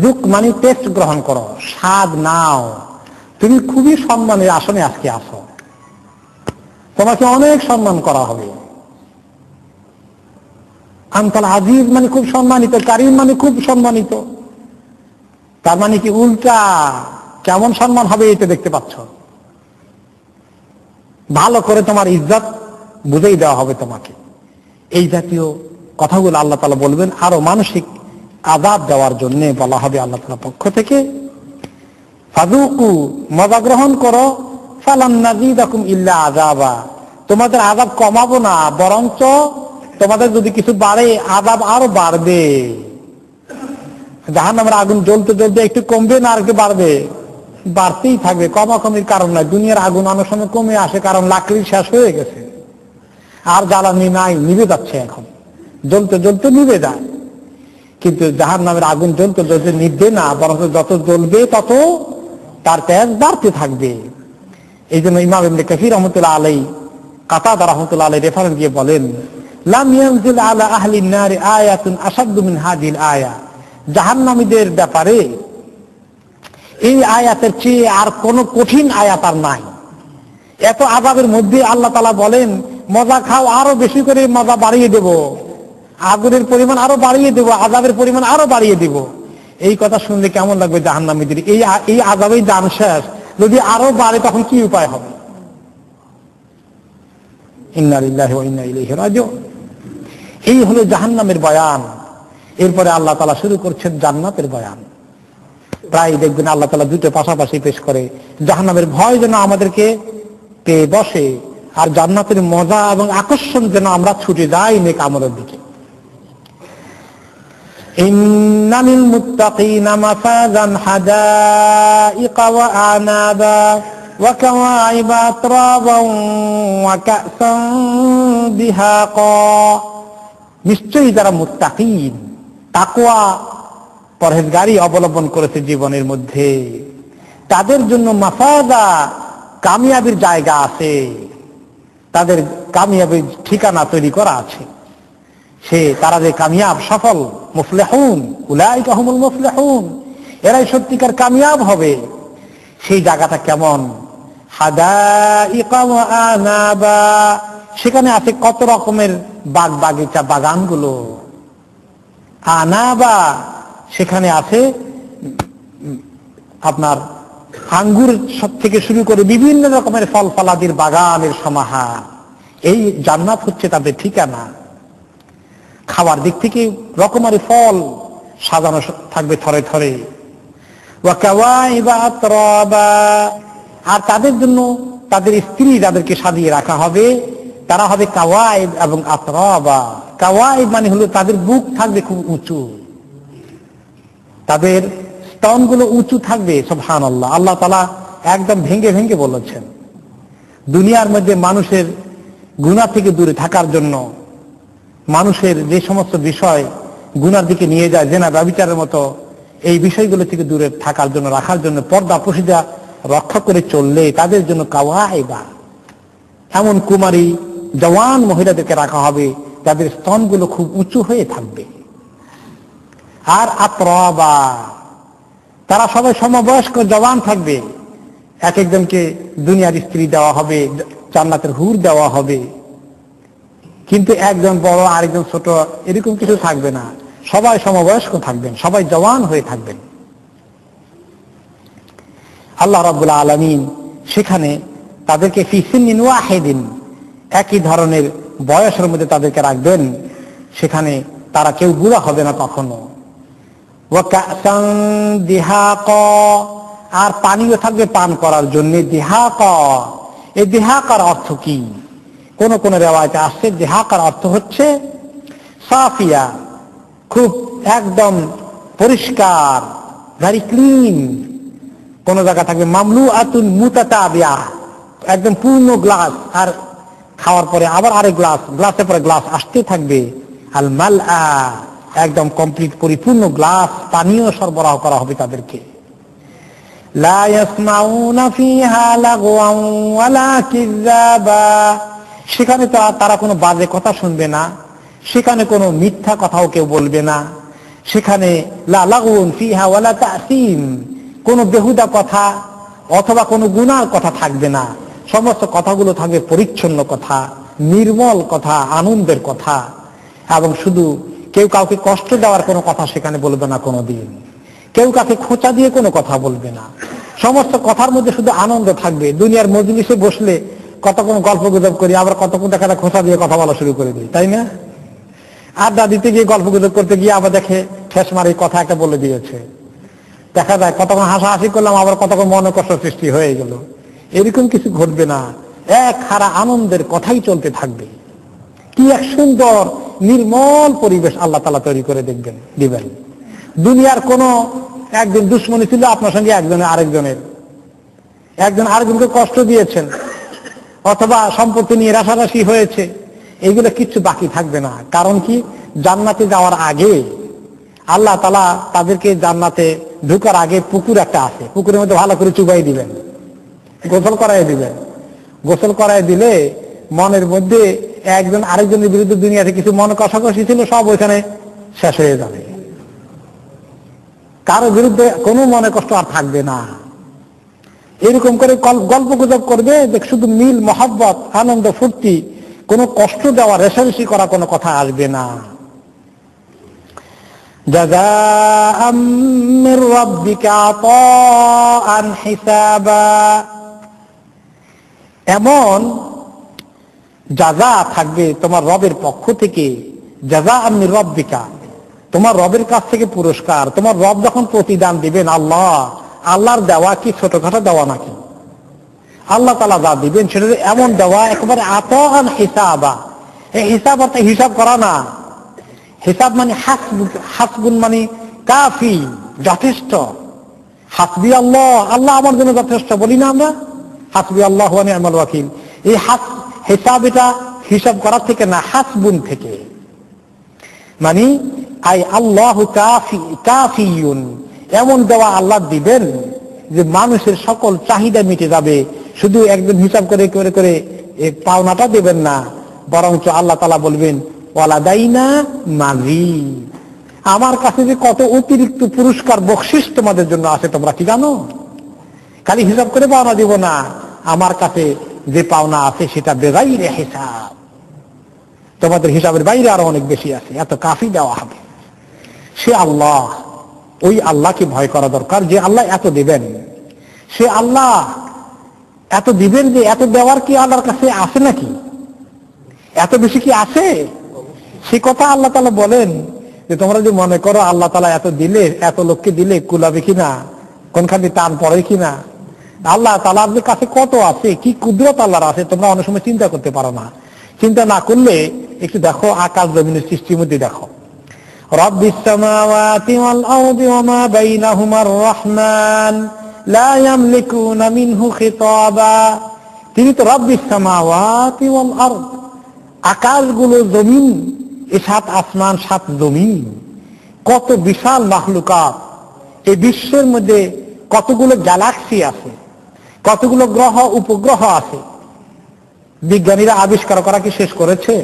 দুক মানে টেস্ট গ্রহণ করো, স্বাদ নাও, তুমি খুবই সম্মানের আসনে আজকে আসো, তোমাকে অনেক সম্মান করা হবে। আনতাল আজিজ মানে খুব সম্মানিত, কারীম মানে খুব সম্মানিত। তার মানে কি উল্টা কেমন সম্মান হবে এটা দেখতে পাচ্ছ? ভালো করে তোমার ইজ্জত বুঝেই দেওয়া হবে তোমাকে। এই জাতীয় কথাগুলো আল্লাহ তাআলা বলবেন, আরো মানসিক আযাব দেওয়ার জন্য বলা হবে আল্লাহ তাআলার পক্ষ থেকে। ফাযুকু, মজা গ্রহণ করো, ফালান নাযিদাকুম ইল্লা আযাবা, তোমাদের আযাব কমাবো না, বরঞ্চ তোমাদের যদি কিছু বাড়ে আযাব আরো বাড়বে। জাহান্নামের আগুন জ্বলতে জ্বলতে একটু কমবে না আর একটু বাড়বে? বাড়তেই থাকবে, কমাকমির কারণ নাই। দুনিয়ার আগুন অনেক সময় কমে আসে, কারণ লাকড়ি শেষ হয়ে গেছে, আর জ্বালানি নাই, নিভে যাচ্ছে, এখন জ্বলতে জ্বলতে নিভে যায়। কিন্তু জাহান্নামের আগুন জ্বলতে জ্বলতে নিভবে না, বরং যত জ্বলবে তত তার তেজ বাড়তে থাকবে। এই জন্য ইমাম ইবনে কাসীর রাহমাতুল্লাহ আলাইহি, কাতাদা রাহমাতুল্লাহ আলাইহি রেফারেন্স দিয়ে বলেন, লাম ইয়ানজিল আলা আহলিন নার আয়াতুন আশাদ্দু মিন হাযিল আয়া, জাহান্নামীদের ব্যাপারে এই আয়াতের চেয়ে আর কোন কঠিন আয়াত আর নাই। এত আযাবের মধ্যে আল্লাহ তাআলা বলেন মজা খাও, আরো বেশি করে মজা বাড়িয়ে দেব, আগুনের পরিমাণ আরো বাড়িয়ে দেব, আযাবের পরিমাণ আরো বাড়িয়ে দেব। এই কথা শুনলে কেমন লাগবে জাহান্নামীদের? এই আযাবেই দাম শেষ, যদি আরো বাড়ে তখন কি উপায় হবে? ইন্না লিল্লাহি ওয়া ইন্না ইলাইহি রাজিউন। এই হলো জাহান্নামের বয়ান। এরপরে আল্লাহ তাআলা শুরু করছেন জান্নাতের বয়ান। প্রায় দেখবেন আল্লাহ তাআলা দুটো পাশাপাশি পেশ করে, জাহান্নামের ভয় যেন আমাদেরকে পেয়ে বসে, আর জান্নাতের মজা এবং আকর্ষণ যেন আমরা ছুটে যাই নেক আমলের দিকে। ইন্নালিল মুত্তাকিনা মাফাজান হাদাইকা ওয়া আনাবা ওয়া কাওয়াইবা আতরাবান ওয়া কাসান দিহাকা, নিশ্চয়ই যারা মুত্তাকিন, তাকওয়া পরহেজগারি অবলম্বন করেছে জীবনের মধ্যে, তাদের জন্য মাফাজা, কামিয়াবির জায়গা আছে, তাদের কামিয়াবির ঠিকানা তৈরি করা আছে। তারা যে কামিয়াব, সফল, মুফলিহুন, উলাইকা হুমুল মুফলিহুন, এরাই সত্যিকার কামিয়াব হবে। সেই জায়গাটা কেমন? হাদাইকা ওয়া আনাবা, সেখানে আছে কত রকমের বাগ বাগিচা, বাগানগুলো। আনাবা, সেখানে আছে আপনার আঙ্গুর থেকে শুরু করে বিভিন্ন রকমের ফল ফলাদির বাগানের সমাহার। এই জান্নাত হচ্ছে তাদের ঠিকানা। খাওয়ার দিক থেকে রকমারি ফল সাজানো থাকবে থরে থরে। ওয়া কাওয়াইবা আতরাবা, আর তাদের জন্য তাদের স্ত্রী যাদেরকে সাজিয়ে রাখা হবে তারা হবে কাওয়াইব এবং আতরাবা। কাওয়াইব মানে হলো তাদের বুক থাকবে খুব উঁচু, তাদের স্তনগুলো উঁচু থাকবে। সুবহানাল্লাহ, আল্লাহ তাআলা একদম ভেঙে ভেঙে বলেছেন। দুনিয়ার মধ্যে মানুষের গুনাহ থেকে দূরে থাকার জন্য, মানুষের যে সমস্ত বিষয় গুনার দিকে নিয়ে যায়, জেনা ব্যভিচারের মতো এই বিষয়গুলো থেকে দূরে থাকার জন্য, রাখার জন্য, পর্দা পশিদা রক্ষা করে চললে তাদের জন্য কাওয়াইবা, এমন কুমারী জওয়ান মহিলাদেরকে রাখা হবে যাদের স্তনগুলো খুব উঁচু হয়ে থাকবে। আর আতরাবা, তারা সবাই সমবয়স্ক জওয়ান থাকবে। এক একজনকে দুনিয়ার স্ত্রী দেওয়া হবে, জান্নাতের হুর দেওয়া হবে, কিন্তু একজন বড় আরেকজন ছোট এরকম কিছু থাকবে না। সবাই সমবয়স্ক থাকবেন, সবাই জওয়ান হয়ে থাকবেন। আল্লাহ রাব্বুল আলামিন সেখানে তাদেরকে ফি সিন্নিন ওয়াহিদিন, একই ধরনের বয়সের মধ্যে তাদেরকে রাখবেন। সেখানে তারা কেউ বুড়া হবে না কখনো। ওয়া কাসান দিহাকা, আর পানিও থাকবে পান করার জন্য। দিহাকা, এই দিহাকার অর্থ কি? কোন কোন রিওয়ায়েতে আসছে দিহাকার অর্থ হচ্ছে সাফিয়া, খুব একদম পরিষ্কার, ভেরি ক্লিন। কোন জায়গা থাকবে মামলুআতুন মুতাতাবিয়া, একদম পূর্ণ গ্লাস, আর খাওয়ার পরে আবার আরেক গ্লাস, গ্লাসের পরে গ্লাস আসতে থাকবে। আল মালআ, একদম কমপ্লিট পরিপূর্ণ গ্লাস পানীয় সরবরাহ করা হবে তাদেরকে। লা ইয়াসমাউনা ফিহা লাগওয়ান ওয়ালা কিযাবা, সেখানে তো তারা কোনো বাজে কথা শুনবে না, সেখানে কোনো মিথ্যা কথাও কেউ বলবে না। সেখানে লা লাগওয়ুন ফিহা ওয়ালা তাসিম, কোনো বেহুদা কথা অথবা কোনো গুনার কথা থাকবে না। সমস্ত কথাগুলো থাকবে পরিচ্ছন্ন কথা, নির্মল কথা, আনন্দের কথা, এবং শুধু কেউ কাউকে কষ্ট দেওয়ার কোনো কথা সেখানে বলবে না কোনোদিন। কেউ কাকে খোঁচা দিয়ে কোনো কথা বলবে না। সমস্ত কথার মধ্যে শুধু আনন্দ থাকবে। দুনিয়ার মজলিসে বসলে কতক্ষণ গল্প গুজব করি, আবার কতক্ষণ দেখা যায় খোঁচা দিয়ে কথা বলা শুরু করে দিই, তাই না? আড্ডা দিতে গিয়ে গল্প গুজব করতে গিয়ে আবার দেখে ঠেস মারি কথা একটা বলে দিয়েছে। দেখা যায় কতক্ষণ হাসাহাসি করলাম, আবার কতক্ষণ মনে কষ্ট সৃষ্টি হয়ে গেল। এরকম কিছু ঘটবে না, এক হারা আনন্দের কথাই চলতে থাকবে। কি এক সুন্দর নির্মল পরিবেশ আল্লাহ তাআলা তৈরি করে দিবেন। দুনিয়ার কোন একদিন দুশ্মনী ছিল আপনার সঙ্গে একজন আরেকজনকে কষ্ট দিয়েছেন, অথবা সম্পত্তি নিয়ে রাশারাশি হয়েছে, এইগুলো কিচ্ছু বাকি থাকবে না। কারণ কি, জান্নাতে যাওয়ার আগে আল্লাহ তাআলা তাদেরকে জান্নাতে ঢোকার আগে পুকুর একটা আছে, পুকুরের মধ্যে ভালো করে চুবাই দিবেন, গোসল করাই দিবেন। গোসল করাই দিলে মনের মধ্যে একজন আরেকজনের বিরুদ্ধে দুনিয়াতে কিছু মন কষাকষি ছিল, সব ওইখানে শেষ হয়ে যাবে। কারো বিরুদ্ধে কোনো মনে কষ্ট আর থাকবে না। এরকম করে গল্প গুজব করবে, শুধু মিল মহব্বত, আনন্দ ফুর্তি, কোনো কষ্ট দেওয়া রেশারেশি করা কোনো কথা আসবে না। জাযাআম মির রাব্বিকা আতাআন হিসাবা, এমন জাযা থাকবে তোমার রবের পক্ষ থেকে। জাযাআম মির রাব্বিকা, তোমার রবের কাছ থেকে পুরস্কার। তোমার রব যখন প্রতিদান দিবেন, আল্লাহর দেওয়া কি ছোটখাটো দেওয়া নাকি? আল্লাহ তাআলা যা দিবেন সেটা এমন দেওয়া, একেবারে আতাআন হিসাবা। এই হিসাব অর্থাৎ হিসাব করা না, হিসাব মানে হাসবুন মানে কাফি, যথেষ্ট। হাসবি আল্লাহ, আল্লাহ আমার জন্য যথেষ্ট বলি না আমরা, হাসবি আল্লাহ ওয়া নি'মাল ওয়াকিল। এই হিসাব, এটা হিসাব করার থেকে না, হাসবুন থেকে, মানে আই আল্লাহ কাফিউন, এমন দেওয়া আল্লাহ দিবেন যে মানুষের সকল চাহিদা মিটে যাবে। শুধু একজন হিসাব করে করে করে পাওনাটা দেবেন না, বরঞ্চ আল্লাহ তাআলা বলবেন ওয়ালাদাইনা মাজিদ, আমার কাছে যে কত অতিরিক্ত পুরস্কার বকশিশ তোমাদের জন্য আছে তোমরা কি জানো? খালি হিসাব করে পাওনা দিব না, আমার কাছে যে পাওনা আছে সেটা বেগাইরে হিসাব, তোমাদের হিসাবের বাইরে আরো অনেক বেশি আছে, এত কাফি দেওয়া হবে। সে আল্লাহ, ওই আল্লাহকে ভয় করা দরকার যে আল্লাহ এত দিবেন। সে আল্লাহ এত দিবেন যে এত দেওয়ার কি আল্লাহর কাছে আছে নাকি? এত বেশি কি আছে? সে কথা আল্লাহ তাআলা বলেন যে তোমরা যে মনে করো আল্লাহ তাআলা এত দিলে, এত লোককে দিলে কুলাবে কিনা, কোনখানে টান পড়ে কিনা, আল্লাহ তাআলার কাছে কত আছে, কি কুদরত আল্লাহর আছে, তোমরা অনেক সময় চিন্তা করতে পারো না। চিন্তা না করলে একটু দেখো আকাশ জমিনের সৃষ্টির মধ্যে দেখো, রাব্বিস সামাওয়াতি ওয়াল আরদি ওয়া মা বাইনাহুমার রহমান লা ইয়ামলিকুনা মিনহু খিতাবা। তিনি তো রাব্বিস সামাওয়াতি ওয়াল আরদ, আকাশগুলো, জমিন, এই 7 আসমান 7 জমিন, কত বিশাল মাখলুকাত। এই বিশ্বের মধ্যে কতগুলো গ্যালাক্সি আছে, কতগুলো গ্রহ উপগ্রহ আছে। বিজ্ঞানীরা আবিষ্কার করা কি শেষ করেছে?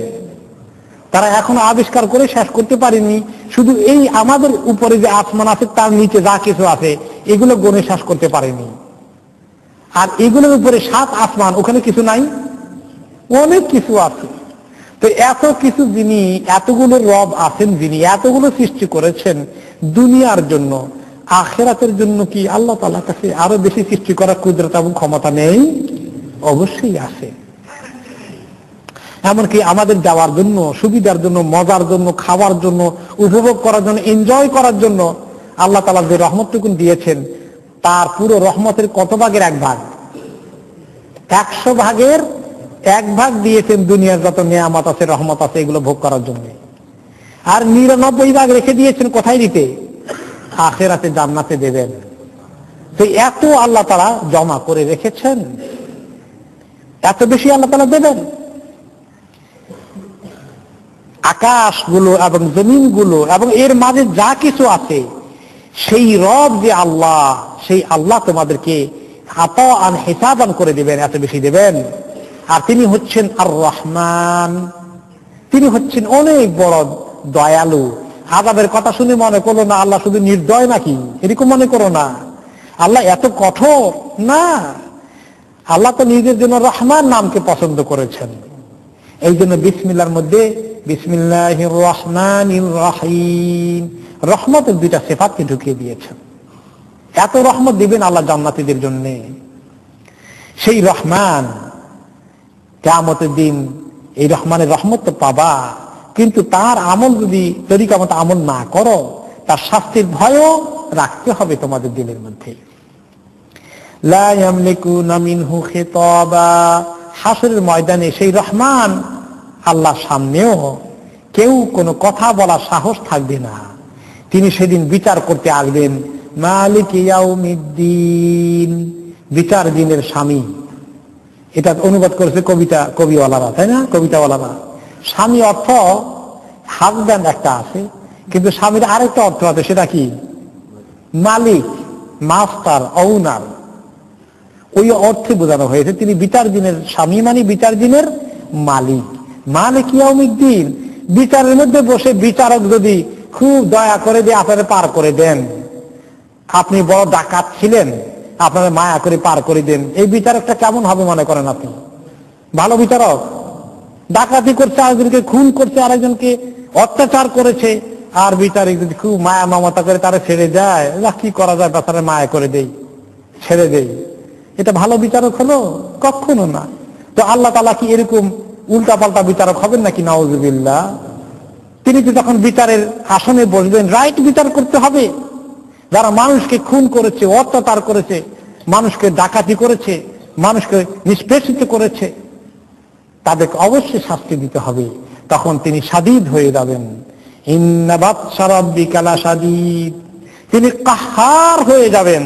তারা এখনো আবিষ্কার করে শেষ করতে পারেনি। শুধু এই আমাদের উপরে যে আসমান আছে তার নিচে যা কিছু আছে এগুলো গণে শেষ করতে পারেনি। আর এগুলোর উপরে 7 আসমান, ওখানে কিছু নাই, অনেক কিছু আছে। তো এত কিছু যিনি, এতগুলো রব আছেন যিনি, এতগুলো সৃষ্টি করেছেন দুনিয়ার জন্য, আখিরাতের জন্য কি আল্লাহ তাআলার কাছে আরো বেশি সৃষ্টি করার কুদরত এবং ক্ষমতা নেই? অবশ্যই আছে। এমনকি আমাদের যাওয়ার জন্য, সুবিধার জন্য, মজার জন্য, খাওয়ার জন্য, উপভোগ করার জন্য, এনজয় করার জন্য আল্লাহ তাআলা যে রহমতটুকুন দিয়েছেন তার পুরো রহমতের কত ভাগের 1 ভাগ? 100 ভাগের 1 ভাগ দিয়েছেন দুনিয়ার যত নিয়ামত আছে, রহমত আছে, এগুলো ভোগ করার জন্য। আর 99 ভাগ রেখে দিয়েছেন কোথায় দিতে? আখিরাতে, জান্নাতে দেবেন। তো এত আল্লাহ তাআলা জমা করে রেখেছেন, এত বেশি আল্লাহ তাআলা দেবেন। আকাশগুলো এবং জমিনগুলো এবং এর মাঝে যা কিছু আছে, সেই রব যে আল্লাহ, সেই আল্লাহ তোমাদেরকে আতাআন হিসাবান করে দিবেন, এত বেশি দেবেন। আর তিনি হচ্ছেন আর রহমান, তিনি হচ্ছেন অনেক বড় দয়ালু। আযাবের কথা শুনে মনে করো না আল্লাহ শুধু নির্দয় নাকি, এরকম মনে করো না। আল্লাহ এত কঠোর না, আল্লাহ তো নিজের জন্য রহমান নামকে পছন্দ করেছেন। এই জন্য বিসমিল্লাহর মধ্যে বিসমিল্লাহির রহমানির রহিম রহমতের 2টা সিফাতকে ঢুকিয়ে দিয়েছেন। এত রহমত দিবেন আল্লাহ জান্নাতীদের জন্য। সেই রহমান কিয়ামতের দিন এই রহমানের রহমত তো পাবা, কিন্তু তার আমল যদি তরিকা মতো আমল না করো, তার শাস্তির ভয়ও রাখতে হবে তোমাদের দিলের মধ্যে। লা ইয়ামলিকুনা মিনহু খিতাবা, হাসরের ময়দানে সেই রহমান আল্লাহর সামনেও কেউ কোনো কথা বলার সাহস থাকবে না। তিনি সেদিন বিচার করতে আসবেন। মালিক ইয়াউমিদ্দিন, বিচার দিনের স্বামী। এটা অনুবাদ করেছে কবিওয়ালারা, তাই না? কবিতাওয়ালারা। স্বামী অর্থ হাজব্যান্ড একটা আছে, কিন্তু স্বামীর আরেকটা অর্থ আছে, সেটা কি? মালিক, মাস্টার, ওনার। ওই অর্থে বোঝানো হয়েছে তিনি বিচার দিনের স্বামী, মানে বিচার দিনের মালিক। মালিক ইয়াউমিদ্দিন, বিচারের মধ্যে বসে বিচারক যদি খুব দয়া করে দিয়ে আপনারা পার করে দেন, আপনি বড় ডাকাত ছিলেন, আপনারা মায়া করে পার করে দেন, এই বিচারকটা কেমন হবে মনে করেন আপনি? ভালো বিচারক? ডাকাতি করছে, আরেকজনকে খুন করছে, আরেকজনকে অত্যাচার করেছে, আর বিচারক যদি খুব মায়া মমতা করে তারা ছেড়ে যায়, কি করা যায়, তারা মায়া করে দেই, ছেড়ে দেই, এটা ভালো বিচারক হলো? কখনো না। তো আল্লাহ তাআলা কি এরকম উল্টা পাল্টা বিচারক হবেন নাকি? নাউযুবিল্লাহ। তিনি তো যখন বিচারের আসনে বসবেন, রাইট বিচার করতে হবে। যারা মানুষকে খুন করেছে, অত্যাচার করেছে, মানুষকে ডাকাতি করেছে, মানুষকে নিষ্পেষিত করেছে, তাদেরকে অবশ্যই শাস্তি দিতে হবে। তখন তিনি শাদীদ হয়ে যাবেন। ইন্না বাতশা রাব্বিকা লাশাদীদ, তিনি কাহ্হার হয়ে যাবেন।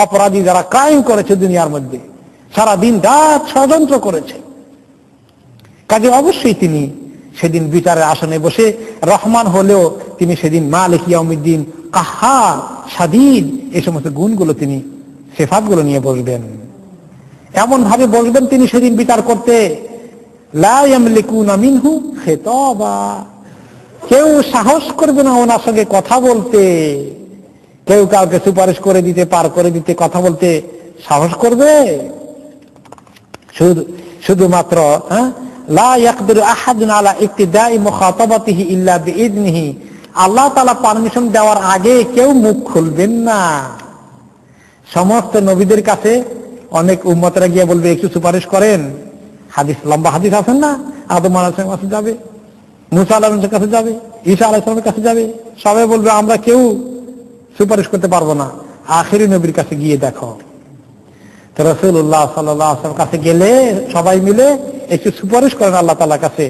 অপরাধী যারা ক্রাইম করেছে দুনিয়ার মধ্যে, সারা দিন রাত ষড়যন্ত্র করেছে, কাজে অবশ্যই তিনি সেদিন বিচারের আসনে বসে রহমান হলেও তিনি সেদিন মালিক ইয়াউমিদ্দিন, কাহ্হার, শাদীদ, এই সমস্ত গুণগুলো তিনি, সিফাতগুলো নিয়ে বসবেন। এমন ভাবে বসবেন তিনি সেদিন বিচার করতে, লা ইয়ামলিকুনা মিনহু খিতাবা, কেউ সাহস করবে না ওনার সঙ্গে কথা বলতে। কেউ কাউকে সুপারিশ করে দিতে, পার করে দিতে, কথা বলতে সাহস করবে? শুধুমাত্র লা ইয়াকদিরু আহাদুন আলা ইক্তিদাই মুখাতাবাতিহি ইল্লা বিইذনিহি, আল্লাহ তাআলা পারমিশন দেওয়ার আগে কেউ মুখ খুলবেন না। সমস্ত নবীদের কাছে অনেক উম্মতরা গিয়ে বলবে একটু সুপারিশ করেন। হাদিস, লম্বা হাদিস আছেন না, আদম আলাইহিস সালামের কাছে যাবে, মুসা আলাইহিস সালামের কাছে যাবে, ঈসা আলাইহিস সালামের কাছে যাবে, সবাই বলবে আমরা কেউ সুপারিশ করতে পারবো না, আখেরি নবীর কাছে গিয়ে দেখো। তো রাসূলুল্লাহ সাল্লাল্লাহু আলাইহি ওয়াসাল্লাম কাছে গেলে সবাই মিলে একটু সুপারিশ করেন আল্লাহ তাআলার কাছে,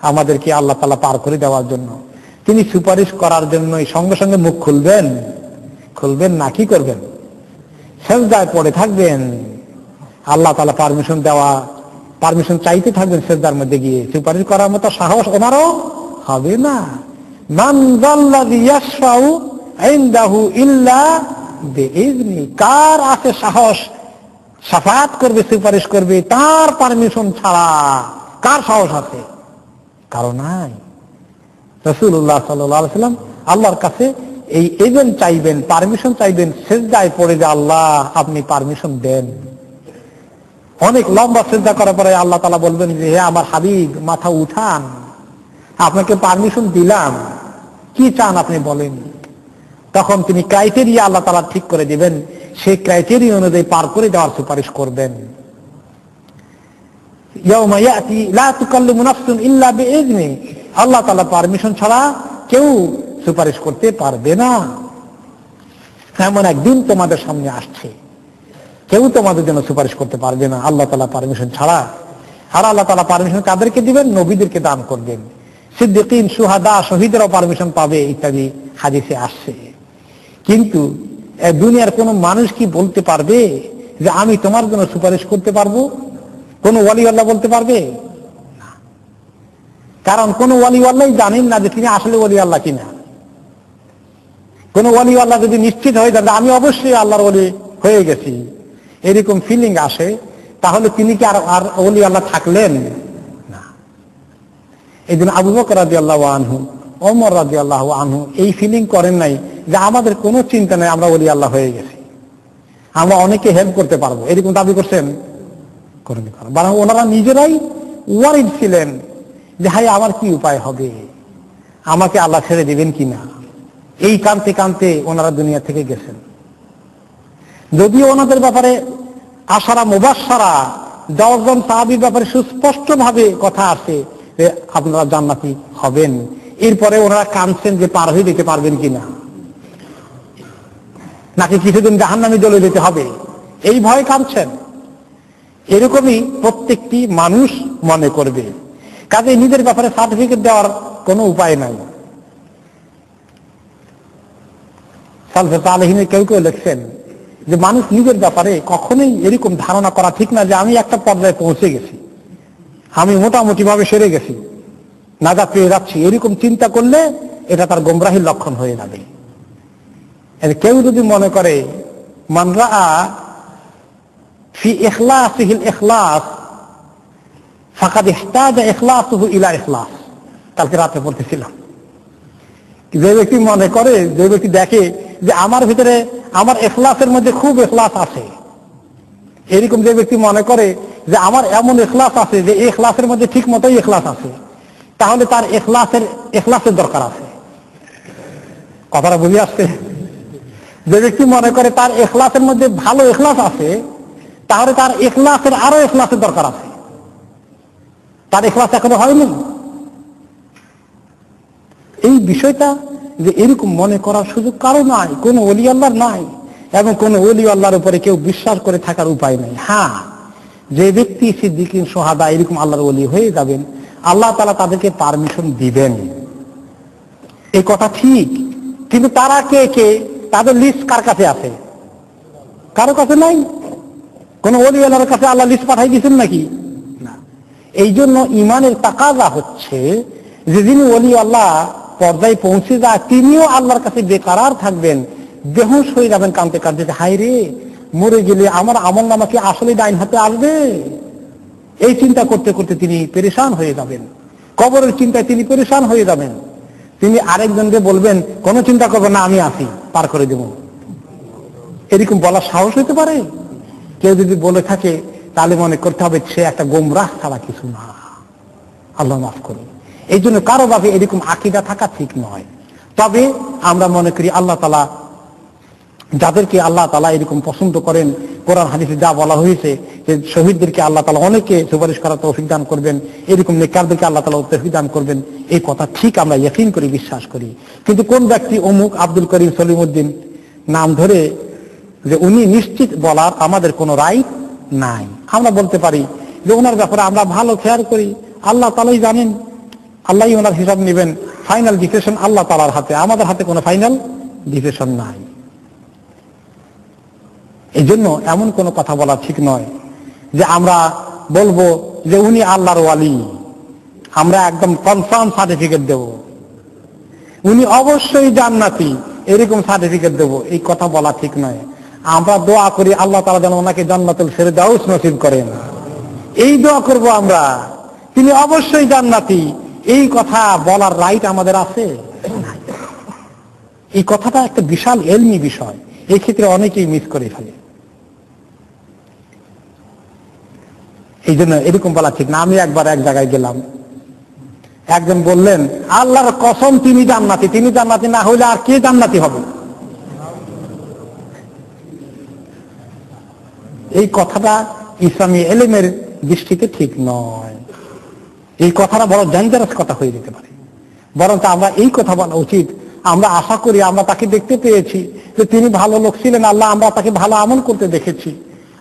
আমাদেরকে আল্লাহ তাআলা পার করে দেওয়ার জন্য। তিনি সুপারিশ করার জন্য সঙ্গে সঙ্গে মুখ খুলবেন? খুলবেন না, কি করবেন? সেজদায় পড়ে থাকবেন। আল্লাহ তাআলা পারমিশন চাইতে থাকবেন সেজদার মধ্যে গিয়ে। সুপারিশ করার মতো সাহস ওনারও হবে না। মান যাল্লাযী ইয়াশফাউ ইনদাহু ইল্লা বিইذনি, কার আছে সাহস শাফাআত করবে, সুপারিশ করবে তার পারমিশন ছাড়া? কার সাহস আছে? কারো নাই। রাসূলুল্লাহ সাল্লাল্লাহু আলাইহি ওয়াসাল্লাম আল্লাহর কাছে এই এজেন্ট চাইবেন, পারমিশন চাইবেন, সিজদায় পড়ে যে আল্লাহ আপনি পারমিশন দেন। অনেক লম্বা সিজদা করার পরে আল্লাহ তাআলা বলবেন যে হে আমার হাবিব মাথা উঠান, আপনাকে পারমিশন দিলাম, কি চান আপনি বলেন। তখন তিনি ক্রাইটেরিয়া আল্লাহ তাআলা ঠিক করে দিবেন, সেই ক্রাইটেরিয়া অনুযায়ী পার করে দেওয়ার সুপারিশ করবেন। ইয়াউমা ইয়াতি লা তুকাল্লিমু নাফসুন ইল্লা বিইজনি, আল্লাহ তাআলা পারমিশন ছাড়া কেউ সুপারিশ করতে পারবে না। এমন একদিন তোমাদের সামনে আসছে, কেউ তোমাদের জন্য সুপারিশ করতে পারবে না আল্লাহ তাআলা পারমিশন ছাড়া। আর আল্লাহ তাআলা পারমিশন কাদেরকে দিবেন? নবীদেরকে দান করবেন। সিদ্দিকিন, শুহাদা, শহীদেরাও পারমিশন পাবে ইত্যাদি হাদিসে আসছে। কিন্তু দুনিয়ার কোন মানুষ কি বলতে পারবে যে আমি তোমার জন্য সুপারিশ করতে পারবো? কোন ওয়ালি আল্লাহ বলতে পারবে না। কারণ কোন ওয়ালি আল্লাহ জানেন না যে তিনি আসলে ওয়ালি আল্লাহ কিনা। কোন ওয়ালি আল্লাহ যদি নিশ্চিত হয়ে যান আমি অবশ্যই আল্লাহর ওয়ালি হয়ে গেছি, এরকম ফিলিং আসে, তাহলে তিনি কি আর ওয়ালি আল্লাহ থাকলেন না। এই জন্য আবু বকর রাদিয়াল্লাহু আনহু, ওমর রাদিয়াল্লাহু আনহু এই ফিলিং করেন নাই যে আমাদের কোনো চিন্তা নেই, আমরা ওলি আল্লাহ হয়ে গেছি, আমরা অনেকে হেল্প করতে পারবো, এরকম দাবি করছেন? করেনি। বরং ওনারা নিজেরাই ওয়ারিড ছিলেন যে হাই আমার কি উপায় হবে, আমাকে আল্লাহ ছেড়ে দিবেন কিনা। এই কানতে কানতে ওনারা দুনিয়া থেকে গেছেন। যদিও ওনাদের ব্যাপারে আশারা মুবাশশারা 10 জন সাহাবীর ব্যাপারে সুস্পষ্ট ভাবে কথা আছে যে আপনারা জান্নাতি হবেন, এরপরে ওনারা কাঁদছেন যে পার হয়ে দিতে পারবেন কিনা, নাকি কিছুদিন জাহান্নামে জ্বলে যেতে হবে, এই ভয়ে কাঁদছেন। এরকমই প্রত্যেকটি মানুষ মনে করবে। কাজে নিজের ব্যাপারে সার্টিফিকেট দেওয়ার কোনো উপায় নাই। সালফে সালেহিনে কেউ কেউ লিখছেন যে মানুষ নিজের ব্যাপারে কখনোই এরকম ধারণা করা ঠিক না যে আমি একটা পর্যায়ে পৌঁছে গেছি, আমি মোটামুটি ভাবে সেরে গেছি, নাজাত পেয়ে যাচ্ছি, এরকম চিন্তা করলে এটা তার গোমরাহির লক্ষণ হয়ে যাবে। কেউ যদি মনে করে মান রাআ ফি ইখলাসিহিল ইখলাস ফাকাদ ইহতাজা ইখলাসুহু ইলা ইখলাস, কালকে রাতে পড়তেছিলাম, যে ব্যক্তি মনে করে, যে ব্যক্তি দেখে যে আমার ভিতরে আমার ইখলাসের মধ্যে খুব ইখলাস আছে, এরকম যে ব্যক্তি মনে করে যে আমার এমন ইখলাস আছে যে এই ইখলাসের মধ্যে ঠিক মতোই ইখলাস আছে, তাহলে তার ইখলাসের দরকার আছে। কথাটা বুঝে আসছে? যে ব্যক্তি মনে করে তার ইখলাসের মধ্যে ভালো ইখলাস আছে, তাহলে তার ইখলাসের আরো ইখলাসের দরকার আছে, তার ইখলাস এখনো হয়নি। এই বিষয়টা যে এরকম মনে করার সুযোগ কারো নাই, কোন ওলি আল্লাহর নাই, এবং কোন ওলি আল্লাহর উপরে কেউ বিশ্বাস করে থাকার উপায় নাই। হ্যাঁ, যে ব্যক্তি সিদ্দিকিন, শুহাদা এরকম আল্লাহর ওলি হয়ে যাবেন, আল্লাহ তাআলা তাদেরকে পারমিশন দিবেন, এই কথা ঠিক। কিন্তু তারা কে কে, তাদের লিস্ট কার কাছে আছে? কারো কাছে নাই। কোন ওলি আল্লাহর কাছে আল্লাহ লিস্ট পাঠাই দিয়েছেন নাকি? না। এই জন্য ইমানের তাকাজা হচ্ছে যে যিনি ওলি আল্লাহ পর্যায়ে পৌঁছে যায় তিনিও আল্লাহর কাছে বেকারার থাকবেন, বেহুশ হয়ে যাবেন কাঁদতে কাঁদতে, হায় রে মরে গেলে আমার আমল নামাকে আসলে ডাইন হাতে আসবে, এই চিন্তা করতে করতে তিনি পেরেশান হয়ে যাবেন। কবরের চিন্তায় তিনি পেরেশান হয়ে যাবেন। তিনি আরেকজনকে বলবেন কোনো চিন্তা করবেন না, আমি আছি, পার করে দেব। এরকম বলার সাহস হতে পারে? কেউ যদি বলে থাকে তাহলে মনে করতে হবে সে একটা গোমরাহ ছাড়া কিছু না। আল্লাহ মাফ করুন। এই জন্য কারো ভাবে এরকম আকীদা থাকা ঠিক নয়। তবে আমরা মনে করি আল্লাহ তাআলা যাদেরকে আল্লাহ তাআলা এরকম পছন্দ করেন, কোরআন হাদিসে যা বলা হয়েছে যে শহীদদেরকে আল্লাহ তাআলা অনেকে সুপারিশ করার তৌফিক দান করবেন, এরকম নেককারদেরকে আল্লাহ তাআলা তৌফিক দান করবেন, এই কথা ঠিক আমরা ইয়াকিন করি, বিশ্বাস করি। কিন্তু কোন ব্যক্তি অমুক আব্দুল করিম সলিমউদ্দিন নাম ধরে যে উনি নিশ্চিত বলার আমাদের কোনো রাইট নাই। আমরা বলতে পারি যে ওনার ব্যাপারে আমরা ভালো খেয়াল করি, আল্লাহ তাআলাই জানেন, আল্লাহই ওনার হিসাব নেবেন, ফাইনাল ডিসিশন আল্লাহ তাআলার হাতে, আমাদের হাতে কোনো ফাইনাল ডিসিশন নাই। এই জন্য এমন কোনো কথা বলা ঠিক নয় যে আমরা বলবো যে উনি আল্লাহর ওয়ালি, আমরা একদম কনফার্ম সার্টিফিকেট দেব, উনি অবশ্যই জান্নাতি এরকম সার্টিফিকেট দেব, এই কথা বলা ঠিক নয়। আমরা দোয়া করি আল্লাহ তাআলা যেন ওনাকে জান্নাতুল ফেরদাউস নসিব করেন, এই দোয়া করব আমরা। তিনি অবশ্যই জান্নাতি, এই কথা বলার রাইট আমাদের আছে? এই কথাটা একটা বিশাল এলমি বিষয়, এই ক্ষেত্রে অনেকেই মিস করে ফেলে। এই জন্য এরকম বলা ঠিক না। আমি একবার এক জায়গায় গেলাম, একজন বললেন আল্লাহর কসম তিনি জান্নাতি, তিনি জান্নাতি না হইলে আর কে জান্নাতি হবে? এই কথাটা ইসলামী এলেমের দৃষ্টিতে ঠিক নয়। এই কথাটা বড় ডেঞ্জারাস কথা হয়ে যেতে পারে। বরঞ্চ আমরা এই কথা বলা উচিত, আমরা আশা করি আমরা তাকে দেখতে পেয়েছি যে তিনি ভালো লোক ছিলেন, আল্লাহ আমরা তাকে ভালো আমল করতে দেখেছি,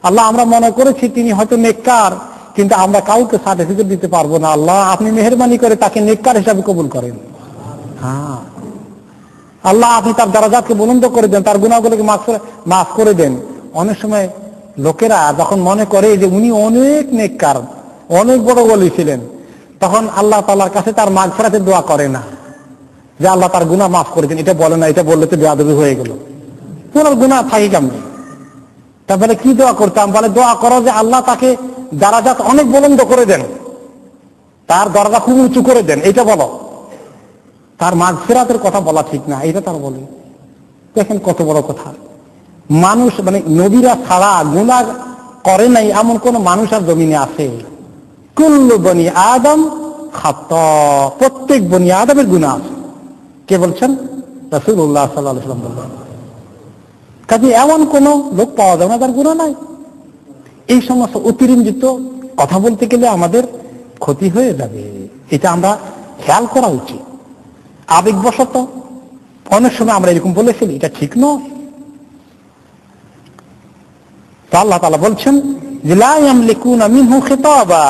আল্লাহ আমরা মনে করেছি তিনি হয়তো নেককার, কিন্তু আমরা কাউকে সার্টিফিকেট দিতে পারবো না। আল্লাহ আপনি মেহেরবানি করে তাকে নেককার হিসাবে কবুল করেন। হ্যাঁ আল্লাহ আপনি তার দারাজাতকে বুলন্দ করে দেন, তার গুনাহগুলোকে মাফ করে দেন। অনেক সময় লোকেরা যখন মনে করে যে উনি অনেক নেককার, অনেক বড় ওলি ছিলেন, তখন আল্লাহ তাআলার কাছে তার মাগফিরাতের দোয়া করে না, যে আল্লাহ তার গুনাহ মাফ করে দিন। এটা বলে না, এটা বললে তো বেয়াদবি হয়ে গেল, পুরো গুনাহ থাকি কেমনি। তারপরে কি দোয়া করতাম? বলে দোয়া করো যে আল্লাহ তাকে দারাজাত অনেক বুলন্দ করে দেন, তার দরজা খুব উঁচু করে দেন, এটা বলো। তার মাগফিরাতের কথা বলা ঠিক না, এটা তার বলে। দেখেন কত বড় কথা। মানুষ মানে নবীরা ছাড়া গুনাহ করে নাই এমন কোন মানুষ আর জমিনে আছে? কুল্লু বনি আদম খাতা, প্রত্যেক বনি আদমের গুনাহ আছে। কে বলছেন? রাসূলুল্লাহ সাল্লাল্লাহু আলাইহি ওয়াসাল্লাম বললেন। কাজে এমন কোন লোক পাওয়া যায় না যার গুনাহ নাই। এই সমস্ত অতিরঞ্জিত কথা বলতে গেলে আমাদের ক্ষতি হয়ে যাবে, এটা আমরা খেয়াল করা উচিত। আবেগবশত অনেক সময় আমরা এরকম বলে ফেলি, এটা ঠিক নয়। তো আল্লাহ তাআলা বলছেন যে লা ইয়ামলিকুনা মিনহু খিতাবা,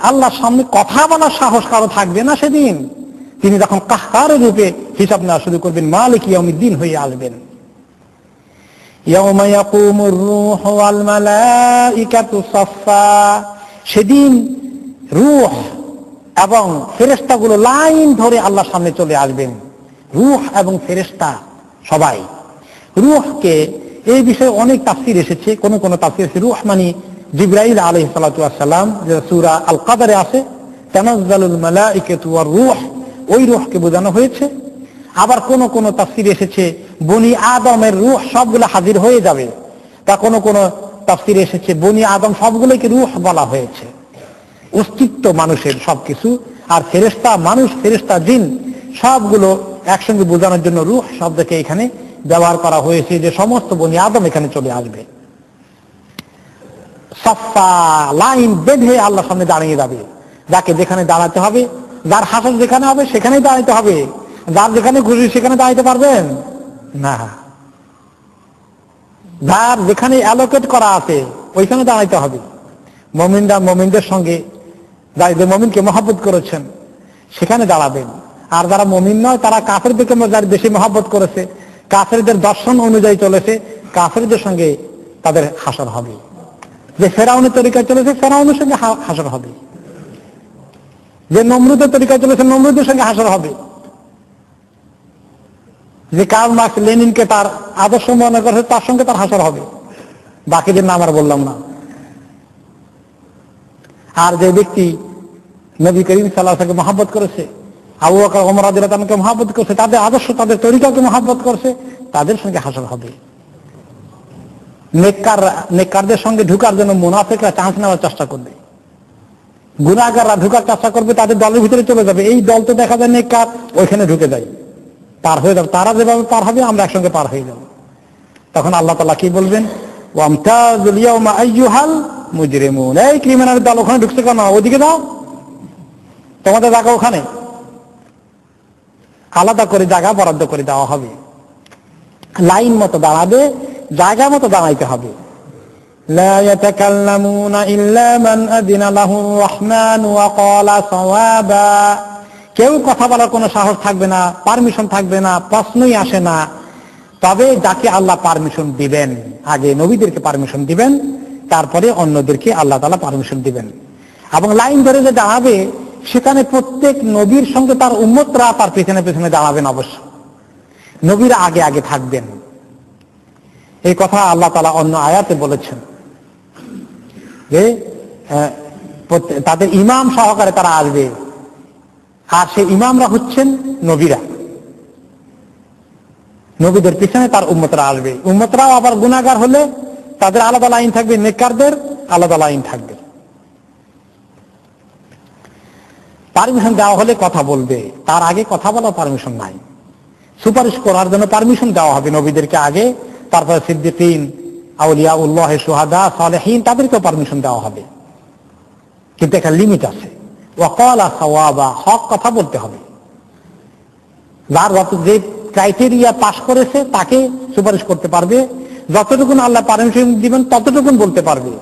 আল্লাহর সামনে কথা বলার সাহস কারো থাকবে না সেদিন। তিনি যখন কাহ্হারের রূপে হিসাব নেওয়া শুরু করবেন, মালিক ইয়াউমিদ্দিন হয়ে আসবেন। ইয়াউমা ইয়াকুমুর রূহু ওয়াল মালাইকাতু সাফফা, সেদিন রূহ এবং ফেরেশতাগুলো লাইন ধরে আল্লাহর সামনে চলে আসবেন। রূহ এবং ফেরেশতা সবাই। রূহকে এই বিষয়ে অনেক তাফসীর এসেছে। কোন কোন তাফসীর আছে রূহ মানে জিবরাইল আলাইহিস সালাতু ওয়াস সালাম, যে সূরা আল কদরে আছে তানাজ্জালুল মালাইকাতু ওয়ার রূহ, ওই রূহকে বোঝানো হয়েছে। আবার কোন কোন তাফসীর এসেছে বনি আদমের রূহ সবগুলো হাজির হয়ে যাবে। তা কোন কোন তাফসীর এসেছে বনি আদম সবগুলোকে রূহ বলা হয়েছে, অস্তিত্ব মানুষের সবকিছু। আর ফেরেশতা মানুষ, ফেরেশতা জিন সবগুলো একসঙ্গে বোঝানোর জন্য রূহ শব্দকে এখানে ব্যবহার করা হয়েছে, যে সমস্ত বনি আদম এখানে চলে আসবে। সাফা, লাইন বেঁধে আল্লাহর সামনে দাঁড়িয়ে যাবে। যাকে যেখানে দাঁড়াতে হবে, যার হাসর যেখানে হবে সেখানেই দাঁড়াতে হবে। যার যেখানে খুশি সেখানে দাঁড়াতে পারবেন না। যার যেখানে অ্যালোকেট করা আছে ওইখানে দাঁড়াইতে হবে। মুমিনরা মুমিনদের সঙ্গে, যারা মুমিনকে মহব্বত করেছেন সেখানে দাঁড়াবেন। আর যারা মুমিন নয় তারা কাফেরদেরকে যারা বেশি মহব্বত করেছে, কাফেরদের দর্শন অনুযায়ী চলেছে, কাফেরদের সঙ্গে তাদের হাসর হবে। যে ফেরাউনের তরিকায় চলেছে ফেরাউনের সঙ্গে হাসর হবে, যে নমরুদের তরিকায় চলেছে নমরুদের সঙ্গে হাসর হবে, যে কার্ল মার্কস লেনিনকে তার আদর্শ মনে করেছে তার সঙ্গে তার হাসর হবে। বাকিদের নাম আর বললাম না। আর যে ব্যক্তি নবী করিম সাল্লাল্লাহু আলাইহি ওয়াসাল্লামকে মহব্বত করেছে, আবু বকর ওমর রাদিয়াল্লাহু তাআলাকে মহব্বত করেছে, তাদের আদর্শ তাদের তরিকাকে মহব্বত করেছে, তাদের সঙ্গে হাসর হবে। নেককারদের সঙ্গে ঢুকার জন্য মুনাফিকরা চান্স নেওয়ার চেষ্টা করবে, গুনাহগাররা ঢুকার চেষ্টা করবে, তাদের দলের ভিতরে চলে যাবে। এই দল তো দেখা যায় নেককার, ওইখানে ঢুকে যায়, পার হয়ে যাবে। তারা যেভাবে পার হবে আমরা একসঙ্গে পার হয়ে যাব। তখন আল্লাহ তাআলা কি বলবেন? ওয়ামতাজুল ইয়াওমা আইয়ুহাল মুজরিমুন, এই ক্রিমিনাল দল ওখানে ঢুকছে কেন? ওদিকে যাও, তোমাদের জায়গা ওখানে। আলাদা করে জায়গা বরাদ্দ করে দেওয়া হবে, লাইন মতো দাঁড়াবে, জায়গা মতো দাঁড়াইতে হবে। লা ইয়াতাকাল্লামুনা ইল্লা মান আযিনা লাহুর রাহমান ওয়া ক্বালা সাওয়াবা, কেউ কথা বলার কোনো সাহস থাকবে না, পারমিশন থাকবে না, প্রশ্নই আসে না। তবে যাকে আল্লাহ পারমিশন দিবেন, আগে নবীদেরকে পারমিশন দিবেন, তারপরে অন্যদেরকে আল্লাহ তাআলা পারমিশন দিবেন। এবং লাইন ধরে যে দাঁড়াবে সেখানে প্রত্যেক নবীর সঙ্গে তার উম্মতরা তার পেছনে পেছনে দাঁড়াবেন। অবশ্য নবীরা আগে আগে থাকবেন। এই কথা আল্লাহ তাআলা অন্য আয়াতে বলেছেন যে তাদের ইমাম সহকারে তারা আসবে। আর সেই ইমামরা হচ্ছেন নবীরা। নবীদের পিছনে তার উম্মতরা আসবে। উম্মতরাও আবার গুনাহগার হলে তাদের আলাদা লাইন থাকবে, নেককারদের আলাদা লাইন থাকবে। পারমিশন দেওয়া হলে কথা বলবে, তার আগে কথা বলার পারমিশন নাই। সুপারিশ করার জন্য পারমিশন দেওয়া হবে নবীদেরকে আগে, তারপরে সিদ্দিকিন, আউলিয়া উল্লাহ, সুহাদা, সালেহিন, তাদেরকেও পারমিশন দেওয়া হবে। কিন্তু একটা লিমিট আছে। ওয়াকালা সাওয়াবা, হক কথা বলতে হবে। যার যে ক্রাইটেরিয়া পাশ করেছে তাকে সুপারিশ করতে পারবে, যতটুকুন আল্লাহ পারমিশন দিবেন ততটুকুন বলতে পারবে।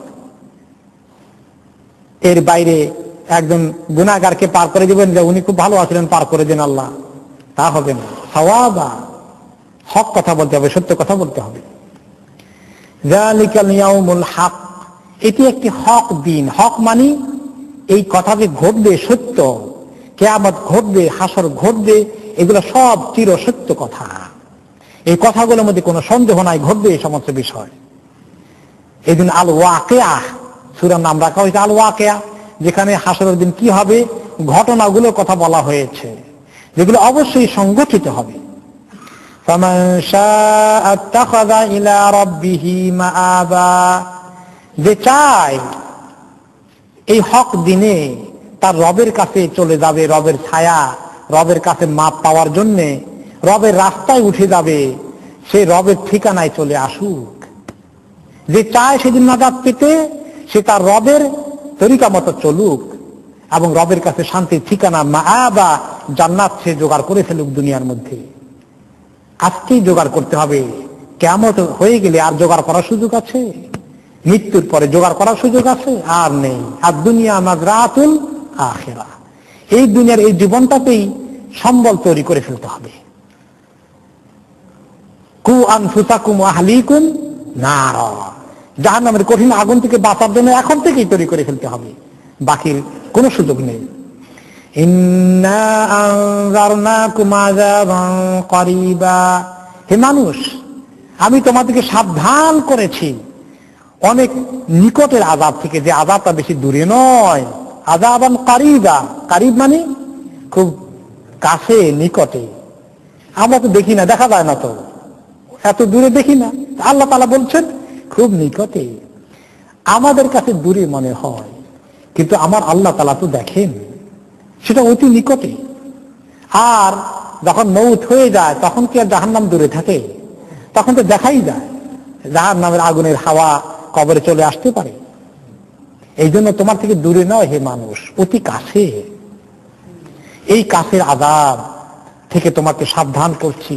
এর বাইরে একজন গুনাহগারকে পার করে দিবেন যে উনি খুব ভালো আছিলেন, পার করে দেন আল্লাহ, তা হবে না। সাওয়াবা, হক কথা বলতে হবে, সত্য কথা বলতে হবে। যালিকাল ইয়াউমুল হক, এটি একটি হক দিন। হক মানে এই কথা যে ঘটবে সত্য, কিয়ামত ঘটবে, হাসর ঘটবে, এগুলো সব চির সত্য কথা। এই কথাগুলোর মধ্যে কোনো সন্দেহ নাই, ঘটবে এই সমস্ত বিষয়। এই দিন আল ওয়াকিয়া, সূরার নাম রাখা হয়েছে আল ওয়াকিয়া, যেখানে হাসরের দিন কি হবে ঘটনাগুলোর কথা বলা হয়েছে, যেগুলো অবশ্যই সংঘটিত হবে। ফামান শাআ আত্তাখাযা ইলা রাব্বিহি মাআবা, যে চায় এই হক দিনে তার রবের কাছে চলে যাবে, রবের ছায়া, রবের কাছে মাপ পাওয়ার জন্য রবের রাস্তায় উঠে যাবে, সে রবের ঠিকানায় চলে আসুক। যে চায় সেদিন নাজাত পেতে, সে তার রবের তরিকা মতো চলুক এবং রবের কাছে শান্তির ঠিকানা মাআবা, জান্নাত সে জোগাড় করে ফেলুক দুনিয়ার মধ্যে। আজকেই জোগাড় করতে হবে, কিয়ামত হয়ে গেলে আর জোগাড় করার সুযোগ আছে? মৃত্যুর পরে জোগাড় করার সুযোগ আছে? আর নেই। আর দুনিয়া মাজরাতুল আখিরা, এই দুনিয়ার এই জীবনটাতেই সম্বল তৈরি করে ফেলতে হবে। কু আনফুসাকুম ওয়া আহলিকুম নারা, জাহান্নামের কঠিন আগুন থেকে বাঁচার জন্য এখন থেকেই তৈরি করে ফেলতে হবে, বাকির কোনো সুযোগ নেই। ইন্না আনজারনাকুম আযাবান করিবা, হে মানুষ আমি তোমাদেরকে সাবধান করেছি অনেক নিকটের আযাব থেকে, যে আযাবটা বেশি দূরে নয়। আযাবান করিবা, করিব মানে খুব কাছে, নিকটে। আমরা তো দেখি না, দেখা যায় না, তো এত দূরে দেখি না। আল্লাহ তাআলা বলছেন খুব নিকটে। আমাদের কাছে দূরে মনে হয়, কিন্তু আমার আল্লাহ তাআলা তো দেখেন, সেটা অতি নিকটে। আর যখন মৌত হয়ে যায় তখন কি আর জাহান্নাম দূরে থাকে? তখন তো দেখাই যায়, জাহান্নামের আগুনের হাওয়া কবরে চলে আসতে পারে। এই জন্য তোমার থেকে দূরে নয় হে মানুষ, অতি কাছে। এই কাছের আযাব থেকে তোমাকে সাবধান করছি,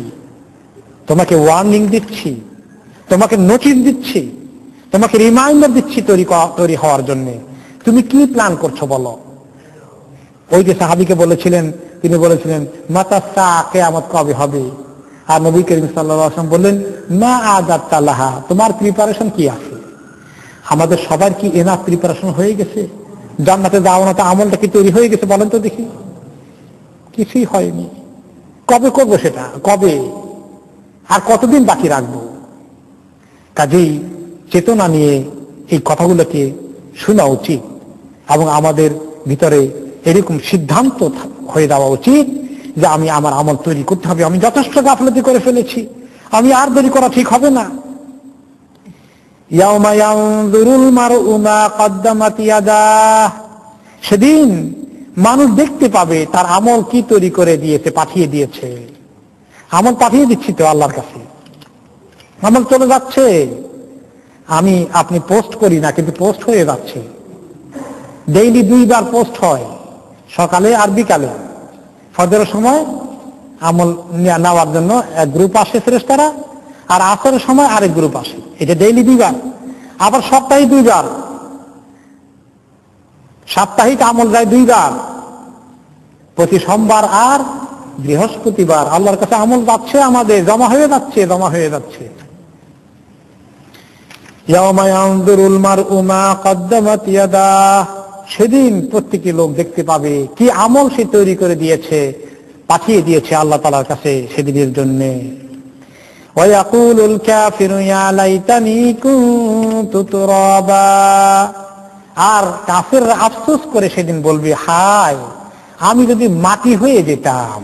তোমাকে ওয়ার্নিং দিচ্ছি, তোমাকে নোটিশ দিচ্ছি, তোমাকে রিমাইন্ডার দিচ্ছি তৈরি হওয়ার জন্য। তুমি কি প্ল্যান করছো বলো? ওই যে সাহাবীকে বলেছিলেন, তিনি বলেছিলেন মাতা সা, কিয়ামত কবে হবে? আর নবী করিম সাল্লাল্লাহু আলাইহি ওয়াসাল্লাম বললেন মা আদাত্তা লাহা, তোমার প্রিপারেশন কি আছে? আমাদের সবার কি এনাফ প্রিপারেশন হয়ে গেছে? জান্নাতে যাওয়ার মতো আমলটা কি তৈরি হয়ে গেছে বলেন তো দেখি? কিছুই হয়নি। কবে করবো সেটা? কবে? আর কতদিন বাকি রাখবো? কাজেই চেতনা নিয়ে এই কথাগুলোকে শোনা উচিত এবং আমাদের ভিতরে এরকম সিদ্ধান্ত হয়ে যাওয়া উচিত যে আমি আমার আমল তৈরি করতে হবে। আমি যথেষ্ট গাফলতি করে ফেলেছি, আমি আর দেরি করা ঠিক হবে না। ইয়াউমা ইয়ানজুরুল মারউ মা কদ্দামাত ইয়াদাহ, সেদিন মানুষ দেখতে পাবে তার আমল কি তৈরি করে দিয়েছে, পাঠিয়ে দিয়েছে। আমল পাঠিয়ে দিচ্ছি তো আল্লাহর কাছে, আমল চলে যাচ্ছে। আপনি পোস্ট করি না, কিন্তু পোস্ট হয়ে যাচ্ছে। ডেইলি 2 বার পোস্ট হয়, সকালে আর বিকালে। ফজরের সময় আমল নেওয়ার জন্য এক গ্রুপ আসে ফেরেশতারা, আর আসরের সময় আরেক গ্রুপ আসে। এটা ডেইলি 2 বার। আবার সপ্তাহে 2 বার, সাপ্তাহিক আমল যায় 2 বার, প্রতি সোমবার আর বৃহস্পতিবার। আল্লাহর কাছে আমল যাচ্ছে, আমাদের জমা হয়ে যাচ্ছে, জমা হয়ে যাচ্ছে। ইয়াউমা ইয়ানজুরুল মারউ মা কদ্দামাত ইয়াদাহ, সেদিন প্রত্যেকটি লোক দেখতে পাবে কি আমল সে তৈরি করে দিয়েছে, পাঠিয়ে দিয়েছে আল্লাহ তাআলার কাছে সেদিনের জন্য। ওয়া ইয়াকুলুল কাফিরু ইয়া লাইতানি কুনতু তুরাবা, আর কাফিররা আফসোস করে সেদিন বলবে হায় আমি যদি মাটি হয়ে যেতাম,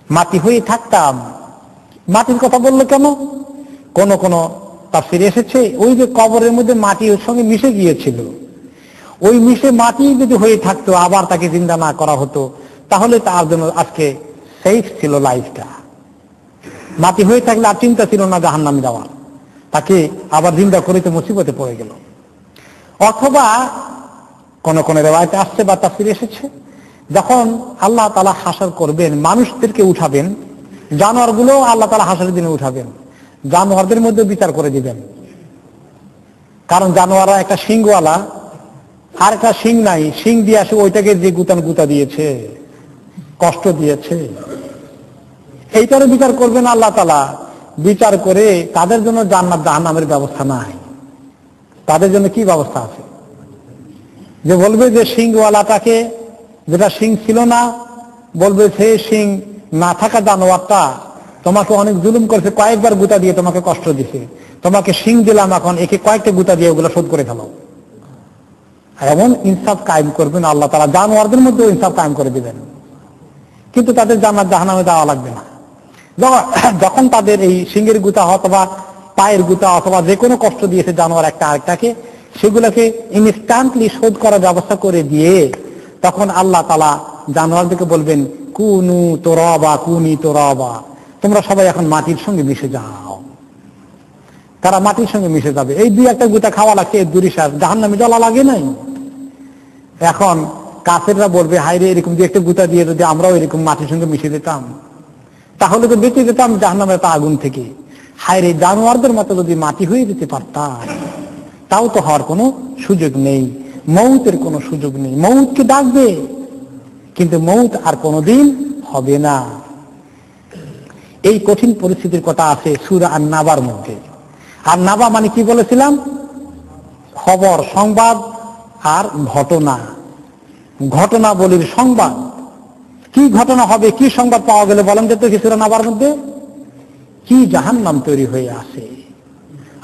মাটি হয়ে থাকতাম। মাটির কথা বললো কেন? কোন কোন তাফসীরে এসেছে ওই যে কবরের মধ্যে মাটি ওর সঙ্গে মিশে গিয়েছিল, ওই মিশে মাটি যদি হয়ে থাকতো, আবার তাকে জিন্দা না করা হতো, তাহলে তার জন্য আজকে সেফ ছিল লাইফটা। মাটি হয়ে থাকলে আর চিন্তা ছিল না জাহান্নামে যাওয়ার, তাকে আবার জিন্দা করে তো মুসিবতে পড়ে গেল। অথবা কোন কোন রিওয়ায়াতে আসছে বা তাফসীরে এসেছে, যখন আল্লাহ তাআলা হাসর করবেন, মানুষদেরকে উঠাবেন, জানোয়ারগুলো আল্লাহ তাআলা হাসরের দিনে উঠাবেন, জানোয়ারদের মধ্যে বিচার করে দিবেন। কারণ জানোয়াররা একটা শিংওয়ালা, আর একটা শিং নাই, শিং দিয়ে আসে ওইটাকে যে গুতা দিয়েছে, কষ্ট দিয়েছে, এইটারও বিচার করবেন আল্লাহ তাআলা। বিচার করে তাদের জন্য জান্নাত জাহান্নামের ব্যবস্থা নাই। তাদের জন্য কি ব্যবস্থা আছে? যে বলবে যে শিংওয়ালাটাকে, যেটা শিং ছিল না, বলবে সেই শিং না থাকা জানোয়ারটা তোমাকে অনেক জুলুম করেছে, কয়েকবার গুতা দিয়ে তোমাকে কষ্ট দিছে, তোমাকে শিং দিলাম, এখন একে কয়েকটা গুতা দিয়ে ওগুলো শোধ করে ফেলো। এমন ইনসাফ কায়েম করবেন আল্লাহ তাআলা, জানোয়ারদের মধ্যে ইনসাফ কায়েম করে দিবেন। কিন্তু তাদের জান্নাত জাহান্নামে যাওয়া লাগবে না। যখন তাদের এই শিংয়ের গুতা অথবা পায়ের গুতা অথবা যে কোনো কষ্ট দিয়েছে জানোয়ার একটা আরেকটাকে, সেগুলোকে ইনস্ট্যান্টলি শোধ করার ব্যবস্থা করে দিয়ে তখন আল্লাহ তাআলা জানোয়ারদেরকে বলবেন, কুনু তুরাবা কুনি তুরাবা, তোমরা সবাই এখন মাটির সঙ্গে মিশে যাও। তারা মাটির সঙ্গে মিশে যাবে। এই দুই একটা গুতা খাওয়া লাগছে, এর দুরিশাস, জাহান্নামে জ্বলা লাগে নাই। এখন কাফেররা বলবে, হায়রে এরকম যে একটা গুতা দিয়ে যদি আমরাও এরকম মাটির সঙ্গে মিশে যেতাম, তাহলে তো বেঁচে যেতাম জাহান্নামের একটা আগুন থেকে। হায়রে জানোয়ারদের মতো যদি মাটি হয়ে যেতে পারতাম, তাও তো হওয়ার কোনো সুযোগ নেই, মৌতের কোনো সুযোগ নেই। মৌতকে ডাকবে, কিন্তু মৌত আর কোনোদিন হবে না। এই কঠিন পরিস্থিতির কথা আছে সূরা আন-নাবার মধ্যে। আর নাবা মানে কি বলেছিলাম? খবর, সংবাদ আর ঘটনা। ঘটনা বলির সংবাদ। কি ঘটনা হবে, কি সংবাদ পাওয়া গেলে বলেন যেত কি সূরা নাবার মধ্যে? কি জাহান্নাম তৈরি হয়ে আছে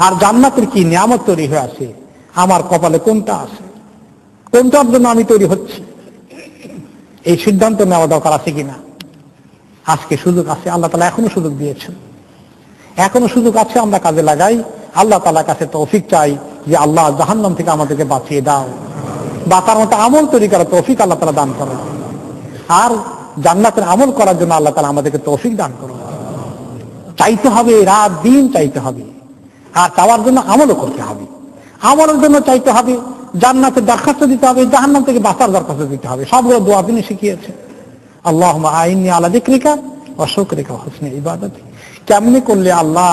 আর জান্নাতের কি নিয়ামত তৈরি হয়ে আছে, আমার কপালে কোনটা আছে, কোনটার জন্য আমি তৈরি হচ্ছি, এই সিদ্ধান্ত নেওয়া দরকার আছে কিনা। আজকে সুযোগ আছে, আল্লাহ তাআলা এখনো সুযোগ দিয়েছেন, এখনো সুযোগ আছে, আমরা কাজে লাগাই। আল্লাহ তাআলার কাছে তৌফিক চাই যে আল্লাহ জাহান্নাম থেকে আমাদেরকে বাঁচিয়ে দাও, বা তার মতো আমল তৈরি করার তৌফিক আল্লাহ তাআলা দান করেন, আর জান্নাতের আমল করার জন্য আল্লাহ তাআলা আমাদেরকে তৌফিক দান করুন। চাইতে হবে, রাত দিন চাইতে হবে, আর চাওয়ার জন্য আমলও করতে হবে। আমলের জন্য চাইতে হবে, জান্নাতের দরখাস্ত দিতে হবে, জাহান্নাম থেকে বাঁচার দরখাস্ত দিতে হবে। সবগুলো দোয়া তিনি শিখিয়েছে। আল্লাহুম্মা আইন্নি আলা যিকরিকা ওয়া শুকরিকা ওয়া হুসনি ইবাদাতি। কেমনে করলে আল্লাহ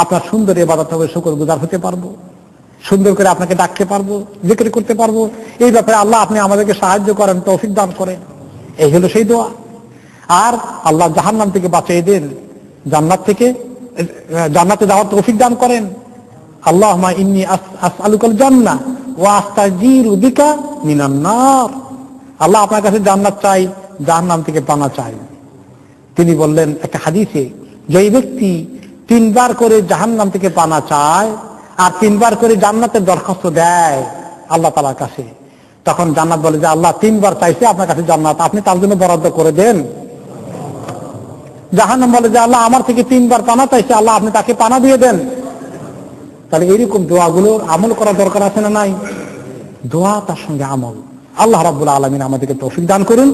আপনার সুন্দর ইবাদত হবে, শুকরগুজার হতে পারবো, সুন্দর করে আপনাকে ডাকতে পারবো, জিকির করতে পারবো, এই ব্যাপারে আল্লাহ আপনি আমাদেরকে সাহায্য করেন, তৌফিক দান করেন। এই হলো সেই দোয়া। আর আল্লাহ জাহান্নাম থেকে বাঁচিয়ে দেন, জান্নাত থেকে জান্নাতে যাওয়ার তৌফিক দান করেন। আল্লাহুম্মা ইন্নী আসআলুকাল জান্নাহ ওয়া আস্তাজিরু বিকা মিনান নার। আল্লাহ আপনার কাছে জান্নাত চাই, জাহান্নাম থেকে পানা চাই। তিনি বললেন একটা হাদিসে, যেই ব্যক্তি 3 বার করে জাহান্নাম থেকে পানা চায় আর 3 বার করে জান্নাতের দরখাস্ত দেয় আল্লাহ তাআলার কাছে, তখন জান্নাত বলে যে আল্লাহ 3 বার চাইছে আপনার কাছে জান্নাত, আপনি তার জন্য বরাদ্দ করে দেন। জাহান্নাম বলে যে আল্লাহ আমার থেকে 3 বার পানা চাইছে, আল্লাহ আপনি তাকে পানা দিয়ে দেন। তাহলে এইরকম দোয়াগুলোর আমল করা দরকার আছে না নাই? দোয়া তার সঙ্গে আমল। আল্লাহ রাব্বুল আলামিন আমাদেরকে তৌফিক দান করুন।